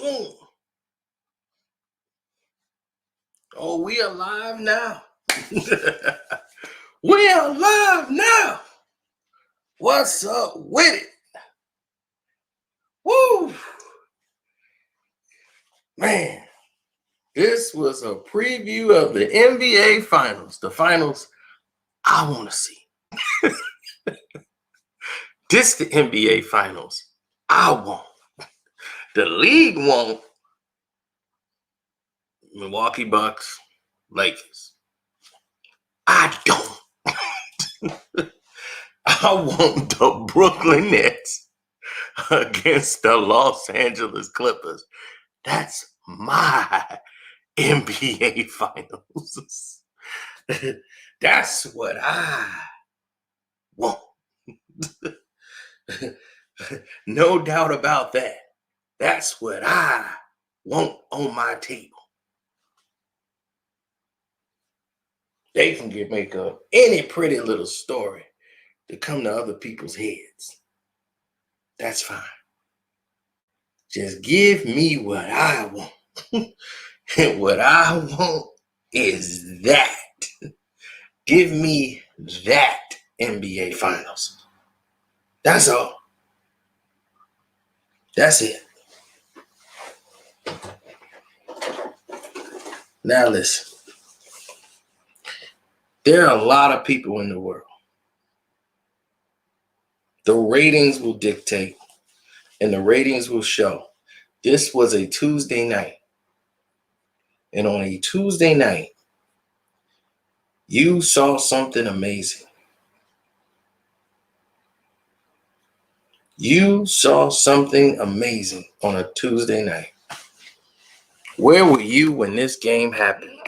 Boom. Oh, we are live now. We are live now. What's up with it? Woo! Man, this was a preview of the NBA Finals. The finals I want to see. This the NBA Finals I want. The league won't. Milwaukee Bucks, Lakers. I don't. I want the Brooklyn Nets against the Los Angeles Clippers. That's my NBA Finals. That's what I want. No doubt about that. That's what I want on my table. They can make up any pretty little story to come to other people's heads. That's fine. Just give me what I want. And what I want is that. Give me that NBA Finals. That's all. That's it. Now listen. There are a lot of people in the world. The ratings will dictate and the ratings will show. This was a Tuesday night. And on a Tuesday night, you saw something amazing. You saw something amazing on a Tuesday night. Where were you when this game happened?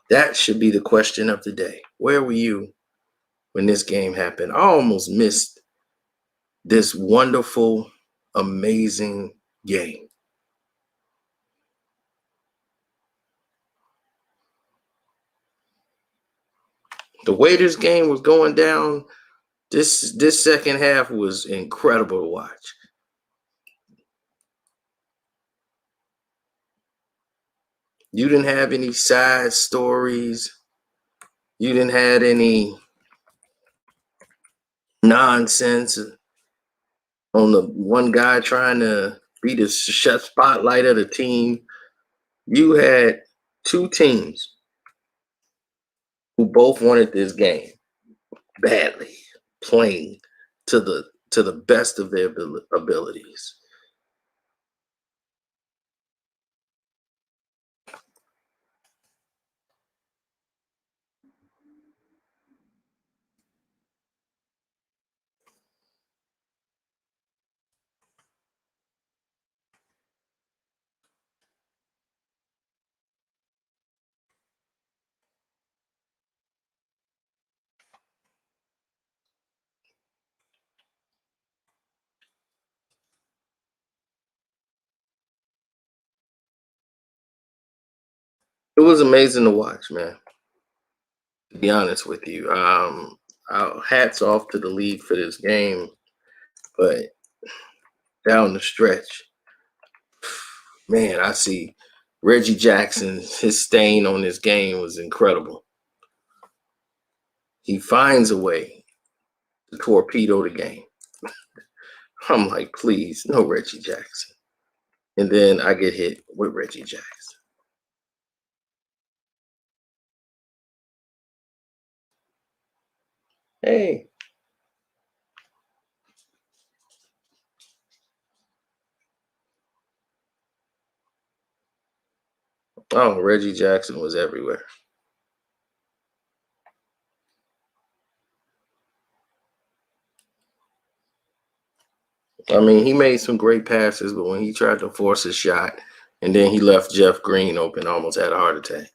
That should be the question of the day. Where were you when this game happened? I almost missed this wonderful, amazing game. The way this game was going down, this second half was incredible to watch. You didn't have any side stories. You didn't have any nonsense on the one guy trying to be the spotlight of the team. You had two teams who both wanted this game badly, playing to the best of their abilities. It was amazing to watch, man. To be honest with you, hats off to the league for this game, but down the stretch, man, I see Reggie Jackson. His stain on this game was incredible. He finds a way to torpedo the game. I'm like, please, no Reggie Jackson. And then I get hit with Reggie Jackson. Hey. Oh, Reggie Jackson was everywhere. I mean, he made some great passes, but when he tried to force a shot and then he left Jeff Green open, almost had a heart attack.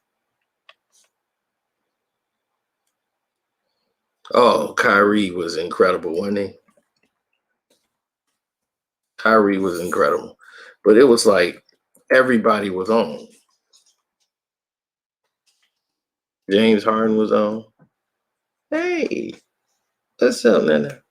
Oh, Kyrie was incredible, wasn't he? Kyrie was incredible. But it was like everybody was on. James Harden was on. Hey, what's up, Nana?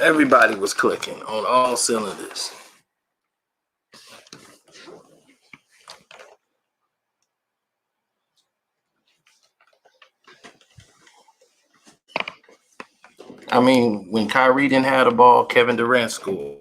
Everybody was clicking on all cylinders. I mean, when Kyrie didn't have the ball, Kevin Durant scored.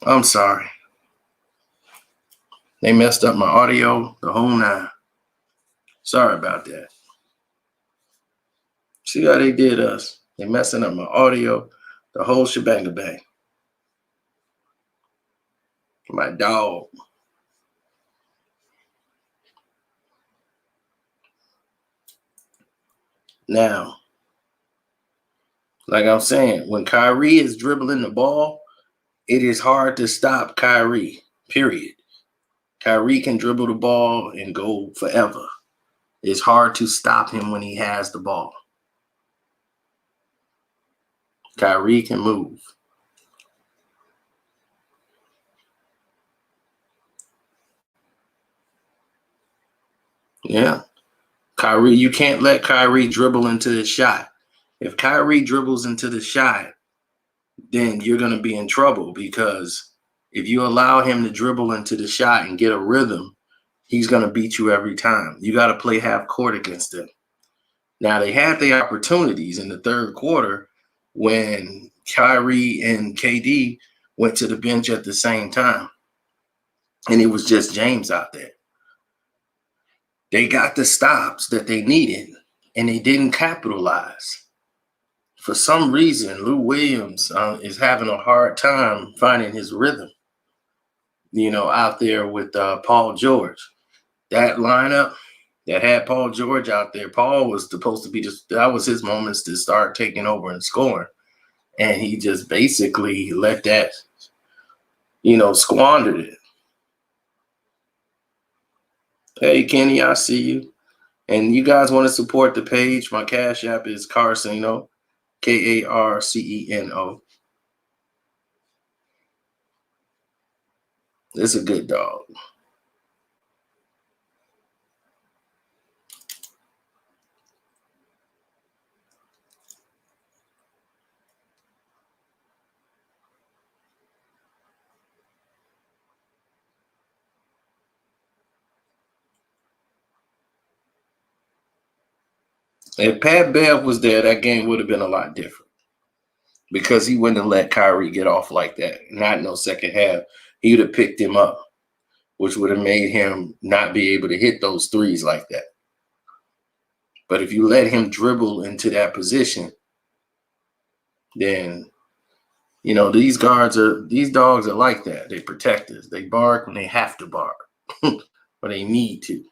I'm sorry. They messed up my audio, the whole nine. Sorry about that. See how they did us? They messing up my audio, the whole shebang bang. My dog. Now, like I'm saying, when Kyrie is dribbling the ball, it is hard to stop Kyrie, period. Kyrie can dribble the ball and go forever. It's hard to stop him when he has the ball. Kyrie can move. Yeah. Kyrie, you can't let Kyrie dribble into the shot. If Kyrie dribbles into the shot, then you're going to be in trouble, because if you allow him to dribble into the shot and get a rhythm, he's going to beat you every time. You got to play half court against him. Now, they had the opportunities in the third quarter when Kyrie and KD went to the bench at the same time, and it was just James out there. They got the stops that they needed, and they didn't capitalize. For some reason, Lou Williams is having a hard time finding his rhythm, out there with Paul George. That lineup that had Paul George out there, Paul was supposed to be that was his moments to start taking over and scoring. And he just basically let that, squandered it. Hey, Kenny, I see you. And you guys want to support the page, my Cash App is Carceno, Karceno. It's a good dog. If Pat Bev was there, that game would have been a lot different, because he wouldn't have let Kyrie get off like that. Not no second half. He would have picked him up, which would have made him not be able to hit those threes like that. But if you let him dribble into that position, then these dogs are like that. They protect us. They bark when they have to bark, or they need to,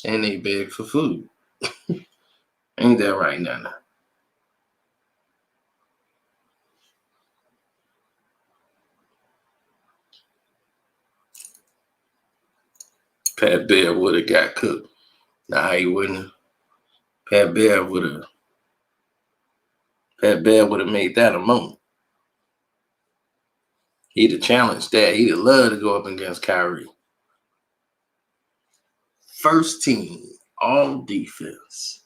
and they beg for food. Ain't that right, Nana? Pat Bear would have got cooked. Nah, he wouldn't. Pat Bear would have made that a moment. He'd have challenged that. He'd have loved to go up against Kyrie. First team, all defense.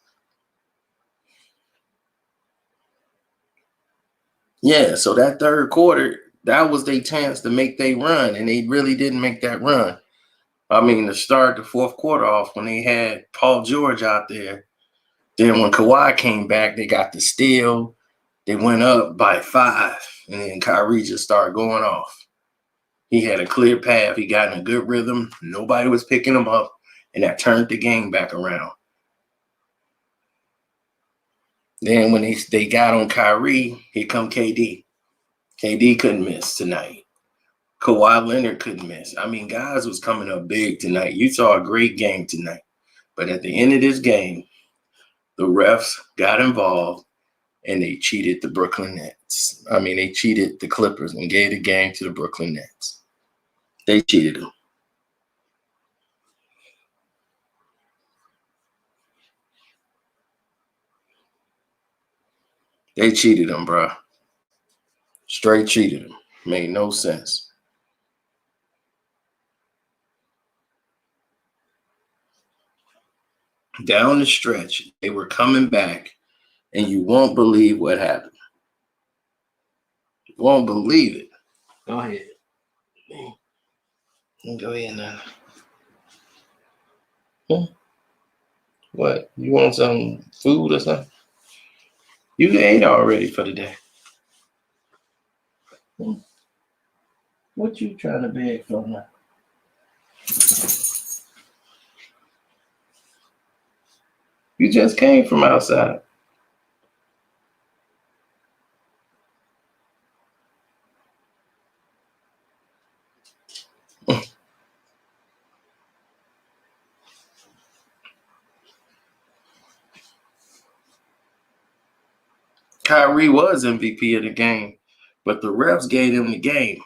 Yeah, so that third quarter, that was their chance to make their run, and they really didn't make that run. I mean, to start the fourth quarter off when they had Paul George out there. Then when Kawhi came back, they got the steal. They went up by 5, and then Kyrie just started going off. He had a clear path. He got in a good rhythm. Nobody was picking him up, and that turned the game back around. Then when they got on Kyrie, here come KD. KD couldn't miss tonight. Kawhi Leonard couldn't miss. I mean, guys was coming up big tonight. You saw a great game tonight. But at the end of this game, the refs got involved, and they cheated the Brooklyn Nets. I mean, they cheated the Clippers and gave the game to the Brooklyn Nets. They cheated them. They cheated them, bro. Straight cheated them. Made no sense. Down the stretch, they were coming back, and you won't believe what happened. You won't believe it. Go ahead. Go ahead now. What? You want some food or something? You ate already for the day. What you trying to beg for now? You just came from outside. Kyrie was MVP of the game, but the refs gave him the game.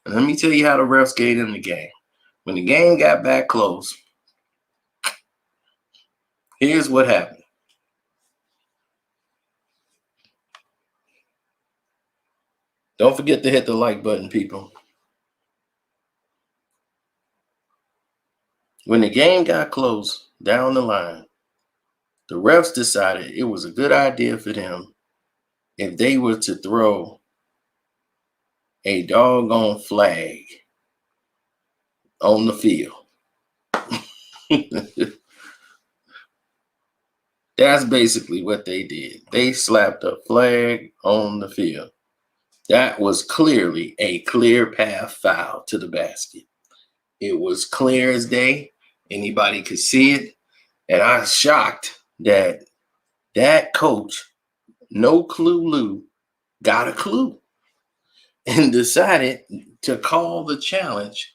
And let me tell you how the refs gave him the game. When the game got back close, here's what happened. Don't forget to hit the like button, people. When the game got close down the line, the refs decided it was a good idea for them if they were to throw a doggone flag on the field. That's basically what they did. They slapped a flag on the field. That was clearly a clear path foul to the basket. It was clear as day. Anybody could see it. And I was shocked that that coach, No Clue Lou, got a clue and decided to call the challenge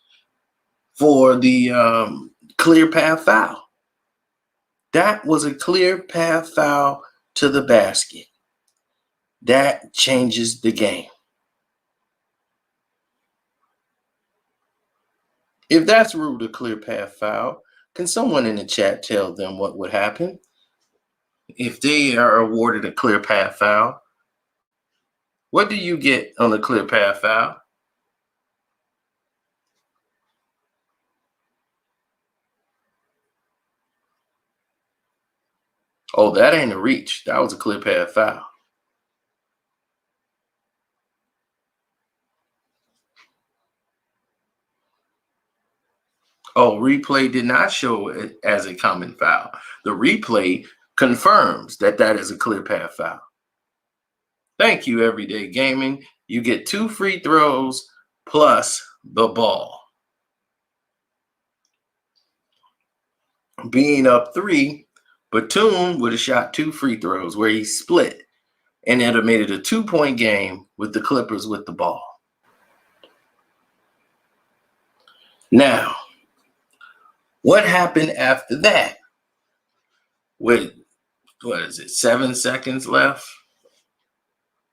for the clear path foul. That was a clear path foul to the basket. That changes the game. If that's ruled a clear path foul, can someone in the chat tell them what would happen if they are awarded a clear path foul? What do you get on a clear path foul? Oh, that ain't a reach. That was a clear path foul. Oh, replay did not show it as a common foul. The replay confirms that that is a clear path foul. Thank you, Everyday Gaming. You get 2 free throws plus the ball. Being up 3, Batum would have shot 2 free throws where he split, and it would have made it a 2-point game with the Clippers with the ball. Now, what happened after that? With, 7 seconds left?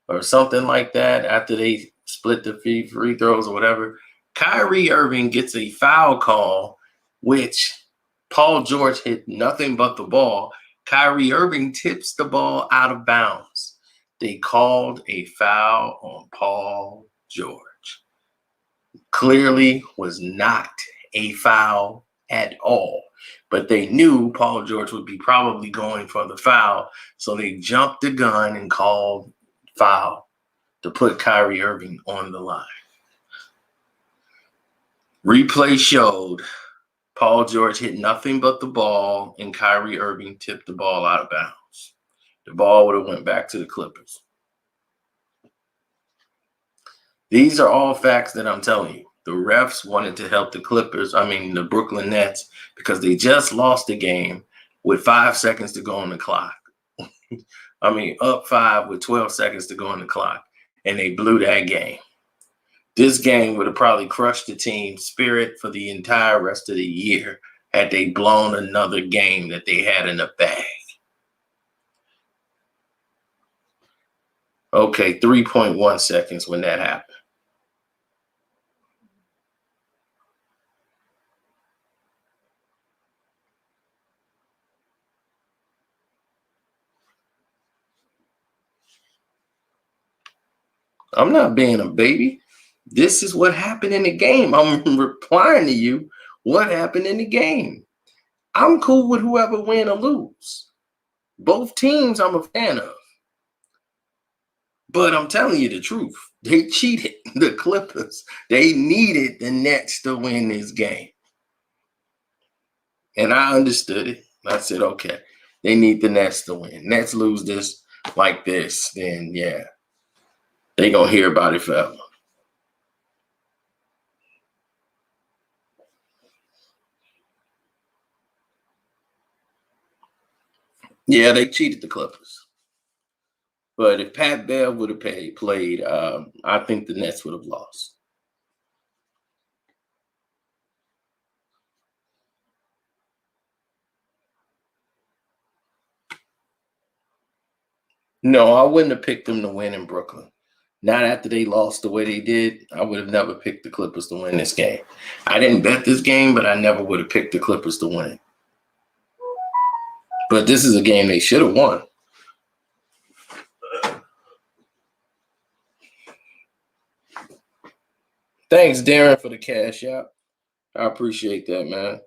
Or something like that after they split the free throws or whatever. Kyrie Irving gets a foul call which Paul George hit nothing but the ball. Kyrie Irving tips the ball out of bounds. They called a foul on Paul George. Clearly was not a foul at all. But they knew Paul George would be probably going for the foul. So they jumped the gun and called foul to put Kyrie Irving on the line. Replay showed Paul George hit nothing but the ball, and Kyrie Irving tipped the ball out of bounds. The ball would have went back to the Clippers. These are all facts that I'm telling you. The refs wanted to help the the Brooklyn Nets, because they just lost the game with 5 seconds to go on the clock. Up 5 with 12 seconds to go on the clock, and they blew that game. This game would have probably crushed the team's spirit for the entire rest of the year had they blown another game that they had in the bag. Okay, 3.1 seconds when that happened. I'm not being a baby. This is what happened in the game. I'm replying to you what happened in the game. I'm cool with whoever win or lose. Both teams I'm a fan of. But I'm telling you the truth. They cheated the Clippers. They needed the Nets to win this game. And I understood it. I said, okay, they need the Nets to win. Nets lose this like this, then yeah, they gonna hear about it forever. Yeah, they cheated the Clippers. But if Pat Bev would have played, I think the Nets would have lost. No, I wouldn't have picked them to win in Brooklyn. Not after they lost the way they did. I would have never picked the Clippers to win this game. I didn't bet this game, but I never would have picked the Clippers to win. But this is a game they should have won. Thanks, Darren, for the cash out. I appreciate that, man.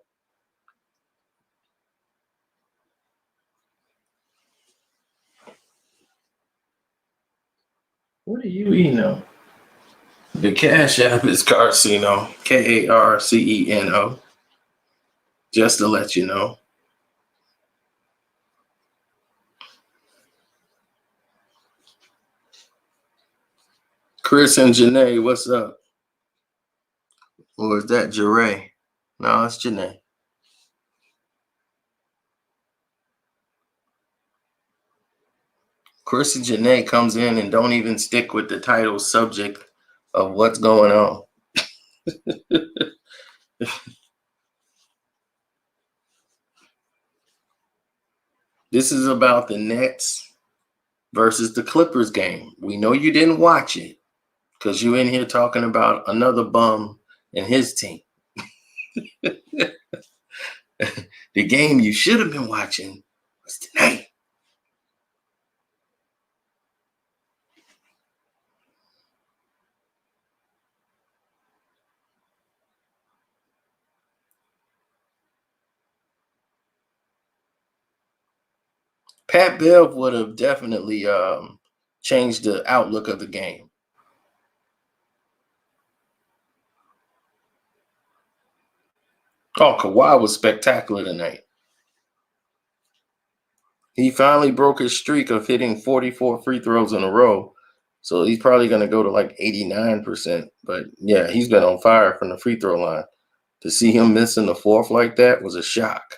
What are you eating on? The cash app is Carceno, Karceno. Just to let you know. Chris and Janae, what's up? Or is that Jeray? No, it's Janae. Chris and Janae comes in and don't even stick with the title subject of what's going on. This is about the Nets versus the Clippers game. We know you didn't watch it because you're in here talking about another bum and his team. The game you should have been watching was tonight. Pat Bev would have definitely changed the outlook of the game. Oh, Kawhi was spectacular tonight. He finally broke his streak of hitting 44 free throws in a row. So he's probably going to go to like 89%. But yeah, he's been on fire from the free throw line. To see him missing the fourth like that was a shock.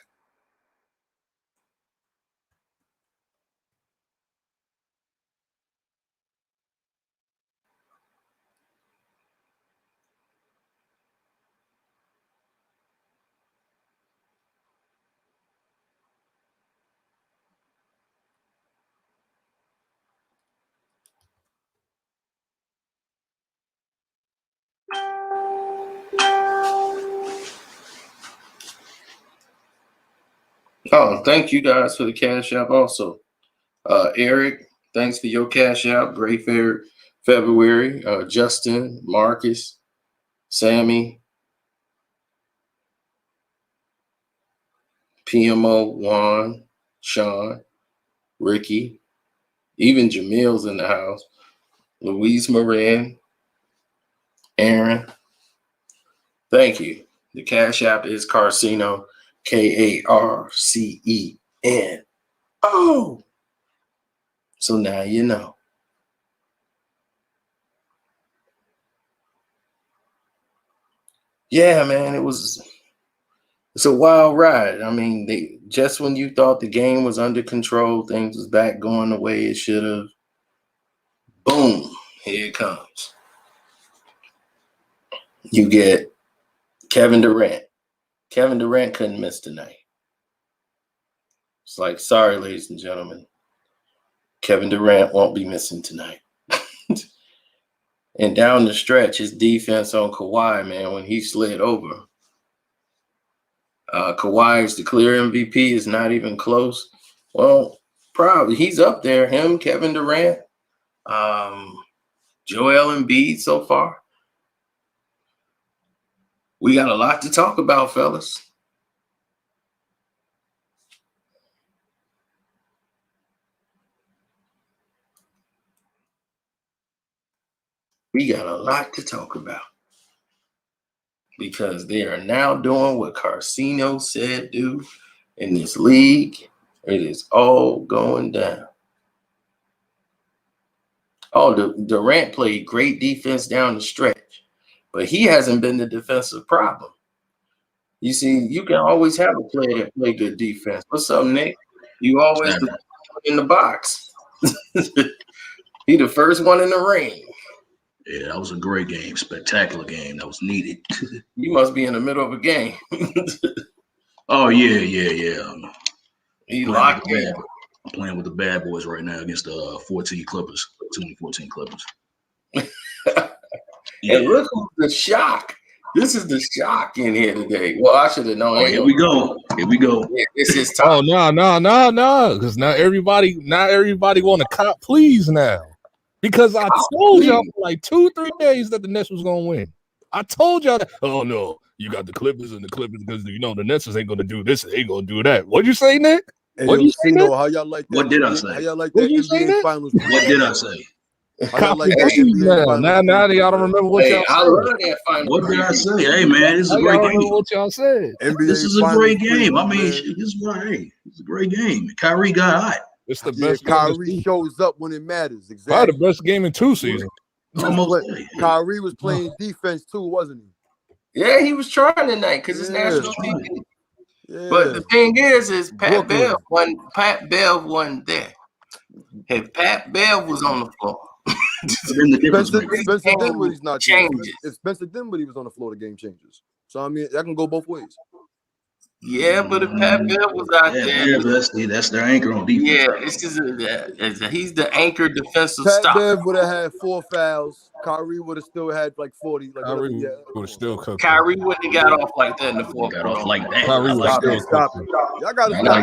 Oh, thank you guys for the cash app also. Eric, thanks for your cash app. Great February. Justin, Marcus, Sammy, PMO, Juan, Sean, Ricky, even Jamil's in the house. Louise Moran, Aaron. Thank you. The cash app is Carceno, Karceno. Oh, so now you know. Yeah, man, it's a wild ride. I mean, just when you thought the game was under control, things was back going the way it should have. Boom, here it comes. You get Kevin Durant. Kevin Durant couldn't miss tonight. It's like, sorry, ladies and gentlemen, Kevin Durant won't be missing tonight. And down the stretch, his defense on Kawhi, man, when he slid over. Kawhi is the clear MVP, is not even close. Well, probably he's up there. Him, Kevin Durant, Joel Embiid so far. We got a lot to talk about, fellas. We got a lot to talk about because they are now doing what Carceno said do in this league. It is all going down. Oh, Durant played great defense down the stretch, but he hasn't been the defensive problem. You see, you can always have a player that play good defense. What's up, Nick? You always in the box. He the first one in the ring. Yeah, that was a great game, spectacular game. That was needed. You must be in the middle of a game. Oh yeah. He locked in. I'm playing with the bad boys right now against the 2014 Clippers. Yeah. And look who's the shock. This is the shock in here today. Well, I should have known. Oh, here we go. Yeah, this is top. Oh no. Because now everybody want to cop please now. Because I told y'all for like 2-3 days that the Nets was gonna win. I told y'all that. Oh no, you got the Clippers because you know the Nets ain't gonna do this, they ain't gonna do that. What'd you say, Nick? What you say? How y'all like that? What did I say? How y'all like that NBA Finals? What did I say? Copy now y'all don't remember what y'all said. I love that final. What did I say? Hey man, this is a great game. What y'all said? This is a great game. I mean, this is it's a great game. Kyrie got hot. It's the best. Kyrie shows up when it matters. Exactly. Probably the best game in 2 seasons. Kyrie was playing defense too, wasn't he? Yeah, he was trying tonight because it's national TV. Yeah. But the thing is Pat Bev wasn't there. If Pat Bev was on the floor, Spencer Dinwiddie's not changes. If Spencer Dinwiddie was on the floor, the game changes. So I mean, that can go both ways. Yeah, but if Pat Bev was out there, that's their anchor on defense. Yeah, it's just he's the anchor defensive Pat stop. Bev would have had 4 fouls. Kyrie would have still had like 40. Like Kyrie would have still cooked. Kyrie wouldn't have got off like that in the fourth. Got off like that. Kyrie would still stop it. Y'all gotta stop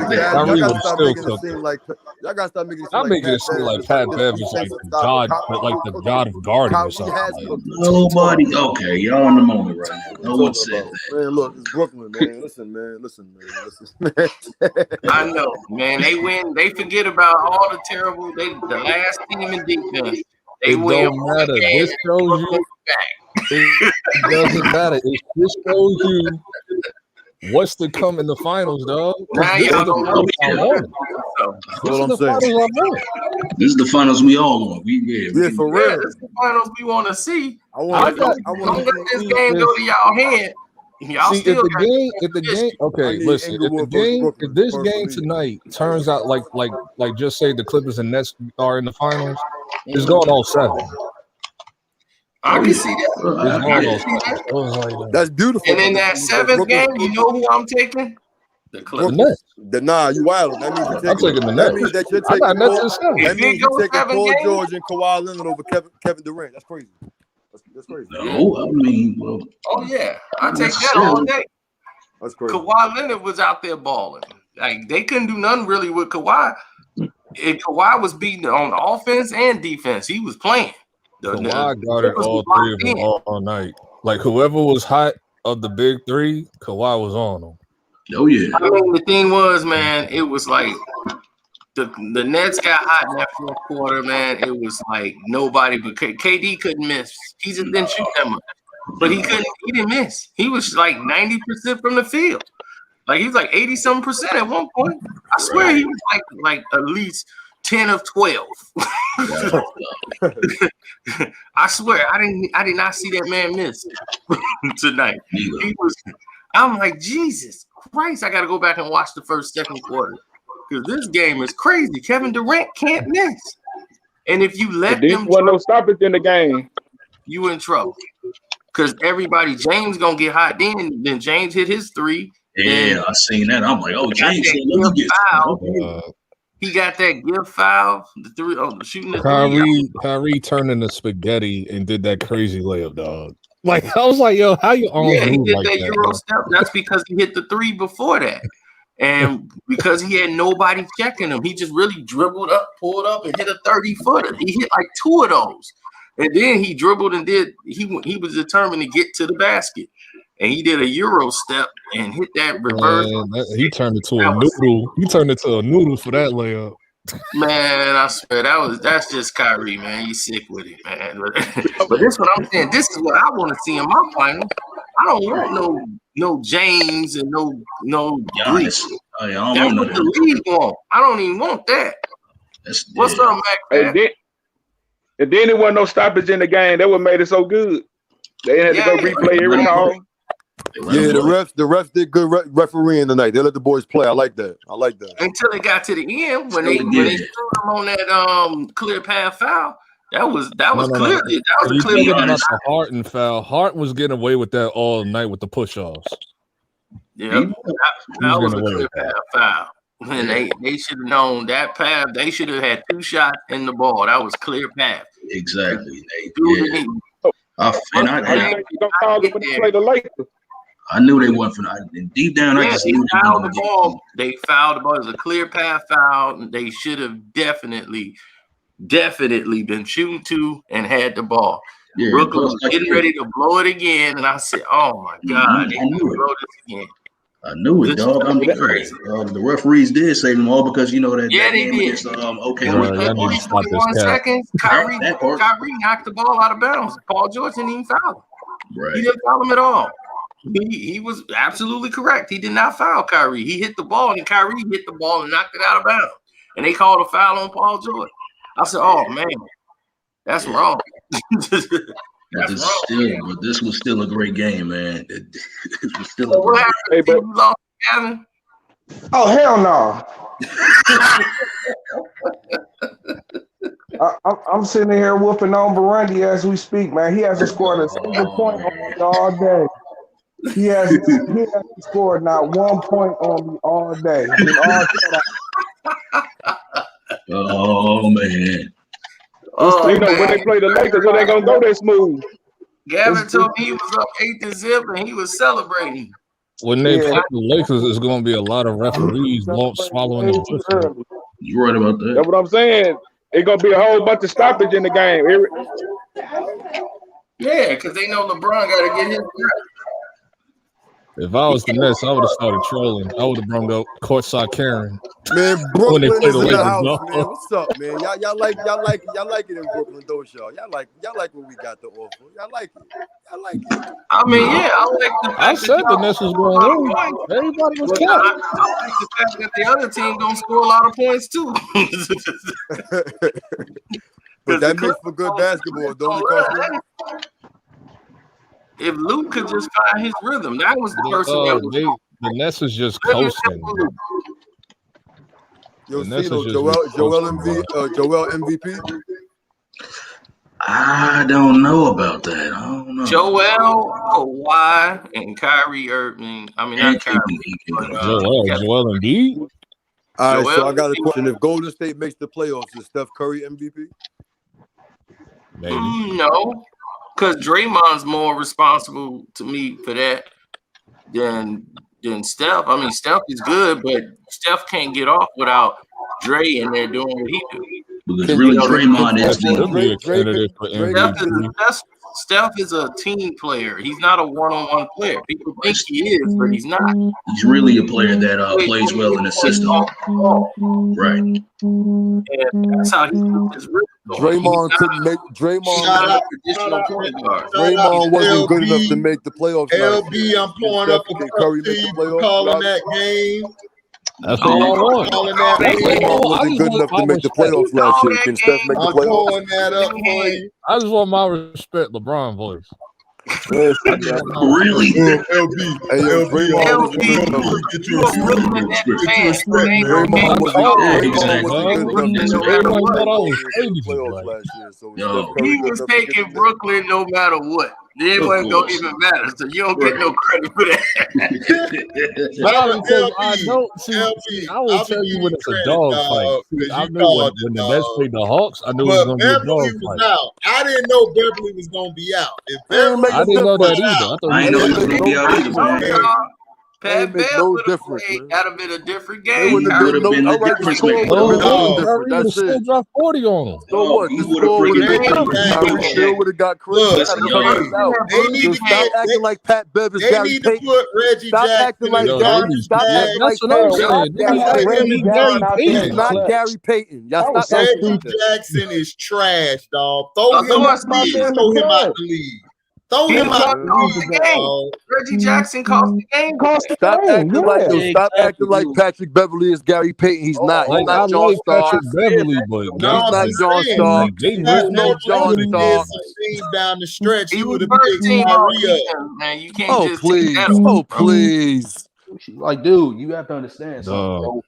making it seem like y'all gotta stop making it seem I'm making it seem like Pat Bev is like the god, but like the god of guarding or something. Nobody. Okay, y'all in the moment right now. No one said that. Man, look, it's Brooklyn, man. Listen, man. I know, man. They win. They forget about all the terrible. The last team in defense. They win. Don't matter. This shows you. It doesn't matter. It just shows you what's to come in the finals, dog. Now y'all don't know. This is the finals we all want. Yeah, for real. This is the finals we want to see. I want to let this game go to y'all head. Y'all see, if the game, okay, listen, if this game tonight turns out like just say the Clippers and Nets are in the finals, it's going all 7. I can see that. That's beautiful. And in that 7th game, you know who I'm taking? The Clippers. Nah, you wild. That means I'm taking the Nets. That means that you're taking That means you're taking Paul George and Kawhi Leonard over Kevin Durant. That's crazy. That's crazy. No, I mean, oh yeah, I take that all day. That's crazy. Kawhi Leonard was out there balling. Like they couldn't do nothing really with Kawhi. And Kawhi was beating on offense and defense. He was playing. Kawhi guarded all three of them all night. Like whoever was hot of the big three, Kawhi was on them. Oh yeah. I mean, the thing was, man, it was like the Nets got hot in that fourth quarter, man. It was like nobody but KD couldn't miss. He just didn't shoot that much, but he didn't miss. He was like 90% from the field. Like he was like 80-something% at one point. I swear he was like at least 10 of 12. I swear I did not see that man miss tonight. He was. I'm like, Jesus Christ! I got to go back and watch the second quarter because this game is crazy. Kevin Durant can't miss, and if you let them, wasn't no stoppage in the game. You in trouble because James gonna get hot. Then James hit his three. Yeah, I seen that. I'm like, oh, James, he got that gift foul. Shooting the Kyrie turned into spaghetti and did that crazy layup, dog. Like I was like, yo, how you on? Yeah, he did like that Euro step. That's because he hit the three before that, and because he had nobody checking him, he just really dribbled up, pulled up, and hit a 30-footer. He hit like 2 of those, and then he dribbled and did. He was determined to get to the basket. And he did a Euro step and hit that reverse. He turned into a noodle. He turned into a noodle for that layup. Man, I swear that's just Kyrie, man. You sick with it, man. But this is what I'm saying. This is what I want to see in my finals. I don't want no James and no Greece. Oh, yeah, I That's don't what the league want. I don't even want that. What's up, Mac? And then there wasn't no stoppage in the game. That what made it so good. They had to go replay every call. Yeah, the refs did good refereeing tonight. They let the boys play. I like that. Until it got to the end when they threw them on that clear path foul. That was clear. That was a clear about the Harden foul. Hart was getting away with that all night with the push-offs. Yeah, that was a clear path foul. And they should have known that path. They should have had 2 shots in the ball. That was clear path. Exactly. I knew they wasn't for that. Deep down, I just knew they fouled the ball. They fouled the ball. It was a clear path foul. They should have definitely been shooting 2 and had the ball. Yeah, Brooklyn was getting ready to blow it again, and I said, "Oh my God, they blow this again." I knew it, dog. I mean, crazy. The referees did save them all because you know that. Yeah, they did. Against, okay, 21 seconds. Kyrie knocked the ball out of bounds. Paul George didn't even foul him. Right. He didn't foul him at all. He was absolutely correct. He did not foul Kyrie. He hit the ball, and Kyrie hit the ball and knocked it out of bounds. And they called a foul on Paul George. I said, "Oh man, that's wrong." But this was still a great game, man. It was still so what happened? You lost, Kevin? Oh, hell no. I'm sitting here whooping on Burundi as we speak, man. He hasn't scored a single point on me all day. He hasn't scored not 1 point on me all day. Oh, man. When they play the Lakers, when they gonna go that smooth. Gavin told me he was up 8-0 and he was celebrating. When they play the Lakers, there's going to be a lot of referees swallowing the pussy. You're right about that. That's what I'm saying. It's gonna be a whole bunch of stoppage in the game. Yeah, because they know LeBron got to get his grip. If I was the Nets, I would have started trolling. I would have brought up courtside Karen. Man, Brooklyn is in the house, no. man. What's up, man? Y'all like it in Brooklyn, don't y'all? Y'all like what we got to offer. Y'all like it. I mean, yeah, I like the fact I said the Nets was going to win. Everybody was capped. I like the fact that the other team don't score a lot of points too. But that makes for good basketball, don't it? If Luke could just find his rhythm, that was the person that was. The Nets was just coasting. Yo, Joel MVP. I don't know about that. I don't know. Joel, Kawhi, and Kyrie Irving. I mean, not Kyrie. Joel Embiid. All right, so I got a question. If Golden State makes the playoffs, is Steph Curry MVP? Maybe. No. Because Draymond's more responsible to me for that than than Steph. I mean, Steph is good, but Steph can't get off without Dre in there doing what he do. Because really, Draymond is He'll the be a candidate for MVP. Steph is a team player. He's not a one-on-one player. People think he is, but he's not. he's really a player that plays well in the system. Right. And that's how he keeps his rhythm going. Draymond couldn't make Draymond wasn't good enough to make the playoffs. LB, I'm pouring up a cup to you for calling that game. That's what I want. Draymond wasn't good enough to make the playoffs last year. Can Steph make the I'm playoffs? pouring that up for you. I just want my respect, LeBron voice. Really? LB, Hey, yo, Draymond wasn't good enough. get you a script. Draymond wasn't good enough to Everyone thought I was make crazy. the playoffs Like, last year. So Yo. Steph Curry He good was enough to get taking the- Brooklyn no matter what. It wasn't gonna even matter. So you don't get no credit for that. Nah, because I LB, don't see. I will I'll tell give you when it's a credit, dog dog, fight. 'cause I you knew called when it, the Nets dog. played the Hawks, I knew it was But going to be a Beverly dog was fight. out. I didn't know Beverly was gonna be out. If Beverly I didn't know that was either. I out, thought I he ain't know was he was gonna be out either, man. Pat make Bev no would have difference, played. man. That'd have been a different It game. wouldn't have Would've been been no. the All right, the difference score maker. would have been No. no different. Kyrie would have That's still it. dropped 40 on him. So what? He The would've score would have freaking been been different. Kyrie Kyrie still would have got credit. Look, Listen, Gotta yo, cut it out. they need Yo, to stop get acting like Pat Bev is they Gary need to Payton. put Reggie Stop Jackson acting like in Yo, the Gary. garbage Stop bag. acting like That's what I'm Pat. saying. Y'all Niggas Gary like Payton Reggie is Jackson garbage. Payton. He's not Like, Gary Payton. Y'all That was stop so acting Reggie like that. Jackson is trash, dog. Throw Of him out course the he league. is. Throw him out the league. Throw He him out cost the the league, game. dog. Reggie Jackson cost the game. Cost the Stop game, acting like yeah. yo. Stop acting like Patrick Beverly is Gary Payton. He's not. He's I not John like Starr. Patrick Beverly, but No, He's I'm not just John saying. Starr. like, they He's Pat no John Beverly Starr. did some things down the stretch. He He was would have first picked team all Kyrie up. season, man. You can't Oh just take please. that away. Oh please. Like, dude, you have to understand something, Dog. bro.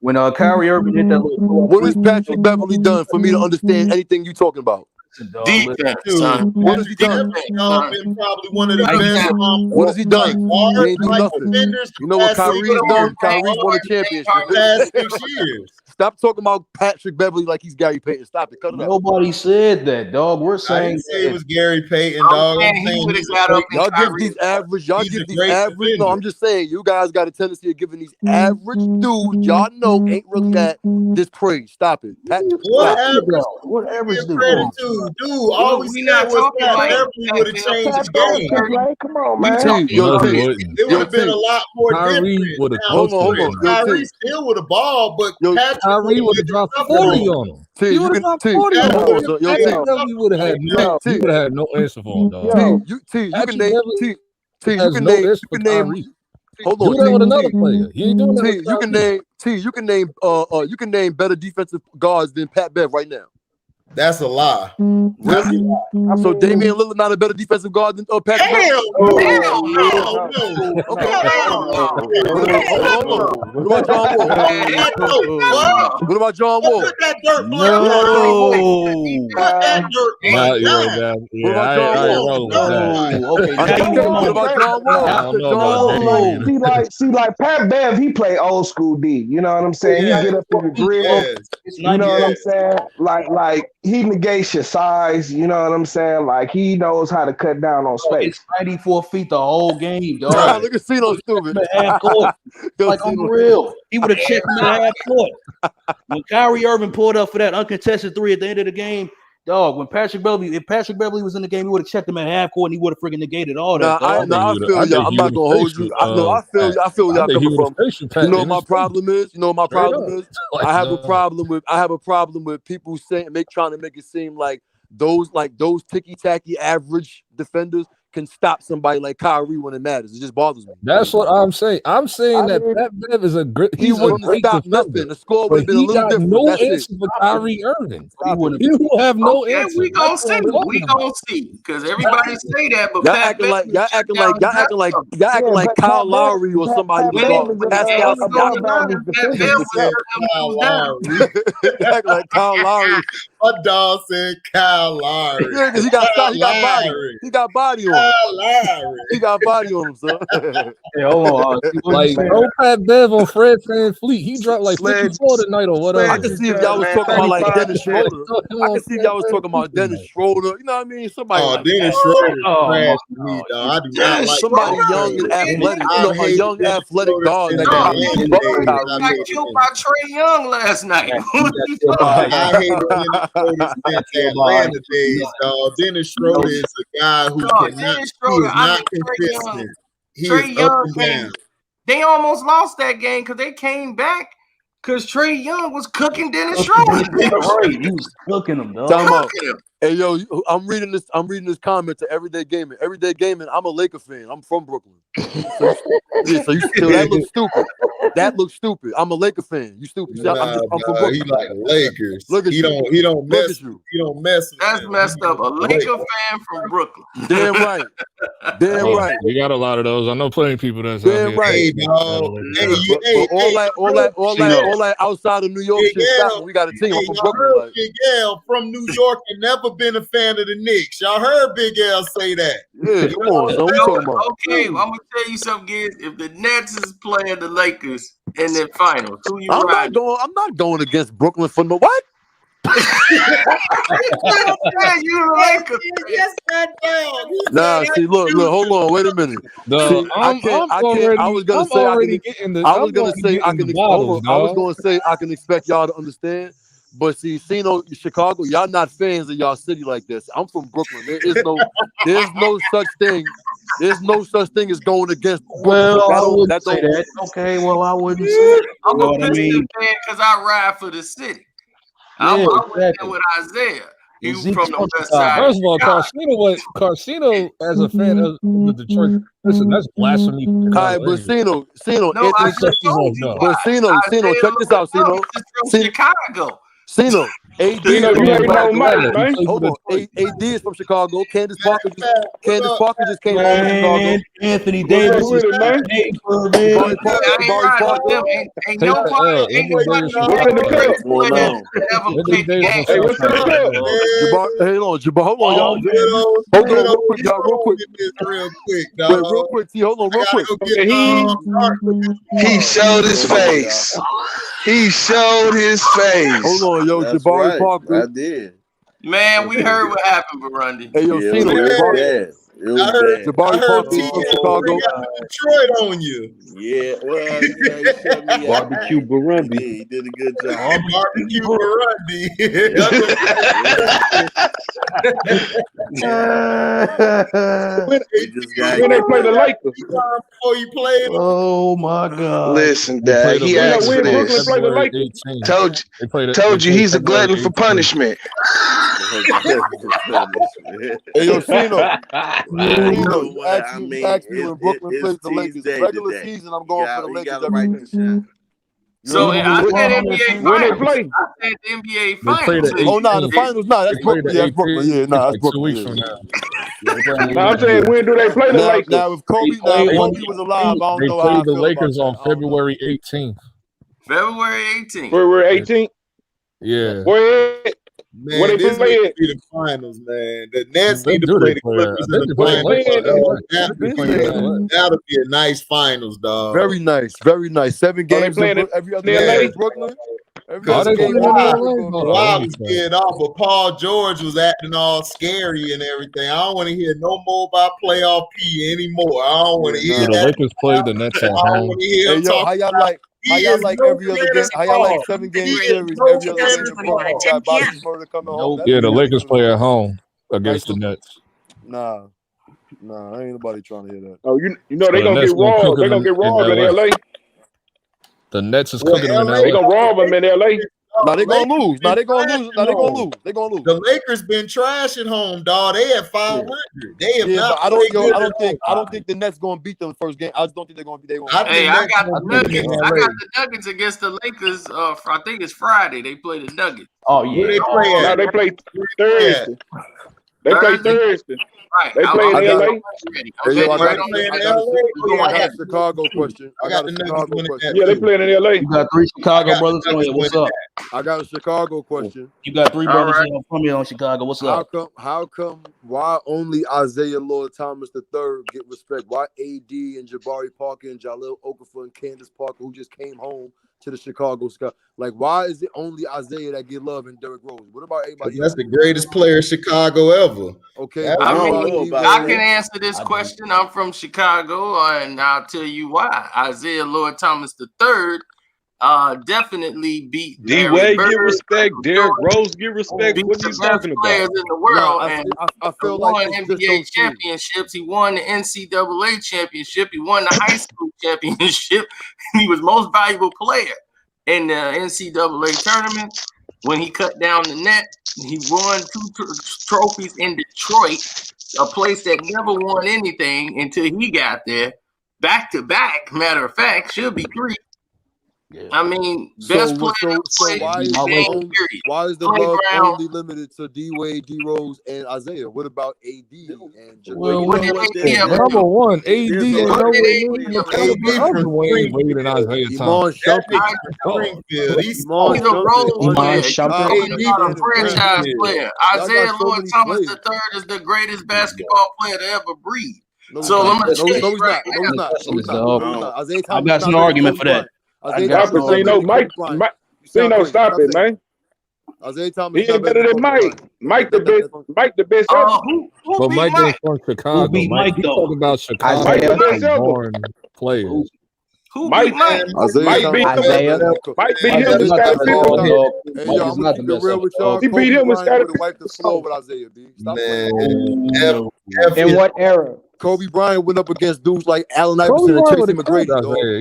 When Kyrie Irving hit that little What has Patrick Beverly done for me to understand anything you talking about? dog, Defense, Dude, son. What has he done? Beverly been probably one of the Like best that. What has he done? like He guards, ain't do like nothing. defenders. You know what past Kyrie's 6 done? years. Kyrie's won a championship. Past 6 years. Stop talking about Patrick Beverly like he's Gary Payton. Stop it. Cut it out. nobody said that, dog. We're I saying didn't say it that was Gary Payton, I'm dog. saying I'm he saying would have he's a got up great- in Y'all give Kyrie. these average. Y'all He's give a these great average. No, defender. I'm just saying. You guys got a tendency of giving these average dudes y'all know ain't really that this praise. Stop it. Patrick, What stop. average? what average Give do? credit to, dude. All we We said not was talking Pat like Beverly would have that. changed Pat the Bev game. can play. Come on, We man. talking- T, yo, No, he T, wouldn't. It would have been a lot more Kyrie different. would have Hold coached on, him. hold on. Yo, Kyrie T, still would have balled, but Yo, Patrick Kyrie would have been dropped comfortable. 40 on him. T, He you would have can dropped T. 40 Hold on on, him. son. Yo, Patrick T, Beverly would have had no. T, He would have had no answer for him, dog. Yo, T, you can Patrick name Beverly T. T, you has can no name. answer You for can name. Kyrie. Hold Do on, that T. with another player. He ain't doing that T, with you can Kyrie. name. T, you can name better defensive guards than Pat Bev right now. That's a lie. Really? So Damian Lillard not a better defensive guard than Patrick Bev? Hell no. Okay. Hell no. Hold on. What about John Wall? What about John Wall? Put that dirt block What about John Wall? Put that dirt Nah, block yeah, down. yeah, What about I John ain't Wall? rolling with that. Oh, okay. Now you Okay, What about John Wall? I I don't said know John about Wall. Damian. see, like Pat Bev, he play old school D. You know what I'm saying? Yeah. He get up in the drill. Yes. You know what I'm saying? Like he negates your size. You know what I'm saying? Like he knows how to cut down on space. It's 94 feet the whole game, dog. Right. Look at Cino stupid. Half court. Yo, Like, I'm Cino. real. He would have checked me at half court. When Kyrie Irving pulled up for that uncontested three at the end of the game, dog, if Patrick Beverly was in the game, he would have checked him at half court and he would have freaking negated all that. I feel y'all. I'm not gonna hold you. I feel y'all coming from. You know what my problem is? You know what my problem is? I have a problem with people trying to make it seem like those ticky-tacky average defenders can stop somebody like Kyrie when it matters. It just bothers me. That's what I'm saying. I'm saying that Pat Bev is a great. He wouldn't stop nothing. The score would have But been a he little got different. no That's answer it. for Kyrie Irving. He will have no Yeah, answer. we gonna That's see. what I'm We talking gonna see. Because everybody say that, but Y'all Pat acting like Beverly shut down y'all acting like but Kyle Pat Lowry or Bev- somebody Pat was Bev guard. is a- Pascal a Siakam. above average Pat defender. Bev was shut them Kyle dudes down. Lowry. Acting like Kyle Lowry My dog said Kyle Lowry. Yeah, because he got body. He got body on him. Kyle Lowry. He got body on him, son. Hey, hold on. Like, throw Pat Bev on Fred VanVleet. He dropped like 54 tonight or whatever. I can see if y'all was talking about like Dennis Schroeder. I can see if y'all was talking about Dennis Schroeder. You know what I mean? Somebody like Dennis Schroeder trash to me, dog. I do not like somebody young and athletic. You know, a young athletic guard that got killed by Trae Young last night. I hate Dennis Schroeder's Atlanta days, dog. Dennis Schroeder is a guy who is not consistent. He is up and down. They almost lost that game because they came back because Trae Young was cooking Dennis Schroeder. He was cooking him, dog. Time out. Hey yo, I'm reading this comment to Everyday Gaming. Everyday Gaming, I'm a Laker fan. I'm from Brooklyn. So that looks stupid. That looks stupid. I'm a Laker fan. You stupid. I'm from Brooklyn. He like Lakers. Look at he don't mess. He don't mess. That's messed up. A Laker fan from Brooklyn. Damn right. Damn right. We got a lot of those. I know plenty of people that's damn right. Hey, dog. All that outside of New York shit. We got a team. I'm from Brooklyn. Big L from New York and never been a fan of the Knicks. Y'all heard Big L say that. Yeah, come on. So we talking about. Okay, I'm gonna tell you something, kids. If the Nets is playing the Lakers in the finals, who you I'm not going against Brooklyn for no what? Nah, see, look, hold on, wait a minute. See, I was gonna say I can expect y'all to understand. But see, Chicago, y'all not fans of y'all city like this. I'm from Brooklyn. There's no such thing. There's no such thing as going against Brooklyn. Well, I wouldn't say that. Okay, well, I wouldn't say that. I'm a Pistons fan because I ride for the city. I'm there with Isaiah. You from the west side. First of all, Carcino as a fan of the Detroit. Listen, that's blasphemy. All right, but Cino, check this out, Cino. Chicago. Cino, AD is from Chicago. Candace Parker just came from Chicago. Anthony Davis is Jabbar, hold on, y'all. Real quick. He showed his face. He showed his face. Hold on, yo, Jabari Parker. I did. Man, we heard what happened, Burundi. Hey, yo, Cino, Jabari Parker from Chicago. Detroit on you. Yeah, well, barbecue Burundi. Yeah, he did a good job. Barbecue Burundi. When they play the Lakers. Before you played. Oh my God! Listen, Dad, he asked for this. Told you he's a glutton for punishment. Hey, yo, Cino. Ask me when Brooklyn plays the Lakers. Regular season, I'm going for the Lakers. So I said NBA when they finals. play. I said the NBA finals. Oh no, the finals. No, that's Brooklyn. Yeah, Brooklyn. Yeah, no, that's Brooklyn. 2 weeks from now. I'm saying, when do they play the Lakers? Now, if Kobe was alive, I don't they know play how the Lakers on February 18th. February 18th. February 18th. Yeah. Where Man, this need to be the finals, man. The Nets need to play the Clippers in the finals. That'll be a nice finals, dog. Very nice, very nice. 7 games every other day in Brooklyn. Wild was getting off, but Paul George was acting all scary and everything. I don't want to hear no more about playoff P anymore. I don't want to hear that. The Lakers played the Nets at home. Hey, yo, how y'all like every other game? How y'all like 7 game series? Every other game Yeah, the Lakers play at home against the Nets. Nah, ain't nobody trying to hear that. Oh, you know they gonna get robbed. They gonna get robbed in LA. The Nets is cooking them in LA. They gonna rob them in LA. Now they gonna lose. They gonna lose. The Lakers been trash at home, dog. They at 500. They have not. I don't think the Nets gonna beat them the first game. I just don't think they're gonna beat. Hey, I got the Nuggets. I got the Nuggets against the Lakers. I think it's Friday. They play the Nuggets. Oh yeah. They play Thursday. They play Thursday. Right. They play in LA. I got a Chicago question. I got a Chicago question. Yeah, they playing in LA. You got 3 Chicago brothers on here. What's up? I got a Chicago question. You got 3 brothers from here on Chicago. What's up? How come why only Isaiah Lord Thomas III get respect? Why AD and Jabari Parker and Jaleel Okafor and Candace Parker, who just came home to the Chicago Sky? Like, why is it only Isaiah that get love and Derrick Rose? What about everybody else? That's the greatest player in Chicago ever. Okay, I can answer this question. I'm from Chicago, and I'll tell you why. Isaiah Lord Thomas III definitely beat D-Wade get respect, Derrick Rose get respect. What are you talking about? Players in the world, I feel won like NBA championships. He won the NCAA championship. He won the high school championship. He was most valuable player in the NCAA tournament. When he cut down the net, he won 2 trophies in Detroit, a place that never won anything until he got there. Back to back, matter of fact, should be 3. Yeah. I mean, best player. Why is the love only limited to D-Wade, D-Rose, and Isaiah? What about AD and Well, number one, AD and Wade and Isaiah Thomas. He's a franchise player. Isaiah Lord Thomas III is the greatest basketball player to ever breathe. So I'm gonna tell you right now. I got an argument for that. Mike, stop it, man. Isaiah Thomas, he ain't better than Mike. Mike the best. But Mike is from Chicago. Who beat Mike though? Talking about Chicago born players. Who beat Mike? Mike beat him. He beat him with Scottie. Wipe the floor with Isaiah, B. In what era? Kobe Bryant went up against dudes like Allen Iverson and Tracy McGrady.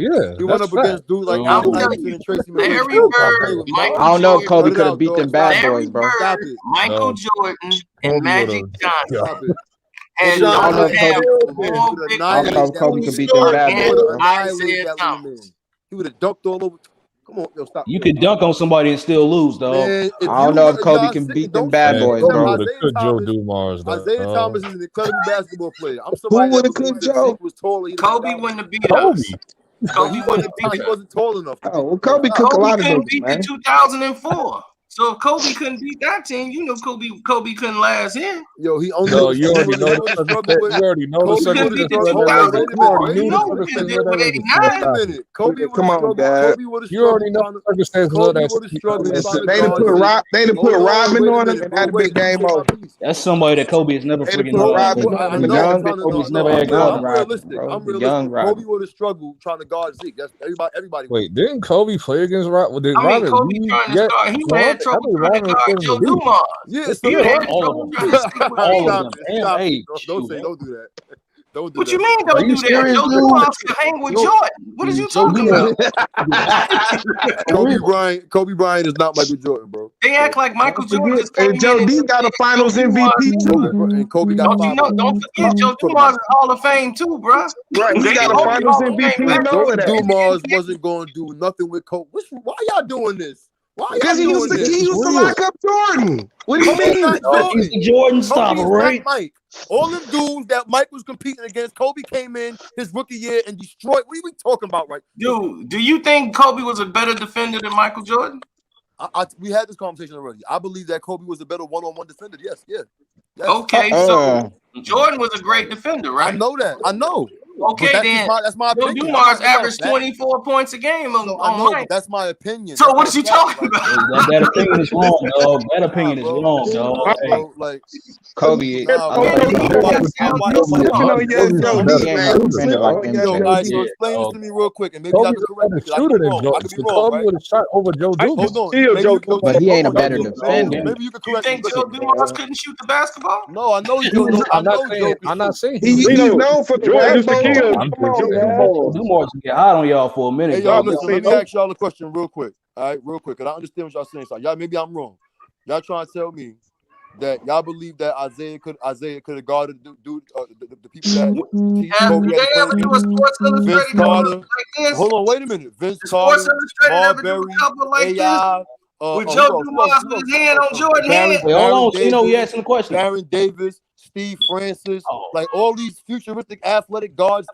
Yeah, he went up against dudes like Allen Iverson and Tracy McGrady. I don't know if Kobe could have beat them bad boys, bro. Michael Jordan and Magic Johnson. And I don't know if Kobe could beat them bad boys, bro. He would have dunked all over. Come on, yo, stop. You could dunk on somebody and still lose, dog. Man, I don't know if Kobe can beat them bad boys, bro. Joe Dumars, Isaiah Thomas is an incredible basketball player. Who would have cooked Joe? Kobe wouldn't have beat us. Kobe wouldn't have beat us. He wasn't tall enough. Oh, well, Kobe cooked a lot of them, beat in 2004. So if Kobe couldn't beat that team, you know Kobe couldn't last here. Yo, he only. No, you already know the circumstances. Kobe, come on, Dad. You already know the circumstances of that. They done put Rodman on him and had a big game over. That's somebody that Kobe has never freaking known. Kobe's never had guarded. I'm realistic. Kobe would have struggled trying to guard Zeke. That's everybody. Wait, didn't Kobe play against Rodman? He had trouble trying to guard Joe Dumars. Yeah, all of them. Don't do that. Don't do what that. You mean don't do that? Joe Dumars could hang with Jordan. What is you talking about? Kobe Bryant is not Michael Jordan, bro. They act like Michael Jordan is and Joe D got a Finals MVP too. And Kobe got don't forget Joe Dumars is Hall of Fame too, bro. Right, he got a Finals MVP. Joe Dumars wasn't going to do nothing with Kobe. Why y'all doing this? Because he used to lock up Jordan. What do you mean? He's the Jordan stopper, right? Mike. All them dudes that Mike was competing against, Kobe came in his rookie year and destroyed. What are we talking about, right? Dude, do you think Kobe was a better defender than Michael Jordan? We had this conversation already. I believe that Kobe was a better one-on-one defender. Yes. Okay, so Jordan was a great defender, right? I know that. I know. Okay, then that's my opinion. Joe Dumars averaged 24 points a game on Mike. That's my opinion. So what are you talking about? That opinion is wrong, dog. That opinion is wrong, dog. Like Kobe. Explain this to me real quick, and maybe I can correct you. Kobe would have shot over Joe Dumars. But he ain't a better defender. Maybe you can correct me. You think Joe Dumars couldn't shoot the basketball? No, I know you don't. I'm not saying he's known for Dumars get hot on y'all for a minute. Hey, y'all, listen, let me ask y'all a question real quick. All right, real quick, because I understand what y'all saying. So y'all, maybe I'm wrong. Y'all trying to tell me that y'all believe that Isaiah could have guarded the people that Vince Carter. Hold on, wait a minute. Vince Carter, Marbury, AI, With Joe Dumars with his hand on Jordan's hand. Wait, hold on, Chino, he asking the question. Baron Davis, Steve Francis, like all these futuristic athletic guards.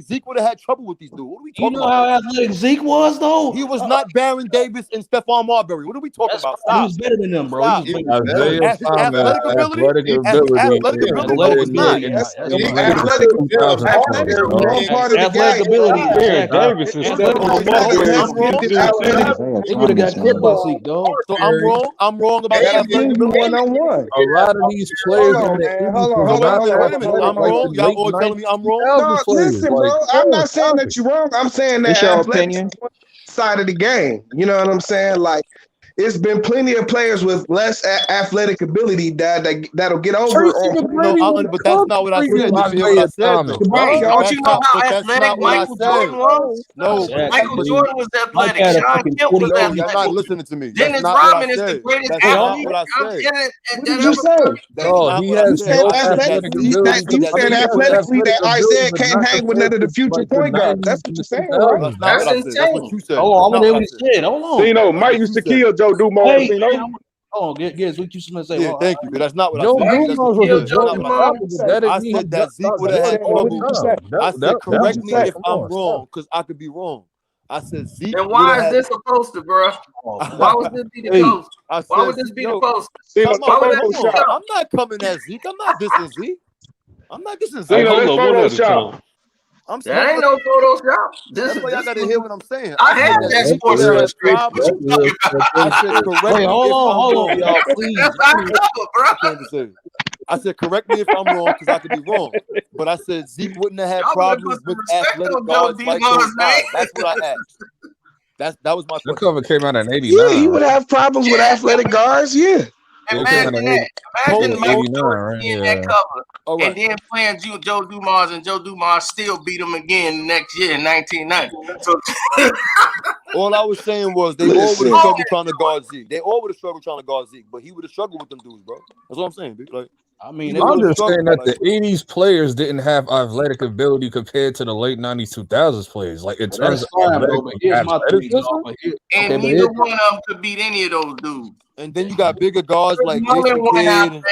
Zeke would have had trouble with these dudes. What are we talking about? You know how athletic Zeke was, though? He was not Baron Davis and Stephon Marbury. What are we talking about? Stop. He was better than them, bro. Athletic ability was not. Athletic ability. Davis and They would have got clipped by Zeke, dog. So I'm wrong. I'm wrong about athletic ability. One-on-one. A lot of these players Hold on, on the man. Hold on. I'm wrong. Y'all all telling me I'm wrong. No, listen, bro. I'm not saying that you're wrong. I'm saying that It's your opinion. side of the game. You know what I'm saying? Like, it's been plenty of players with less athletic ability that'll get over. But that's not what I said. You hear what I said? Don't you know how athletic Michael Jordan was? No, Michael Jordan was athletic. Sean Kemp was athletic. You're not listening to me. Dennis Rodman is the greatest athlete. What did you say? He has no athletic ability. You said athletically that Isaiah can't hang with none of the future point guards. That's what you're saying, right? That's insane. Oh, I'm gonna hear what he said. Hold on. You know, Mike used to kill Joe Dumars. Hey, oh, guess what you supposed to say? Yeah, thank you, but that's not what Joe I said. Dumars was a joke. I said that Zeke would have had trouble. I said, correct me if I'm wrong, because I could be wrong. I said Zeke. And why is this a poster, bro? Why would this be the poster? Why would this be the poster? I'm not coming at Zeke. I'm not dissing Zeke. I'm not dissing Zeke. Hey, Photoshop. I'm saying That ain't no Photoshop. That's why y'all gotta hear what I'm saying. I have that sports illustrated. I said, correct me. Hold on, y'all, please. That's our cover, bro. I said, correct me if I'm wrong, because I could be wrong. But I said Zeke wouldn't have had problems with athletic guards like those guys. That's what I asked. That was my question. The cover came out in 89. Yeah, he would have problems with athletic guards. Yeah. Imagine that. Imagine Michael Jordan in that cover, Right. and then playing Joe Dumars, and Joe Dumars still beat him again the next year in 1990. So all I was saying was they all would have struggled trying to guard Zeke. They all would have struggled trying to guard Zeke, but he would have struggled with them dudes, bro. That's what I'm saying, dude. Like, I mean, I'm just saying that the 80s players didn't have athletic ability compared to the late 90s, 2000s players. Like, in terms of and neither one of them could beat any of those dudes. And then you got bigger guards like Jason Kidd.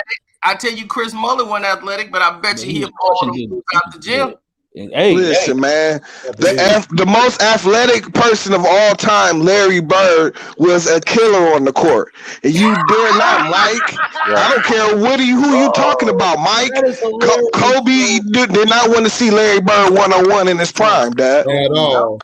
I tell you, Chris Muller wasn't athletic, but I bet you he'll pull them out the gym. Hey, listen, man. The most athletic person of all time, Larry Bird, was a killer on the court. And you dare not, Mike. I don't care who you talking about, Mike. Kobe did not want to see Larry Bird 1-on-1 in his prime, Dad. At all.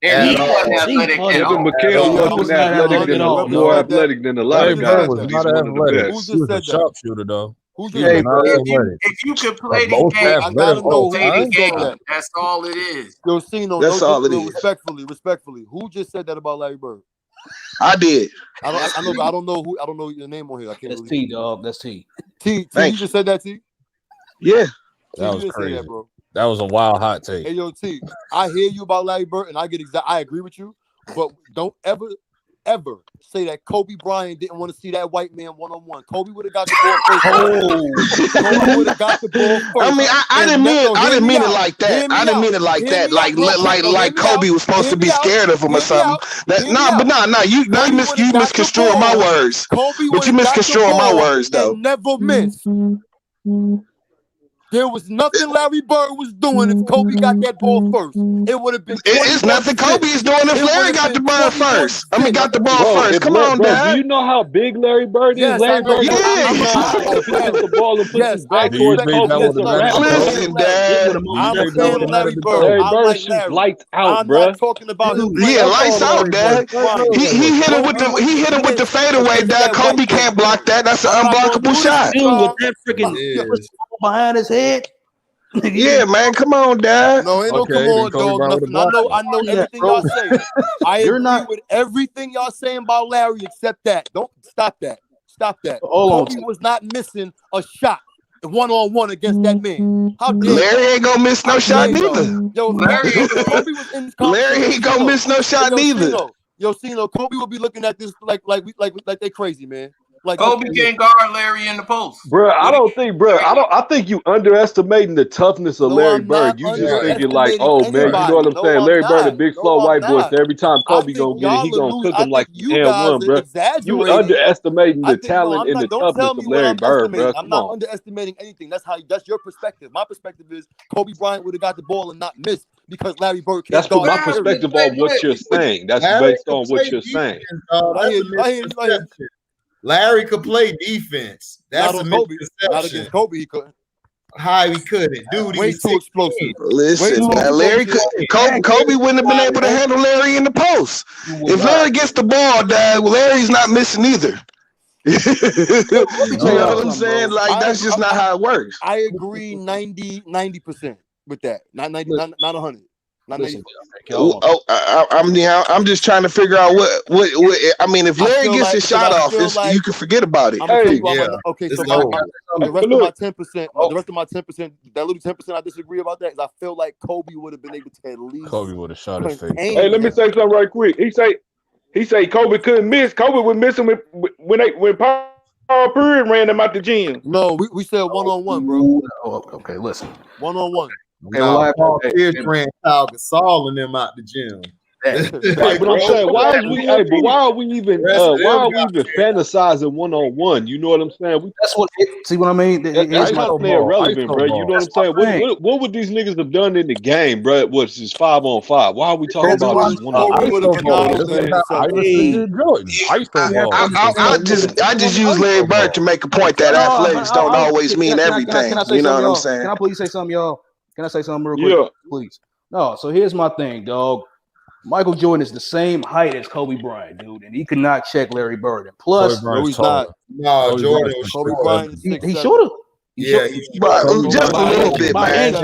And he wasn't athletic at all. McHale wasn't more athletic than a lot of guys. Was not athletic. He was a sharpshipper, though. If you could play the game, I gotta know who play the just said game. that. That's all it is. Yo, Cino, that's all it is. Respectfully, who just said that about Larry Bird? I did. I don't know your name on here. I can't. That's T, dog. That's T. T. You just said that, T? Yeah. That was crazy. That was a wild hot take. Hey, yo, T. I hear you about Larry Bird, and I agree with you, but don't ever say that Kobe Bryant didn't want to see that white man 1-on-1. Kobe would have got the ball first. Kobe would have got the ball first. I mean, I didn't mean it like that. I didn't mean it like that. Like Kobe was supposed to be scared of him or something. You misconstruing my words. But you misconstruing my words though. Never miss. There was nothing Larry Bird was doing if Kobe got that ball first. It would have been. It's nothing Kobe is doing if Larry got the ball first. Got the ball first. Come on, Dad. Do you know how big Larry Bird is? Larry Bird the ball and puts his back towards Kobe. Listen, Dad. I'm saying Larry Bird. Larry Bird shoots lights out, bro. I'm not talking about him. Yeah, lights out, Dad. He hit him with the fadeaway, Dad. Kobe can't block that. That's an unblockable shot. With that freaking behind his head. Yeah, man, come on, Dad. No, ain't no come on, dog. I know everything y'all say. I agree with everything y'all saying about Larry, except that. Don't stop that. Stop that. Kobe was not missing a shot 1-on-1 against that man. How dare Larry ain't gonna miss no shot neither. Yo, Larry, Kobe was in Larry ain't gonna miss no shot neither. Yo, Cino, Kobe will be looking at this like they crazy, man. Like Kobe can't guard Larry in the post. Bro, I think you underestimating the toughness of Larry Bird. You just thinking like, oh man, you know what I'm saying? Larry Bird, a big slow white boy. So every time Kobe gonna get it, he gonna cook him like one, bro. You underestimating the talent and the toughness of Larry Bird, bro. I'm not underestimating anything. That's your perspective. My perspective is Kobe Bryant would have got the ball and not missed because Larry Bird can't guard. That's my perspective on what you're saying. That's based on what you're saying. Larry could play defense. That's a misconception. Not against Kobe, he couldn't. How he couldn't, dude. Way too explosive. Listen, Larry, Kobe wouldn't have been able to handle Larry in the post. If Larry gets the ball, Larry's not missing either. You know what I'm saying? Like that's just not how it works. I agree 90% with that. Not 90, not 100. I'm just trying to figure out what I mean. If Larry gets his shot off, you can forget about it. Okay, so the rest of my 10%, that little 10% I disagree about that is I feel like Kobe would have been able to at least. Kobe would have shot his face. Hey, let me say something right quick. He say Kobe couldn't miss. Kobe was missing when Paul Pierce ran them out the gym. No, we said 1-on-1, bro. Okay, listen. 1-on-1. Paul Pierce ran Pau Gasol and them out the gym. Right, but I'm saying, why are we even fantasizing 1-on-1? You know what I'm saying? See what I mean? That's not irrelevant, bro. You know what I'm saying? What would these niggas have done in the game, bro? What's just 5-on-5? Why are we talking about this 1-on-1? I just use Larry Bird to make a point that athletics don't always mean everything. You know what I'm saying? Can I please say something, y'all? Can I say something real quick? Yeah. Please. No, so here's my thing, dog. Michael Jordan is the same height as Kobe Bryant, dude, and he could not check Larry Bird. And plus, no, he's not. No, Jordan. Kobe Bryant. He should have. Yeah, just a little bit, man.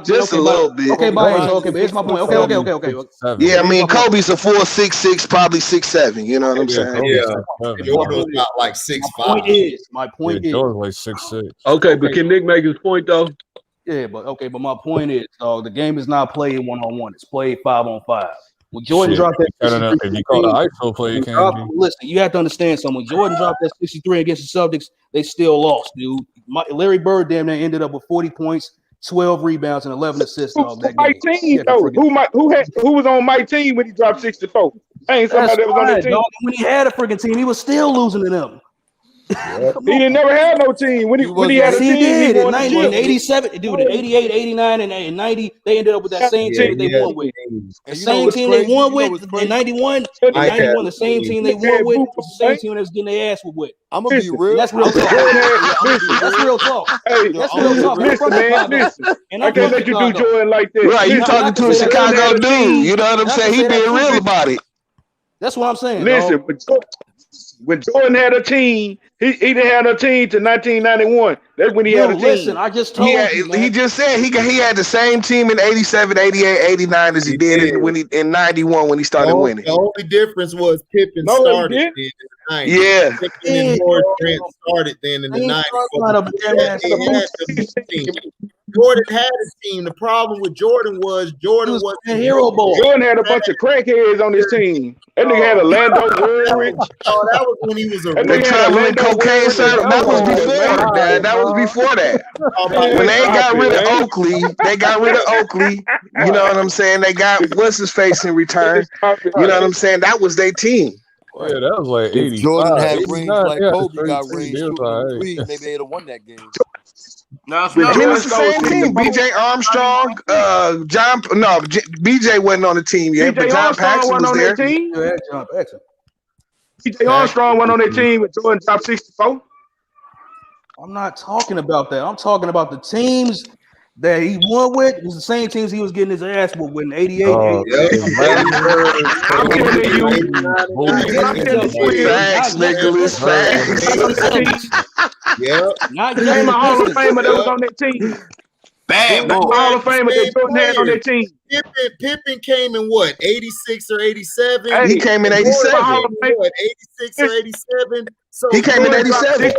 Just a little bit. Okay, but here's my point. Okay. Yeah, I mean, Kobe's a 4'6", probably 6'7". You know what I'm saying? Yeah, Jordan's not like 6'5". My point is, Jordan's like 6'6". Okay, but can Nick make his point though? Yeah, but my point is, the game is not played 1-on-1; it's played 5-on-5. When Jordan dropped that, if you call the ISO play, you can't. Listen, you have to understand something. When Jordan dropped that 63 against the Celtics, they still lost, dude. Larry Bird damn near ended up with 40 points, 12 rebounds, and 11 assists. Who was on my team when he dropped 64? Ain't somebody that was on the team. Dog. When he had a freaking team, he was still losing to them. He didn't never have no team. When he had a team, he did. He in 87, dude, in 88, 89, and 90, they ended up with that same team they won with. The same team they won with in 91. In 91, the same team they won with, the same team that was getting their ass with. I'm gonna be real. That's real talk. That's real talk. That's real talk. Listen, man, listen. I can't let you do Jordan like that. Right, you talking to a Chicago dude. You know what I'm saying? He being real about it. That's what I'm saying. Listen, when Jordan had a team, he didn't have a team to 1991. That's when he had a team. Listen, I just told you. He just said he had the same team in 87, 88, 89 as he did in 91 when he started winning. The only difference was Pippen started then in the 90s. Yeah. Pippen and Horace Grant started then in the 90s. Jordan had a team. The problem with Jordan was Jordan was a hero ball. Jordan had a bunch of crackheads on his team. That nigga had a Lando Woolridge. Oh, that was when he was a traveling cocaine. That was before that. That was before that. When they got rid of Oakley, You know what I'm saying? They got what's his face in return. You know what I'm saying? That was their team. Oh, yeah, that was like 80. Jordan had rings like Kobe got rings. Maybe they'd have won that game. I mean, it's the same team. B.J. Armstrong, B.J. wasn't on the team yet, but John Paxson was there. B.J. Armstrong went on their team with Jordan top 64. I'm not talking about that. I'm talking about the teams that he won with. It was the same teams he was getting his ass with in 88. Facts, Nicholas. Facts. Yeah. Name a Hall of Famer that was on that team. Bad Hall of Famer that Jordan had on that team. Pippen came in what, 86 or 87? He came in 87. 86 or 87. So he came in 87.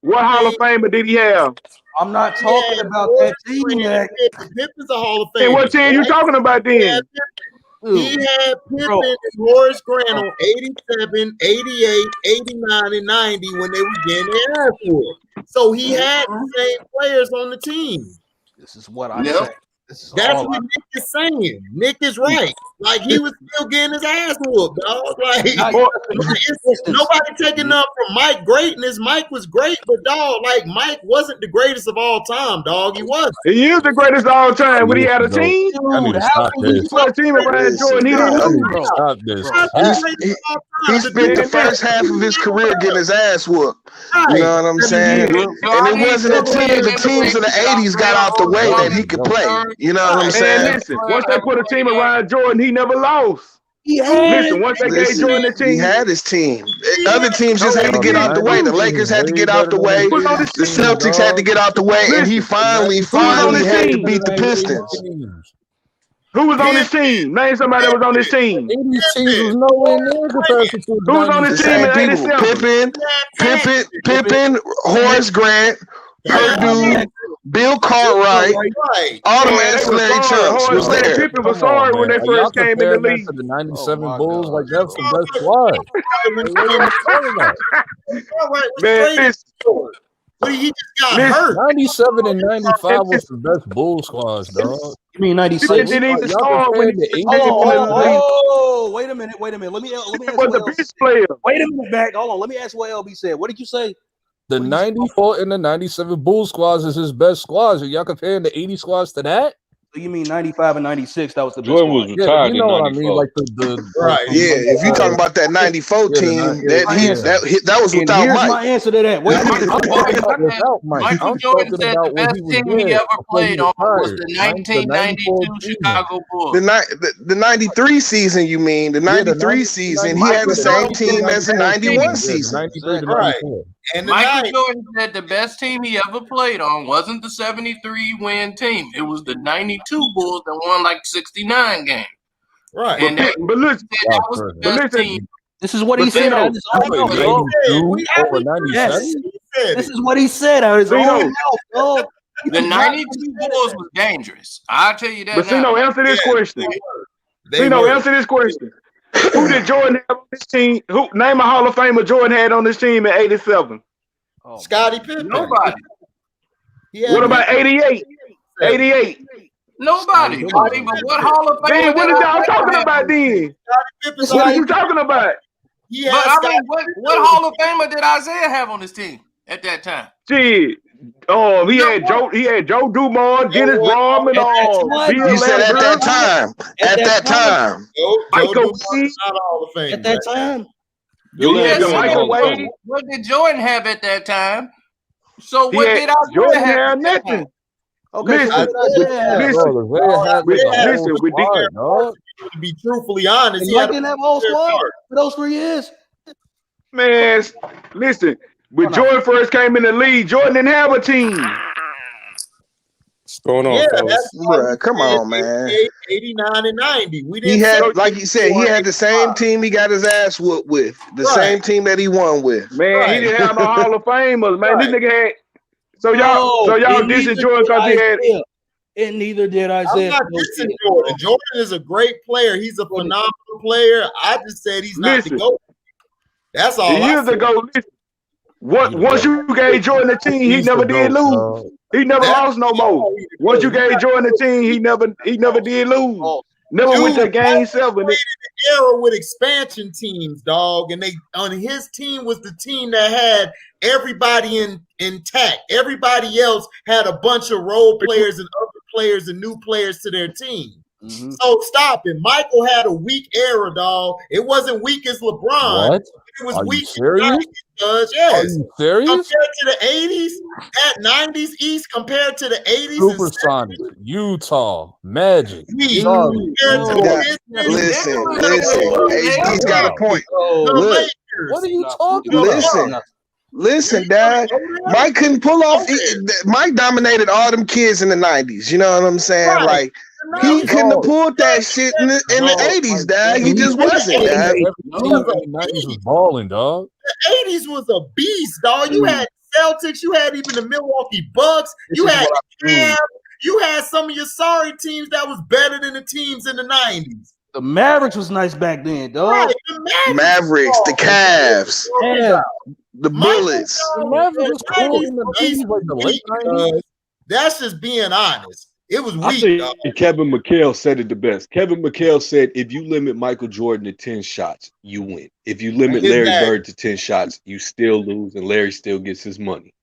What Hall of Famer did he have? I'm not talking about that team. Pippen's a Hall of Famer. And what team you talking about then? He had Pippen and Horace Grant on 87, 88, 89, and 90 when they were getting their ass whooped. So he had the same players on the team. This is what I said. That's what Nick is saying. Nick is right. Like he was still getting his ass whooped, dog. Like nobody taking up from Mike greatness. Mike was great, but dog, like Mike wasn't the greatest of all time, dog. He wasn't. He is the greatest of all time when he had a team. Dude, how he had a team around Jordan? He didn't lose. Stop this. He spent the first half of his career getting his ass whooped. You know what I'm saying? And it wasn't until the teams of the 80s got out the way that he could play. You know what I'm saying? And listen, once they put a team around Jordan, he never lost. Listen, once they gave Jordan the team, he had his team. Other teams just had to get out the way. The Lakers had to get out the way. The Celtics had to get out the way, and he finally had to beat the Pistons. Who was on his team? Name somebody that was on his team. 80s teams was nowhere near comparison to who was on his team in 87? Pippen, Horace Grant, Purdue, Bill Cartwright, all the ancillary chumps was there. Pippen was sorry when they first came in the league. The 97 Bulls, like that's the best squad. Man, he just got hurt. 97 and 95 was the best Bulls squads, dog. You mean 96? Didn't even start when wait a minute. Let me ask the best player. Wait a minute back. Hold on. Let me ask what LB said. What did you say? The 94 and the 97 Bulls squads is his best squads. Are y'all comparing the 80 squads to that? So you mean 95 and 96? That was the best Jordan was retired. You know what I mean? Like right. Yeah, if you're talking about that 94 team, that was without Mike. Mike. My answer to that. Michael Jordan said the best team he ever played on was the 1992 Chicago Bulls. The 93 season, you mean? The 93 season, he had the same team as the 91 season. Right. And Michael Jordan said the best team he ever played on wasn't the 73 win team. It was the 92 Bulls that won like 69 games. Right. But listen, that was the best team. This is what he said. This is what he said. The 92 Bulls was dangerous. I'll tell you that. But answer this question. Answer this question. Who did Jordan have on this team? Name a Hall of Famer Jordan had on this team in 87? Scottie Pippen. Nobody. What about 88? 88. Nobody. But what Hall of Famer? Then what is y'all talking about then? What are you talking about? But I mean, what Hall of Famer did Isaiah have on his team at that time? Shit. Oh, he had Joe Dumars, Dennis Rodman, all. You said at that time. At that time. Michael not Hall of Fame. At that time. Michael Wade. What did Jordan have at that time? So what did Isaiah Jordan have? had nothing. Okay, listen, to be truthfully honest, he didn't have a whole squad for those 3 years. Man, listen. When Jordan first came in the league, Jordan didn't have a team. What's going on, fellas? Come on, man. 89 and 90. He had, like he said, he had the same team he got his ass whooped with. The same team that he won with. Man, he didn't have no Hall of Famers, man. This nigga had. So y'all dissing Jordan because he had. And neither did Isaiah. I'm not dissing Jordan. Jordan is a great player. He's a phenomenal player. I just said he's not the GOAT. That's all. Years ago, once you gave Jordan the team, he never did lose. He never lost no more. Once you gave Jordan the team, he never did lose. Never went to game 7. He played in the era with expansion teams, dog, and they on his team was the team that had everybody intact. Everybody else had a bunch of role players and other players and new players to their team. Mm-hmm. So stop it. Michael had a weak era, dog. It wasn't weak as LeBron. What? It was Are weak. You serious? Yes. Are you serious? Compared to the 80s, that 90s East compared to the 80s. Supersonic, Utah, Magic. Listen. He's got a point. Look, what are you talking about? Listen, Dad. Mike couldn't pull off. Mike dominated all them kids in the 90s. You know what I'm saying? Right. Like, he couldn't have pulled that shit in the 80s, Dad. He just wasn't, Dad. The 90s was balling, dog. The 80s was a beast, dog. You had Celtics. You had even the Milwaukee Bucks. You had Cavs. You had some of your sorry teams that was better than the teams in the 90s. The Mavericks was nice back then, dog. Right, Mavericks, the Cavs, Yeah. the Bullets. The Mavericks was cool in the 80s, like the late 90s. That's just being honest. It was I weak, think dog. Kevin McHale said it the best. Kevin McHale said, if you limit Michael Jordan to 10 shots, you win. If you limit Larry Bird to 10 shots, you still lose, and Larry still gets his money.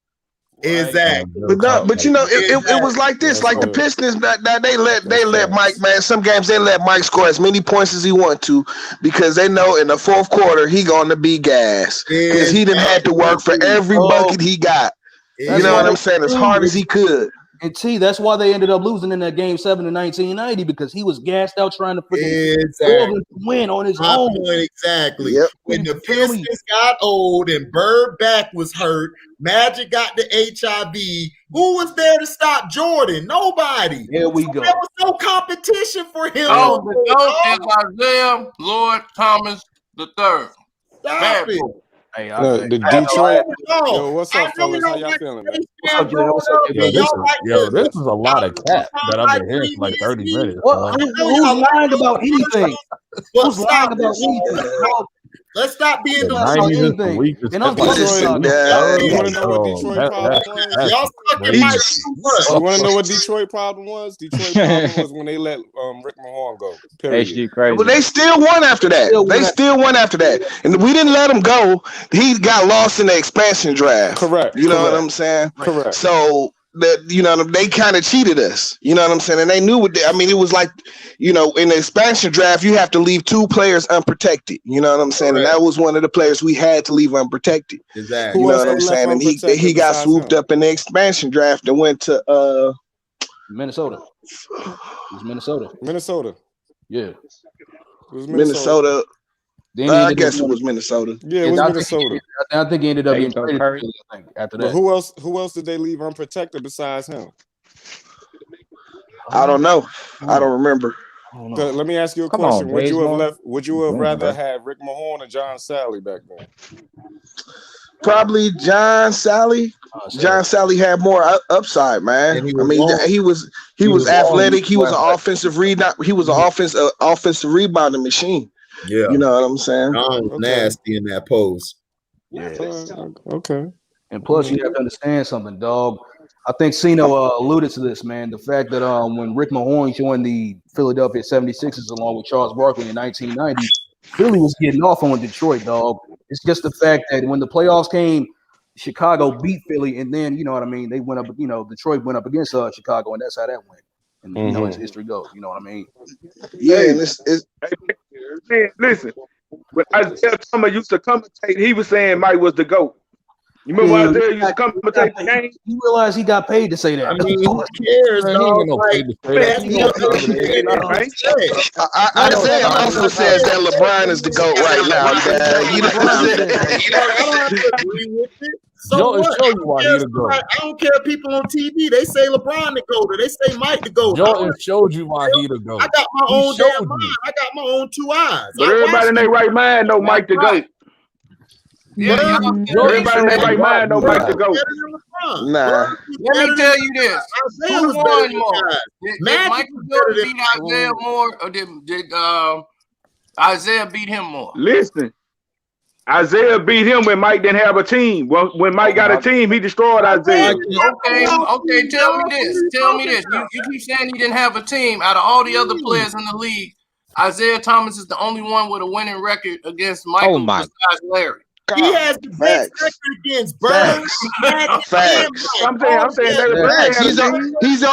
Exactly. But you know, it was like this. Like the Pistons, that they let Mike, man. Some games they let Mike score as many points as he want to because they know in the fourth quarter he gonna be gas because he didn't have to work for every bucket he got. You know what I'm saying? As hard as he could. And T, that's why they ended up losing in that game 7 in 1990 because he was gassed out trying to freaking win on his own. Exactly. Yep. When the Pistons got old and Bird back was hurt, Magic got the HIV. Who was there to stop Jordan? Nobody. There we go. There was no competition for him. Oh, the GOAT is Isaiah Lord Thomas III. Stop it. Hey, the Detroit. Yo, what's up, fellas? How y'all feeling? This is a lot of cat that I've been hearing for like 30 minutes. Who's lying about anything? Who's lying about anything? Let's stop being the And I'm you want to know what Detroit problem was? You want to know what Detroit problem was? Detroit problem was when they let Rick Mahorn go. HD crazy. Well, they still won after that. They still won after that, and we didn't let him go. He got lost in the expansion draft. Correct. You know what I'm saying? Correct. So that they kind of cheated us. You know what I'm saying? And they knew what. I mean, it was like, in the expansion draft, you have to leave 2 players unprotected. You know what I'm saying? Correct. And that was one of the players we had to leave unprotected. Exactly. You know what I'm saying? And he got swooped up in the expansion draft and went to Minnesota. It was Minnesota. Minnesota. Yeah. It was Minnesota. I guess it was Minnesota. Yeah, it was Minnesota. I think he ended up getting traded after that. But who else did they leave unprotected besides him? I don't know. I don't remember. Let me ask you a question. Would you have rather had Rick Mahorn or John Sally back then? Probably John Sally. John Sally had more upside, man. He was athletic. He was an offensive rebound. He was an offensive rebounding machine. Yeah, you know what I'm saying. Nasty in that pose. Yeah. Okay. And plus, you have to understand something, dog. I think Cino alluded to this, man. The fact that when Rick Mahorn joined the Philadelphia 76ers along with Charles Barkley in 1990, Philly was getting off on Detroit, dog. It's just the fact that when the playoffs came, Chicago beat Philly, and then they went up. Detroit went up against Chicago, and that's how that went. And as history goes, you know what I mean? Yeah, and it's man, listen. When Isaiah Thomas used to commentate, he was saying Mike was the GOAT. You remember when Isaiah used to commentate the game? You realize he got paid to say that. I mean, who cares? Isaiah also says that LeBron is the GOAT right now. You know what I'm saying? I don't have to agree with it. So what? I don't care if people on TV, they say LeBron the GOAT, or they say Mike the GOAT. Jordan showed you why he the GOAT. I got my own damn mind. I got my own 2 eyes. But everybody in their right mind know Mike the GOAT. Yeah, everybody in their right mind know Mike the GOAT. Nah. Let me tell you this. Who won more? Did Michael Jordan beat Isaiah more, or did Isaiah beat him more? Listen. Isaiah beat him when Mike didn't have a team. When Mike got a team, he destroyed Isaiah. Okay. Tell me this. You keep saying he didn't have a team. Out of all the other players in the league, Isaiah Thomas is the only one with a winning record against Michael besides Larry. He has the best record against Bird. Facts. I'm saying he's the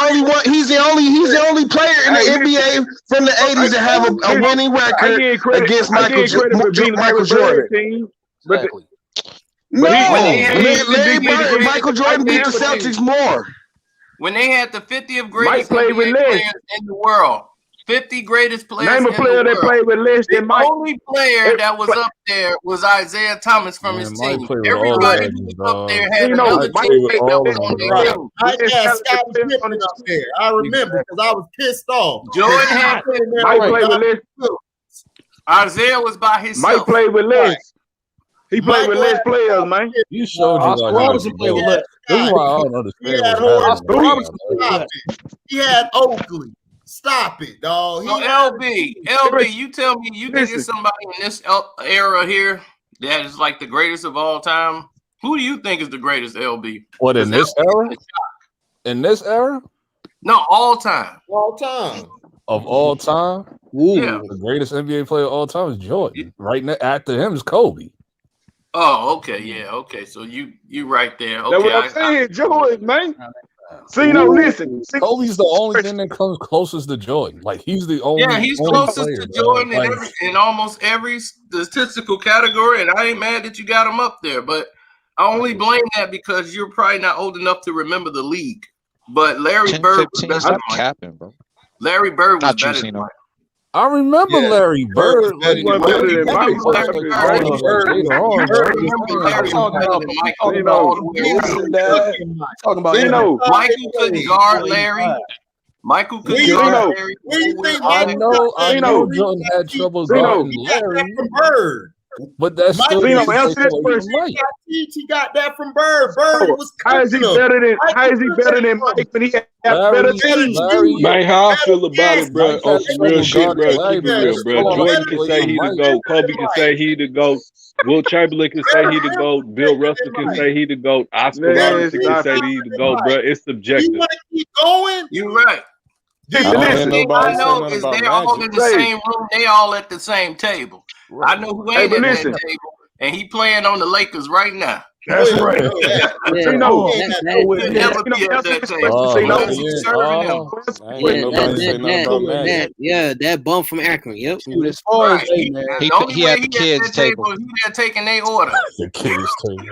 only player in the NBA from the 80s to have a winning record against Michael Jordan. Michael Jordan beat the Celtics more. When they had the 50th greatest NBA players in the world. 50 greatest players. Name a player that played with less than Mike. The only player that was up there was Isaiah Thomas from his team. Everybody who was up there had another teammate that was on their team. I had Scott Pippen up there. I remember because I was pissed off. Jordan had Mike played with less. Isaiah was by himself. Mike played with less. He played with less players, man. You showed you Robinson played with less. This is why I don't understand. He had Oakley. Stop it, dog. So LB, you tell me you think it's somebody in this era here that is like the greatest of all time? Who do you think is the greatest, LB? What, in this era? In this era? No, all time. All time. Of all time? Ooh. Yeah. The greatest NBA player of all time is Jordan. Right now, after him is Kobe. Oh, okay, yeah, okay. So you right there. Okay, That's what I'm saying, Jordan, man. See, no, listen. Kobe's the only thing that comes closest to Jordan. Like, he's the only. Yeah, he's closest to Jordan in almost every statistical category, and I ain't mad that you got him up there, but I only blame that because you're probably not old enough to remember the league. But Larry Bird was better than Mike. Capping, bro. Larry Bird was better than Mike. I remember Larry Bird. Talking about Michael couldn't guard Larry. Michael couldn't guard Larry. I know Jordan had trouble guarding Larry. Bird. But that's still he got that from Bird. Bird was how is he better than Mike when he had better teams? Man, how I feel about it, bro? Oh, some real shit, bro. Keep it real, bro. Jordan can say he the GOAT. Kobe can say he the GOAT. Will Chamberlain can say he the GOAT. Bill Russell can say he the GOAT. Oscar Robertson can say he the GOAT, bro. It's subjective. You want to keep going? You're right. I know is they're all in the same room. They all at the same table. I know who ain't at that table, and he playing on the Lakers right now. That's right. That bum from Akron. Yep. He had the kids' table. He there taking their order. The kids' table.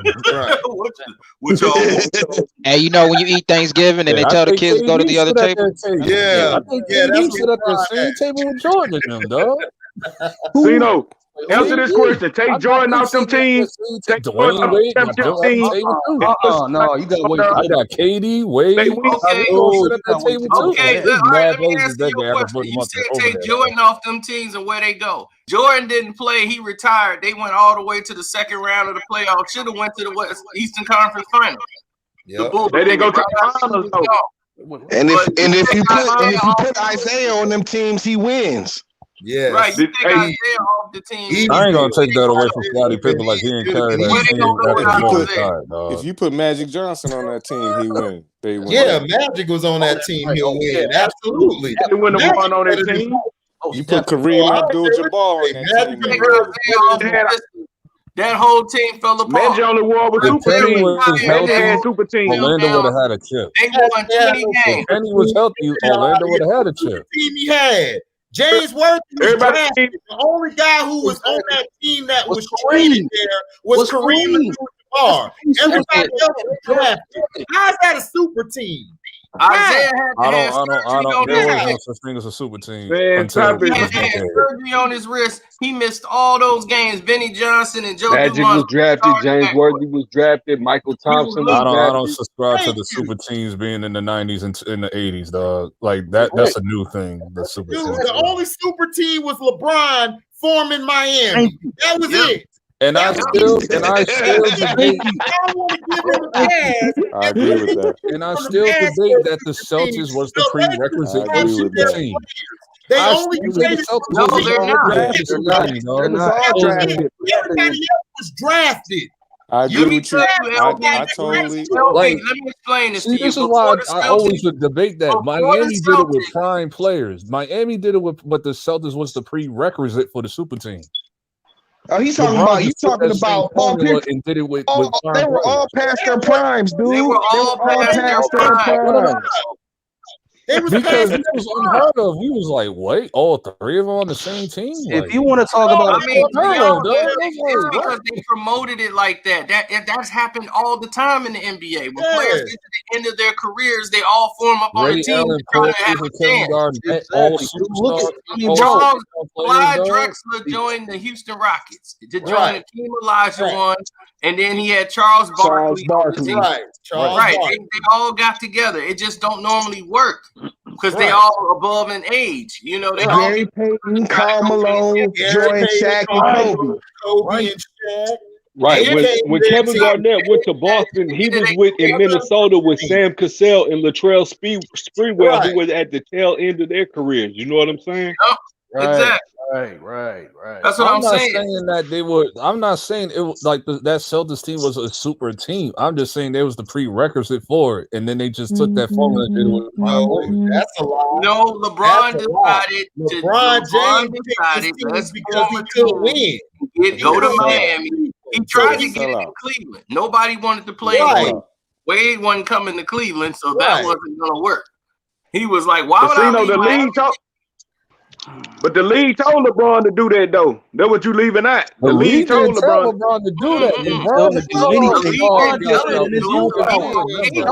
And you know when you eat Thanksgiving and they tell the kids to go to the other table. Yeah, he sit at the same table with Jordan and them, dog. Zeno, answer this question. Take Jordan out them teams. Take Dwayne Wade. No, you got Wade. I got KD, Wade. Okay, let me answer your question. You said take Jordan off them teams and where they go. Jordan didn't play. He retired. They went all the way to the second round of the playoffs. Should have went to the Eastern Conference Finals. Yep. They didn't go to the finals though. And if you put Isaiah on them teams, he wins. Yeah, right. You take Isaiah off the team. I ain't gonna take that away from Scottie Pippen. Like he ain't carrying that. If you put Magic Johnson on that team, he win. They win. Yeah, Magic was on that team. He'll win. Absolutely. They wouldn't have won on that team. You put Kareem Abdul-Jabbar on that team. That whole team fell apart. Magic only won with super team. Orlando would have had a chip. They won 20 games. If Penny was healthy, Orlando would have had a chip. Team he had. James Worthy was drafted. The only guy who was on that team that was traded there was Kareem Abdul-Jabbar. Everybody else was drafted. How's that a super team? Isaiah I don't. There was no such thing as a super team. Man, he had surgery on his wrist. He missed all those games. Benny Johnson and Joe Magic was drafted. James Worthy was drafted. Michael Thompson was drafted. I don't subscribe to the super teams being in the 90s and in the 80s, dog. Like that's a new thing. The super team. The only super team was LeBron forming Miami. That was it. And I still debate. I agree with that. And I still debate that the Celtics was the prerequisite for the super team. They only traded. No, they're not. Everybody else was drafted. I agree with you. I totally. Let me explain this to you. This is why I always would debate that. Miami did it with prime players. Miami did it with, but the Celtics was the prerequisite for the super team. Oh, he's talking about. He's talking about all people. And did it with they were all past their primes, dude. They were all past their primes. Because it was unheard of. We was like, wait, all three of them on the same team? If you want to talk about it's because they promoted it like that. That's happened all the time in the NBA. When players get to the end of their careers, they all form up on a team to try to have a chance. Clyde Drexler joined the Houston Rockets to join Hakeem Olajuwon, and then he had Charles Barkley. Right. They all got together. It just don't normally work. Because they all above in age, you know. They Gary Payton, Karl Malone, Jordan, Shaq, and Kobe. Kobe and Shaq. Right. When Kevin Garnett went to Boston, he was in Minnesota with Sam Cassell and Latrell Sprewell, who was at the tail end of their careers. You know what I'm saying? Exactly. Right. That's what I'm not saying. That they were. I'm not saying it was like that Celtics team was a super team. I'm just saying there was the prerequisite for it, and then they just took that formula and did it with No, that's a lie. No, LeBron decided. LeBron James decided because he could win. Go to Miami. He tried to get it in Cleveland. Nobody wanted to play Wade. Wade wasn't coming to Cleveland, so that wasn't going to work. He was like, "Why would I?" The league but the league told LeBron to do that, though. That's what you leaving at. The league told LeBron to do that. That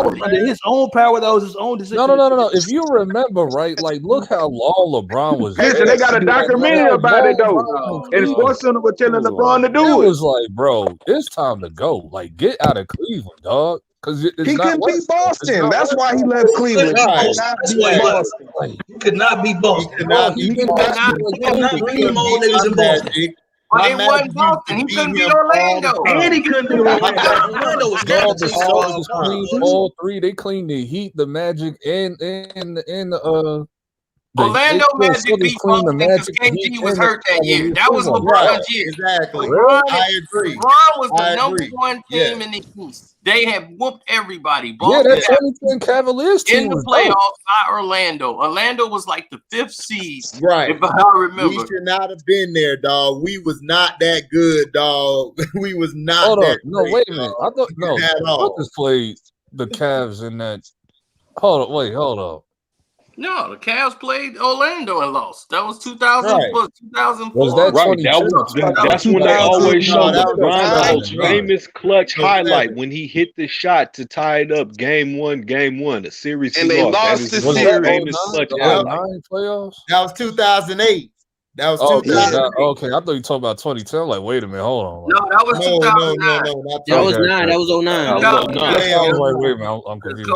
was under his own power. That was his own decision. No. If you remember, right, like look how long LeBron was. Listen, they got a documentary about it though, and Sports Center was telling LeBron to do it. It was like, bro, it's time to go. Like, get out of Cleveland, dog. Because he couldn't beat Boston. That's why he left Cleveland. He could not beat Boston. He could not beat them all niggas in Boston. But it wasn't Boston. He couldn't beat Orlando. And he couldn't beat Orlando. All three, they cleaned the Heat, the Magic, and the Orlando Magic beat Boston because KG was hurt that year. That was LeBron's year. Exactly. I agree. LeBron was the number one team in the East. They have whooped everybody. Boston that 2010 Cavaliers team in the playoffs. Not Orlando. Orlando was like the 5th seed. Right. If I remember. We should not have been there, dog. We was not that good, dog. We was not Hold that on. No, wait a minute. I thought Celtics played the Cavs in that. Hold on. No, the Cavs played Orlando and lost. That was 2004. Was that right? That's when they always show LeBron's most famous clutch highlight when he hit the shot to tie it up. Game one, a series. And they lost the series. Famous clutch highlight. Playoffs. That was 2008. That was 2008. Okay, I thought you were talking about 2010. I'm like, wait a minute, hold on. No, that was 2009. That was 9. That was 09. I was like, wait a minute, I'm confused.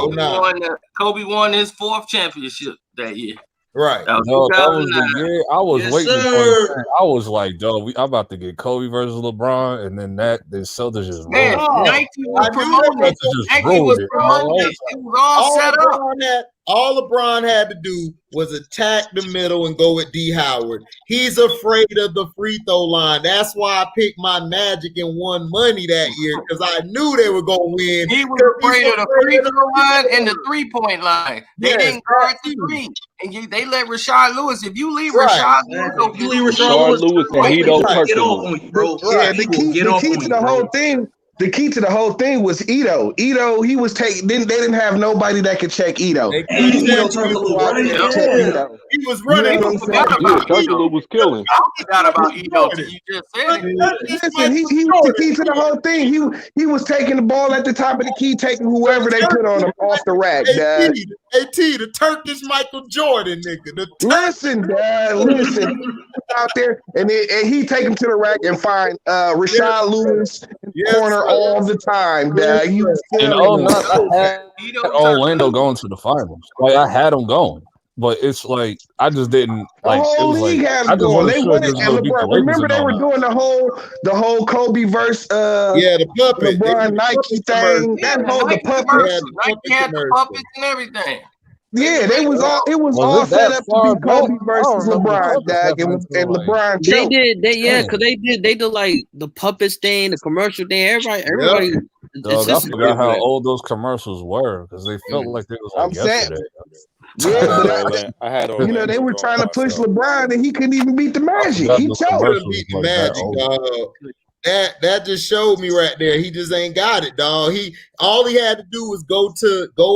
Kobe won his 4th championship that year. Right. That was the year I was waiting for. I was like, dog, I'm about to get Kobe versus LeBron, and then the Celtics just rolled. Man, Nike was promoted. Nike was promoted. It was all set up. All LeBron had to do was attack the middle and go with D. Howard. He's afraid of the free throw line. That's why I picked my Magic and won money that year, because I knew they were going to win. He was afraid of the free throw line and the 3-point line. They didn't guard the 3. And they let Rashard Lewis. If you leave Rashard Lewis open, Rashard Lewis and Hedo Turkoglu. Bro. Yeah, the key to the whole thing. The key to the whole thing was Ito. Ito, he was taking. They didn't have nobody that could check Ito. He was running. Turkoglu was killing. I forgot about Ito till you just said it. Listen, he was the key to the whole thing. He was taking the ball at the top of the key, taking whoever they put on him off the rack. AT, the Turkish Michael Jordan, nigga. Listen, out there, and he take him to the rack and find Rashard Lewis in the corner all the time. I had Orlando going to the finals. Like, I had them going, but it's like I just didn't like. The whole league had them going. They wanted LeBron. Remember, they were doing the whole Kobe verse. The puppet, LeBron Nike thing. That whole the puppet. Nike had the puppets and everything. Yeah, they was all. It was all set up to be Kobe versus LeBron, and LeBron. They did, because they did like the puppets thing, the commercial thing. Everybody. Dog, I forgot how old those commercials were because they felt like they was like yesterday. Yeah, they were trying to push LeBron, and he couldn't even beat the Magic. He choked. Beat the Magic, dog. That just showed me right there. He just ain't got it, dog. All he had to do was go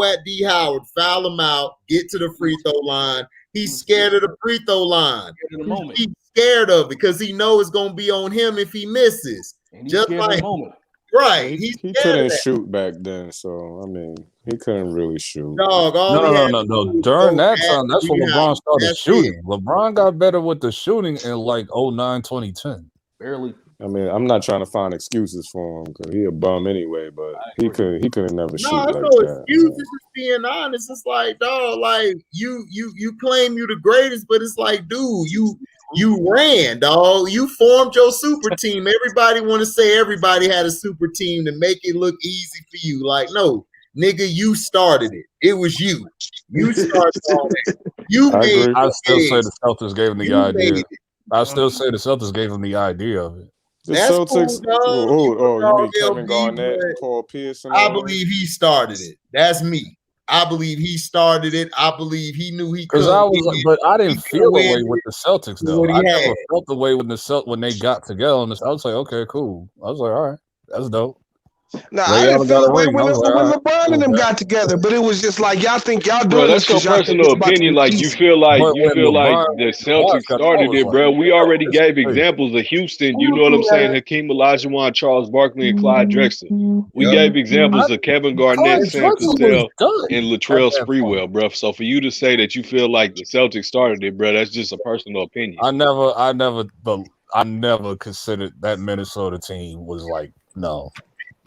at D. Howard, foul him out, get to the free throw line. He's scared of the free throw line. He's scared of it because he knows it's gonna be on him if he misses. Just like right, he couldn't shoot back then, so I mean, he couldn't really shoot. Dog, no. During that time, that's when LeBron started shooting. LeBron got better with the shooting in like 09, 2010. Barely. I mean, I'm not trying to find excuses for him because he a bum anyway, but he couldn't never shoot like that. Excuses, just being honest. It's like, dog, like you claim you the greatest, but it's like, dude, You ran, dog. You formed your super team. Everybody want to say everybody had a super team to make it look easy for you. Like, no, nigga, you started it. It was you. You started all that. You made it. I still say the Celtics gave him the idea. I still say the Celtics gave him the idea of it. The Celtics. You mean Kevin Garnett, Paul Pierce? I believe he started it. That's me. I believe he started it. I believe he knew he could. But I didn't feel the way with the Celtics though. I never felt the way when when they got together on this. I was like, okay, cool. I was like, all right, that's dope. Nah, I didn't feel the way when LeBron and them got together, but it was just like y'all think y'all doing that's your personal opinion. Like you feel like the Celtics started it, bro. We already gave examples of Houston. You know what I'm saying? Hakeem Olajuwon, Charles Barkley, and Clyde Drexler. We gave examples of Kevin Garnett, Sam Cassell, and Latrell Sprewell, bro. So for you to say that you feel like the Celtics started it, bro, that's just a personal opinion. I never considered that Minnesota team was like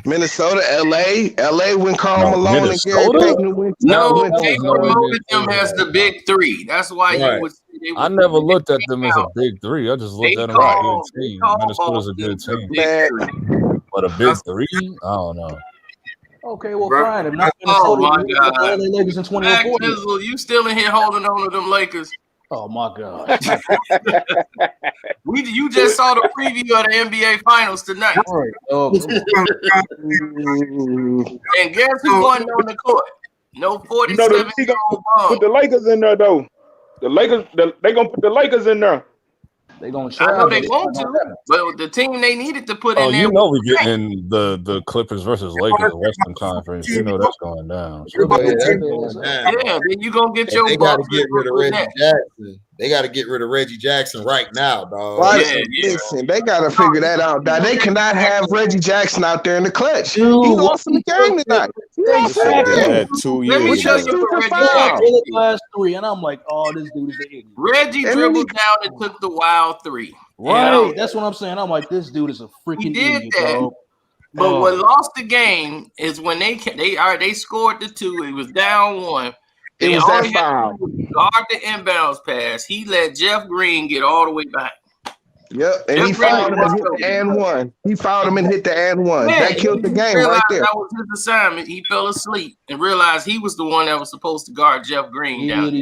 Minnesota, LA when Karl Malone and Gary Payton went. They promoted them as the big three. That's why you would. I never looked at them as a big three. I just looked at them as a good team. Minnesota's a good team, but a big three, I don't know. Okay, well, fine. If not Minnesota, my God, LA Lakers in 2040. You still in here holding on to them Lakers? Oh my God! You just saw the preview of the NBA Finals tonight. Right. Oh, and guess who won on the court? No 47-year-old put the Lakers in there though. The Lakers, they gonna put the Lakers in there. They gonna try. I know they want to, but the team they needed to put in there. You know we're getting the Clippers versus Lakers Western Conference. You know that's going down. Yeah, then you gonna get your. They got to get rid of Reggie Jackson. They got to get rid of Reggie Jackson right now, dog. Listen, they got to figure that out. Now, they cannot have Reggie Jackson out there in the clutch. He lost in the game tonight. Had 2 years. Let me tell you what Reggie last three, and I'm like, oh, this dude is an idiot. Reggie dribbled down and took the wild three. Right, that's what I'm saying. I'm like, this dude is a freaking idiot, dog. But what lost the game is when they scored the two. It was down one. It was that foul. Guard the inbounds pass. He let Jeff Green get all the way back. Yep, and he fouled him and hit the and one. He fouled him and hit the and one. Yeah, that killed the game right there. That was his assignment. He fell asleep and realized he was the one that was supposed to guard Jeff Green down.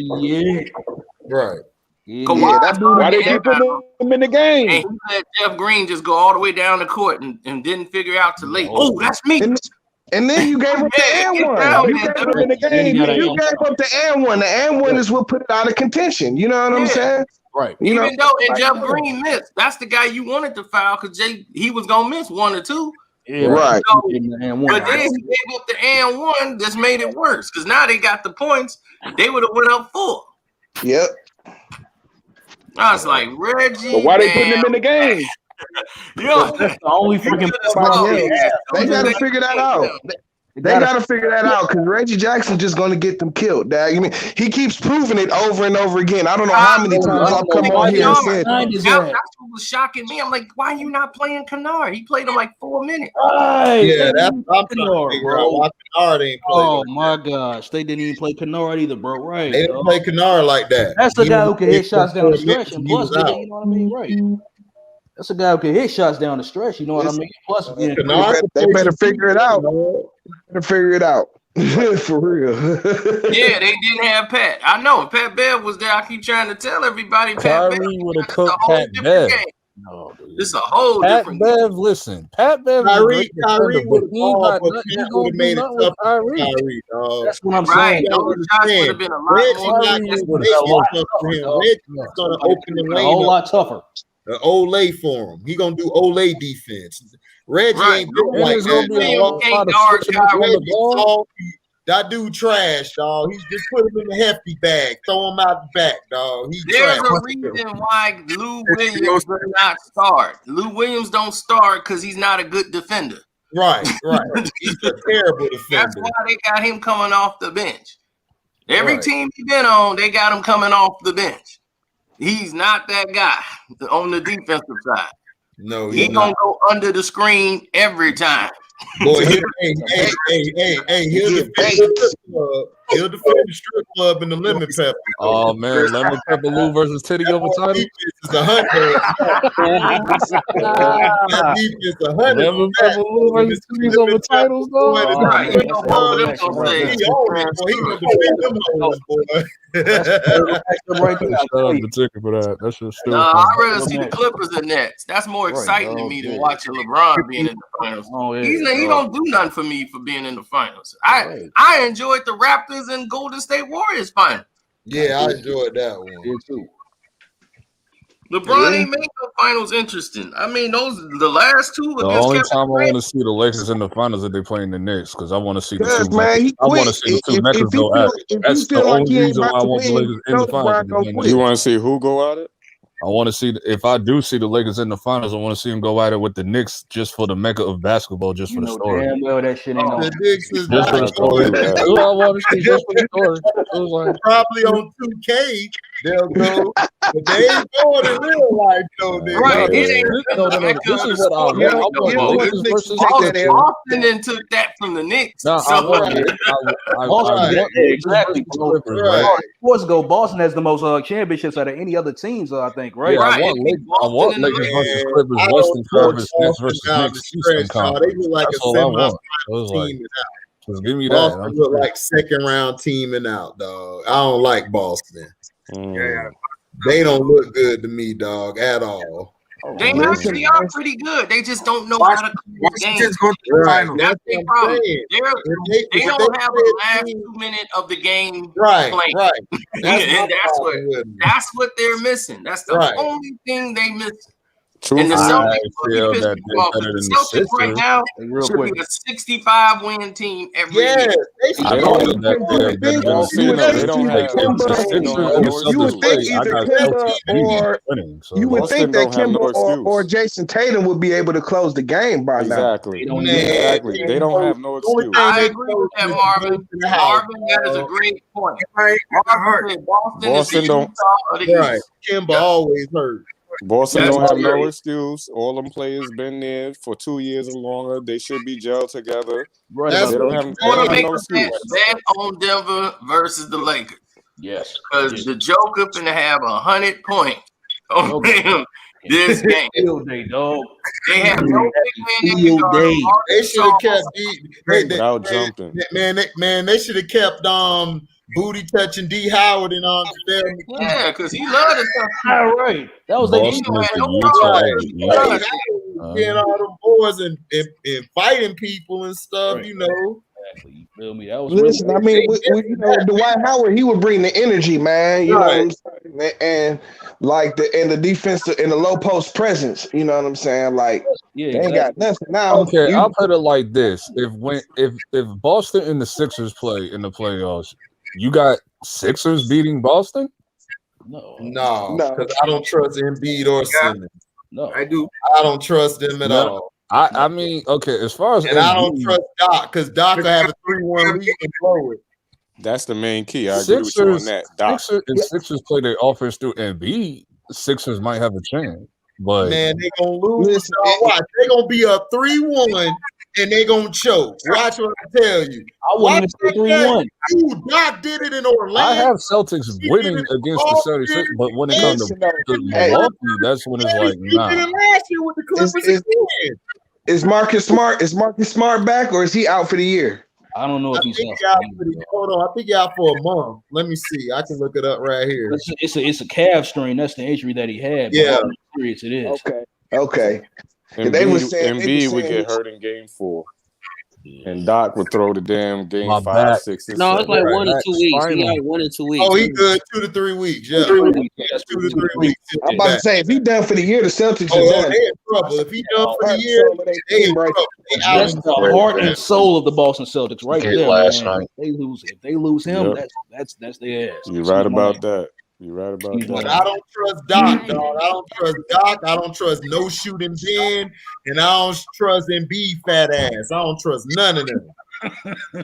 Right. Why they keep putting him in the game? And he let Jeff Green just go all the way down the court and didn't figure out till late. Oh, that's me. And then you gave up the and one. You gave up the and one. The and one is what put it out of contention. You know what I'm saying? Right. Even though Jeff Green missed, that's the guy you wanted to foul because he was gonna miss one or two. Yeah, right. So, but then he gave up the and one. That's made it worse because now they got the points. They would have went up 4. Yep. I was like, Reggie. But why they putting him in the game? Yo, that's the only freaking. They got to figure that out. They got to figure that out because Reggie Jackson just going to get them killed. Dad. I mean, he keeps proving it over and over again. I don't know how many times I've come on here and said. That's what was shocking me. I'm like, why are you not playing Kennard? He played him like 4 minutes. Yeah, that's I'm Kennard, bro. Kennard ain't play. Oh my gosh, they didn't even play Kennard either, bro. Right? They didn't play Kennard like that. That's the guy who can hit shots down the stretch, and plus, you know what I mean, right? That's a guy who can hit shots down the stretch. You know what I mean? Plus, they better figure it out. Better figure it out. For real. Yeah, they didn't have Pat. I know. Pat Bev was there. I keep trying to tell everybody. Pat Bev would have cooked Pat Bev. No, this is a whole Pat different Bev, game. Listen, Pat Bev. Kyrie would have made it tough for Kyrie, dog. That's what I'm saying. Those shots would have been a lot more. Reggie's gonna open the lane a whole lot tougher. The Olay for him. He gonna do Olay defense. Reggie ain't built like that. That dude trash, dog. He's just put him in the hefty bag, throw him out the back, dog. There's a reason why Lou Williams does not start. Lou Williams don't start because he's not a good defender. Right. He's a terrible defender. That's why they got him coming off the bench. Every team he's been on, they got him coming off the bench. He's not that guy on the defensive side. No, he's gonna go under the screen every time. Boy, he'll defend the strip club. He'll defend the strip club in the lemon pepper. Oh man, lemon pepper Lou versus Titty over title. is 100. That defense 100. Never ever lose like series over titles, though. Right. You know, both of them gonna say, He owned it, boy. He gonna defend them hoes, boy. Right there. Shout out to Ticker for that. That's just stupid. Nah, I'd rather see the Clippers than Nets. That's more exciting to me than watching LeBron being in the finals. He don't do nothing for me for being in the finals. I enjoyed the Raptors and Golden State Warriors final. Yeah, I enjoyed that one. Me too. LeBron ain't make the finals interesting. I mean, the last two. The only time I want to see the Lakers in the finals is they playing the Knicks because I want to see the two. Man, I want to see the two Lakers go at it. That's the only reason why I want the Lakers in the finals. You want to see who go at it? I want to see if I do see the Lakers in the finals. I want to see them go at it with the Knicks just for the mecca of basketball, just for the story. Damn well that shit ain't on. The Knicks is Just for the story. That's what I want to see. Just for the story. It was like, probably on 2K. They'll go, but they ain't going in real life though. Right. This is what I want. I want the Lakers versus Boston then took that from the Knicks. No, So- I want it. I want Exactly. Sports go. Boston has the most championships out of any other teams, I think. Right. Yeah, I want Lakers versus Clippers, Western Conference, Nets versus Knicks, Eastern Conference. They look like That's a all I want. semi-final team and out. Just give me that. Boston look like second round team and out, dog. I don't like Boston. Yeah. They don't look good to me, dog, at all. They actually are pretty good. They just don't know how to play the game. Right. That's their problem. They don't have the last 2 minutes of the game playing. Right. That's what they're missing. That's the only thing they miss. True. And the I Celtics feel that they're better than the Celtics right Sixers. now Real should quick. be a 65-win team every year. I don't feel that they're better than the Sixers. They don't have. The Sixers and the Celtics play. I got Celtics winning. So You would think that Boston don't have Kemba no or Jason Tatum would be able to close the game by now. Exactly. They don't have no excuse. I agree with that, Marvin. Marvin, that is a great point. Marvin said Boston don't. Right. Kemba always hurt. Boston don't have no excuse. All them players been there for 2 years and longer. They should be gelled together. Right. They don't have Want to make no a bet excuse. on Denver versus the Lakers. Yes. Because the Joker finna have 100 points on them this game. Field day, dog. They have no big man in the guard. They should have kept Without jumping. They should have kept booty touching D Howard and Yeah, because he loved it. All right. That was Boston is the Utah. getting all them boys and fighting people and stuff, you know. Exactly. You feel me? That was Listen, I mean, you know, Dwight Howard, he would bring the energy, man. You know what I'm saying? And like the defense and the low post presence. You know what I'm saying? Like they ain't got nothing now. Okay, I'll put it like this: if Boston and the Sixers play in the playoffs, you got Sixers beating Boston? No, because I don't trust Embiid or Simmons. No, I do. I don't trust them at all. I mean, okay, as far as I don't trust Doc because Doc will have a 3-1 lead and blow it. That's the main key. I agree with you on that. Doc. Sixers play their offense through Embiid. Sixers might have a chance, but man, they gonna lose. Watch, they gonna be up 3-1 and they gonna choke. Watch what I tell you. I wouldn't say 3-1. Doc did it in Orlando. I have Celtics winning against the 76ers, but when it comes to Milwaukee, that's when it's like, nah. He did it last year with the Clippers again. Is Marcus Smart back or is he out for the year? I don't know if he's out. Hold on, I think he's out for a month. Let me see. I can look it up right here. It's a calf strain. That's the injury that he had. Yeah, serious it is. Okay. Embiid would get hurt in game 4. And Doc would throw the damn game 5, 6, and 7. No, it's like 1 or 2 weeks. He like 1 or 2 weeks. Oh, he good 2 to 3 weeks. Yeah, 2 to 3 weeks. I'm about to say if he done for the year, the Celtics are done. They in trouble. If he done for the year, they in trouble. That's the heart and soul of the Boston Celtics, right there. Last man. night. If they lose him, that's their ass. You're right about that. You're right about But that. I don't trust Doc, dog. I don't trust Doc. I don't trust no shooting Ben, and I don't trust Embiid fat ass. I don't trust none of them.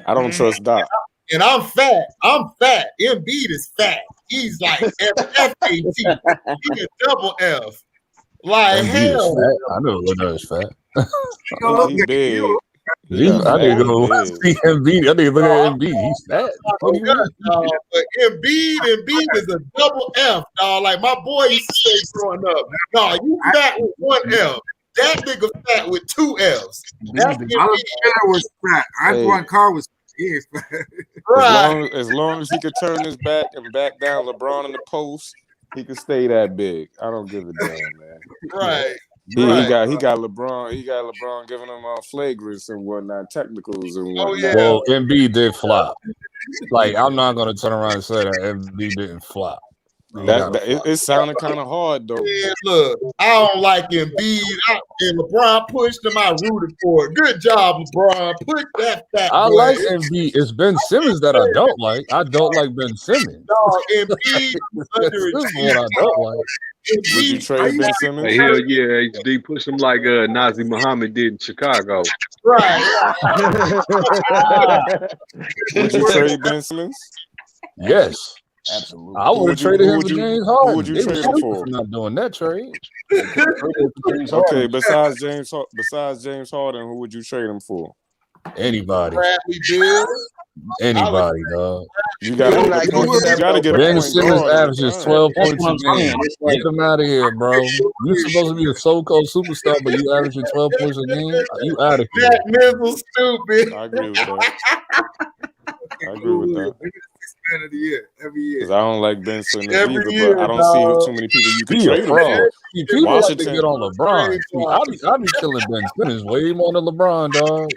I don't trust Doc. And I'm fat. Embiid is fat. He's like F-A-T. He's a double F. Like hell. I know Leonard's fat. He's big. I need to go see Embiid. I need to look at Embiid. He's fat. But Embiid is a double F, dog. Like my boy used to say growing up. No, you fat with one F. That nigga fat with two F's. That's was fat. Antoine Carr was fat. Right. As long as he could turn his back and back down LeBron in the post, he could stay that big. I don't give a damn, man. Right. He got LeBron. He got LeBron giving him flagrants and whatnot, technicals and whatnot. Oh, yeah. Well, Embiid did flop. Like, I'm not gonna turn around and say that Embiid didn't flop. It sounded kind of hard though. Yeah, look, I don't like Embiid. And LeBron pushed him. I rooted for it. Good job, LeBron. Push that fat I boy. like Embiid. It's Ben Simmons that I don't like. I don't like Ben Simmons. No, Embiid under This is what I don't like. Would you trade Ben Simmons? Hey, hell yeah, HD. Push him like Nazi Muhammad did in Chicago. Right. Would you trade Ben Simmons? Yes. Absolutely. I would have traded him for James Harden. Who would you trade him for? I'm not doing that trade. Okay, besides James Harden, who would you trade him for? Anybody. Bradley Beal. Anybody, dog. You gotta get Ben Simmons averages 12 points a game. Get them out of here, bro. You're supposed to be a so-called superstar, but you averaging 12 points a game? You out of here. That Mizzle stupid. I agree with that. Man of the year every year. Because I don't like Ben Simmons Every either, year, but I don't dog. see too many people you can Be trade a him fraud. for. People like to Washington- get on LeBron. I be killing Ben Simmons way more than LeBron, dog.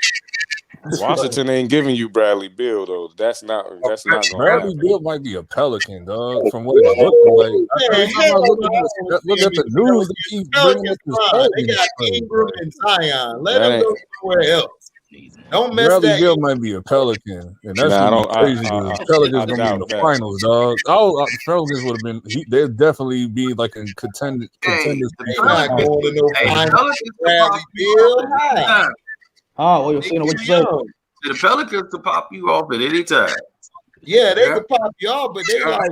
Washington ain't giving you Bradley Beal though. That's not going to Bradley happen. Beal might be a Pelican, dog. From what it looks like. Every time I look at the news, they keep bringing up this They got Ingram and Zion. Let That them go ain't- somewhere else. Don't mess Bradley that. Beal might be a Pelican, and that's Nah, I gonna don't- be crazy. I- because I- Pelicans I gonna be in doubt the that. finals, dog. Pelicans would have been. They'd definitely be like in contenders. They not going to no finals. Bradley Beal. Hi. Oh, what you saying? What you saying? The Pelicans could pop you off at any time. Yeah, they could pop you off, but they like,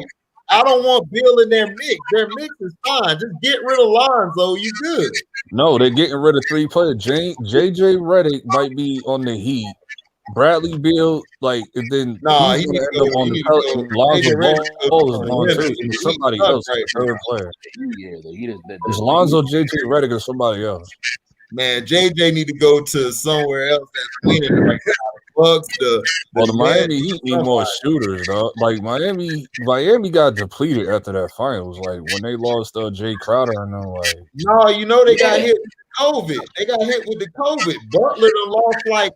I don't want Bill in their mix. Their mix is fine. Just get rid of Lonzo. You good. No, they're getting rid of 3 players. JJ Redick might be on the Heat. Bradley Beal, like, and then Nah, he's he gonna need end to go. up on He the need to go. Pelicans. Lonzo JJ Redick Ball is go. gone too. And somebody else, Right. third player. Yeah, the Heat is It's Lonzo, JJ Redick, or somebody else. Man, JJ need to go to somewhere else that's winning. Like Bucks, the Miami Nets, Heat need more shooters, dog. Like Miami got depleted after that finals. Like when they lost Jay Crowder and them. Like No, you know they got hit with COVID. They got hit with the COVID. Butler done lost like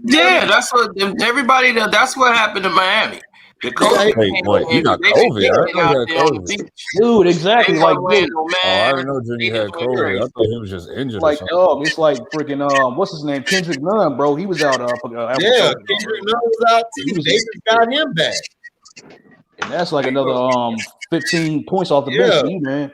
Yeah, that's what everybody. That's what happened to Miami. The Wait, what? He got COVID? I didn't know he had COVID. Dude, exactly. Like, dude. Oh, I didn't know Jimmy had COVID. I thought he was just injured. Like, or something. it's like freaking what's his name? Kendrick Nunn, bro. He was out. yeah, Kendrick Nunn was out too. They just got him back. And that's like another 15 points off the bench for you, man.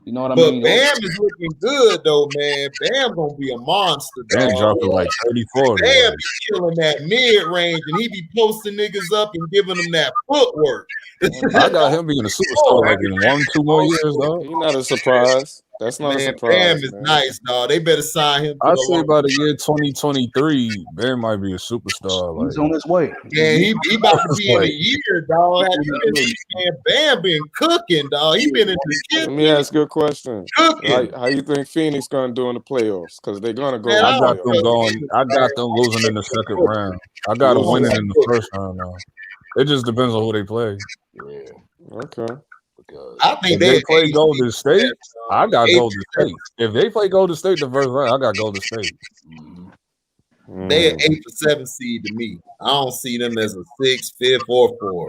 You know what I But mean? Bam is looking good though, man. Bam gonna be a monster. Bam dog. dropping like 34. Bam be killing that mid range, and he be posting niggas up and giving them that footwork. I got him being a superstar like in 1-2 more years, though. He's not a surprise. That's not a surprise. Bam is man. nice, dog. They better sign him. I say by the year 2023, Bam might be a superstar. Like, He's on his way. Yeah, he about to be in a year, dog. Have you been, man, Bam been cooking, dog. He been in the Let kitchen. me ask you a question. Cooking. How you think Phoenix gonna do in the playoffs? Because they're gonna go. Man, I got to them going. I got them losing in the second round. I got them winning in the first round now. It just depends on who they play. Okay. I think If they play Golden State, I got Golden State. If they play Golden State the first round, I got Golden State. They an 8 or 7 seed to me. I don't see them as a 6, 5th, or 4.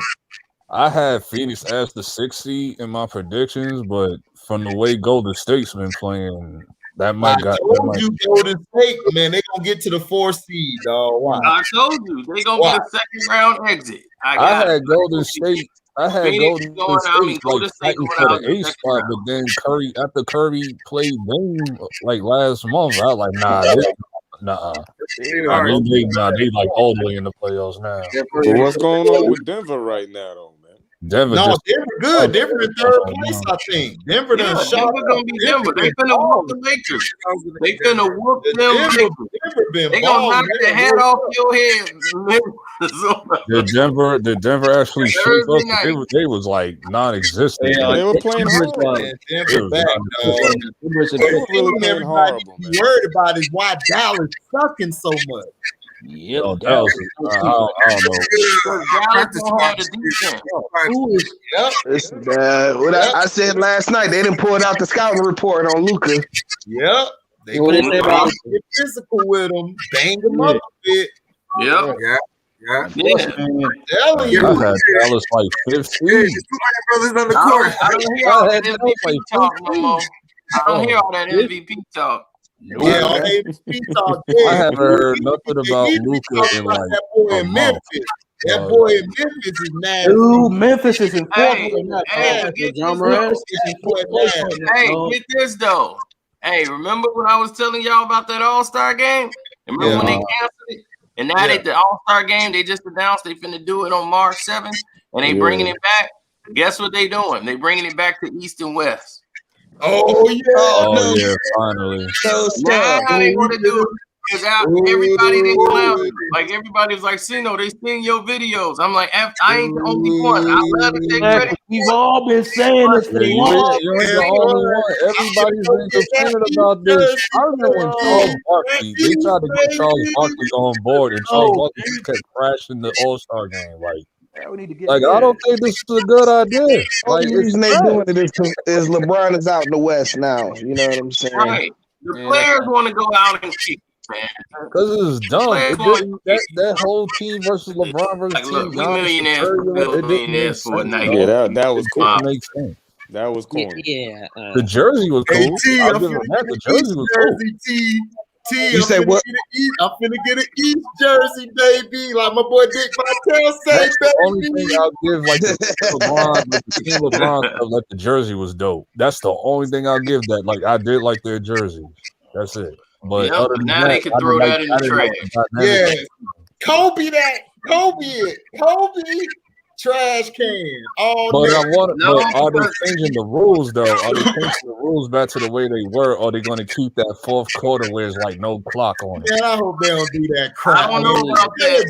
I had Phoenix as the 6th seed in my predictions, but from the way Golden State's been playing, that might I got. told you Golden State, man, they gonna get to the 4 seed, dog. Why? I told you they gonna Why? get a second round exit. I had Golden State. I had Phoenix Golden going out, I mean, State Golden like State fighting going for out the in the 8th second spot, but then Curry after Curry played Dame like last month, I was like, nah. They like all the way in the playoffs now. But what's going on with Denver right now, though, man? Denver. No, just, Denver good. Denver in third place, I think. Denver done shot Denver gonna be Denver. They finna whoop the Lakers. They finna whoop them Lakers. They gonna knock the hat off your head. Did Denver actually shoot us? They was like non-existent. They were playing hard. Denver back, playing horrible. You worried about is why Dallas sucking so much. Yep. Oh, Dallas. I don't know. It's bad. What I said last night, they didn't pull out the scouting report on Luka. Yep. They get physical with him, bang him up a bit. Yep. Yeah. I had Dallas like 15. Brothers on the court. I don't hear all that MVP talk no more. I don't hear all that MVP talk. Yeah, all MVP talk. I haven't heard nothing about Luka in like that boy in Memphis. That boy in Memphis is nasty. Dude, Memphis is in fourth. Get this though. Hey, remember when I was telling y'all about that All-Star game? Remember when they canceled it? And now they the All-Star game, they just announced they finna do it on March 7th, and they bringing it back. Guess what they doing? They bringing it back to East and West. Oh yeah! Oh yeah! Finally. Now how they want to do it? Because everybody they clown. Like everybody was like, Sino, they seen your videos. I'm like, I ain't the only one. I love to take credit. We've all been saying this for long. You ain't the only one. Everybody's been complaining about this. I remember when Charles Barkley, they tried to get Charles Barkley on board, and Charles Barkley just kept crashing the All-Star game. Like I don't think this is a good idea. Like the reason they doing it is LeBron is out in the West now. You know what I'm saying? Right. The players want to go out and kick, man. Because it's dumb. That whole team versus LeBron versus like, look, team. We millionaires for a night. Yeah, that was cool. That was cool. Yeah. The jersey was cool. The jersey was cool. You say what? I'm finna get an East jersey, baby. Like my boy Dick Vitale said, the only thing I'll give, like the team LeBron stuff, like the jersey was dope. That's the only thing I'll give that. Like I did like their jerseys. That's it. But other than now that, they can throw that in the trash. Yeah, Kobe trash can. But I want. Are they changing the rules though? Are they changing the rules back to the way they were? Or are they going to keep that fourth quarter where it's like no clock on it? Man, I hope they don't do that crap. I don't know about that.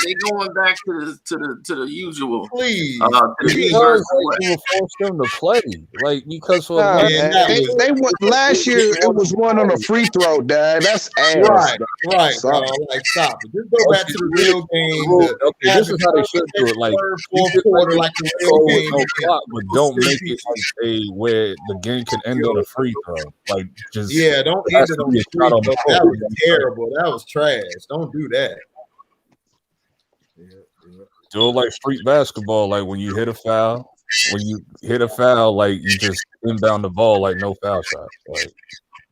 They going back to the usual. Please, because like, force them to play. Like because they went last year. It was one on a free throw, Dad. That's ass. Right. Like stop it. Just go back to the real game. Okay, this is how they should do it. Like fourth quarter, like the real game. No clock, but don't make it like where the game can end on a free throw. Like just don't end it on the free throw. That was terrible. That was trash. Don't do that. Do it like street basketball. Like when you hit a foul, like you just inbound the ball like no foul shot. Like,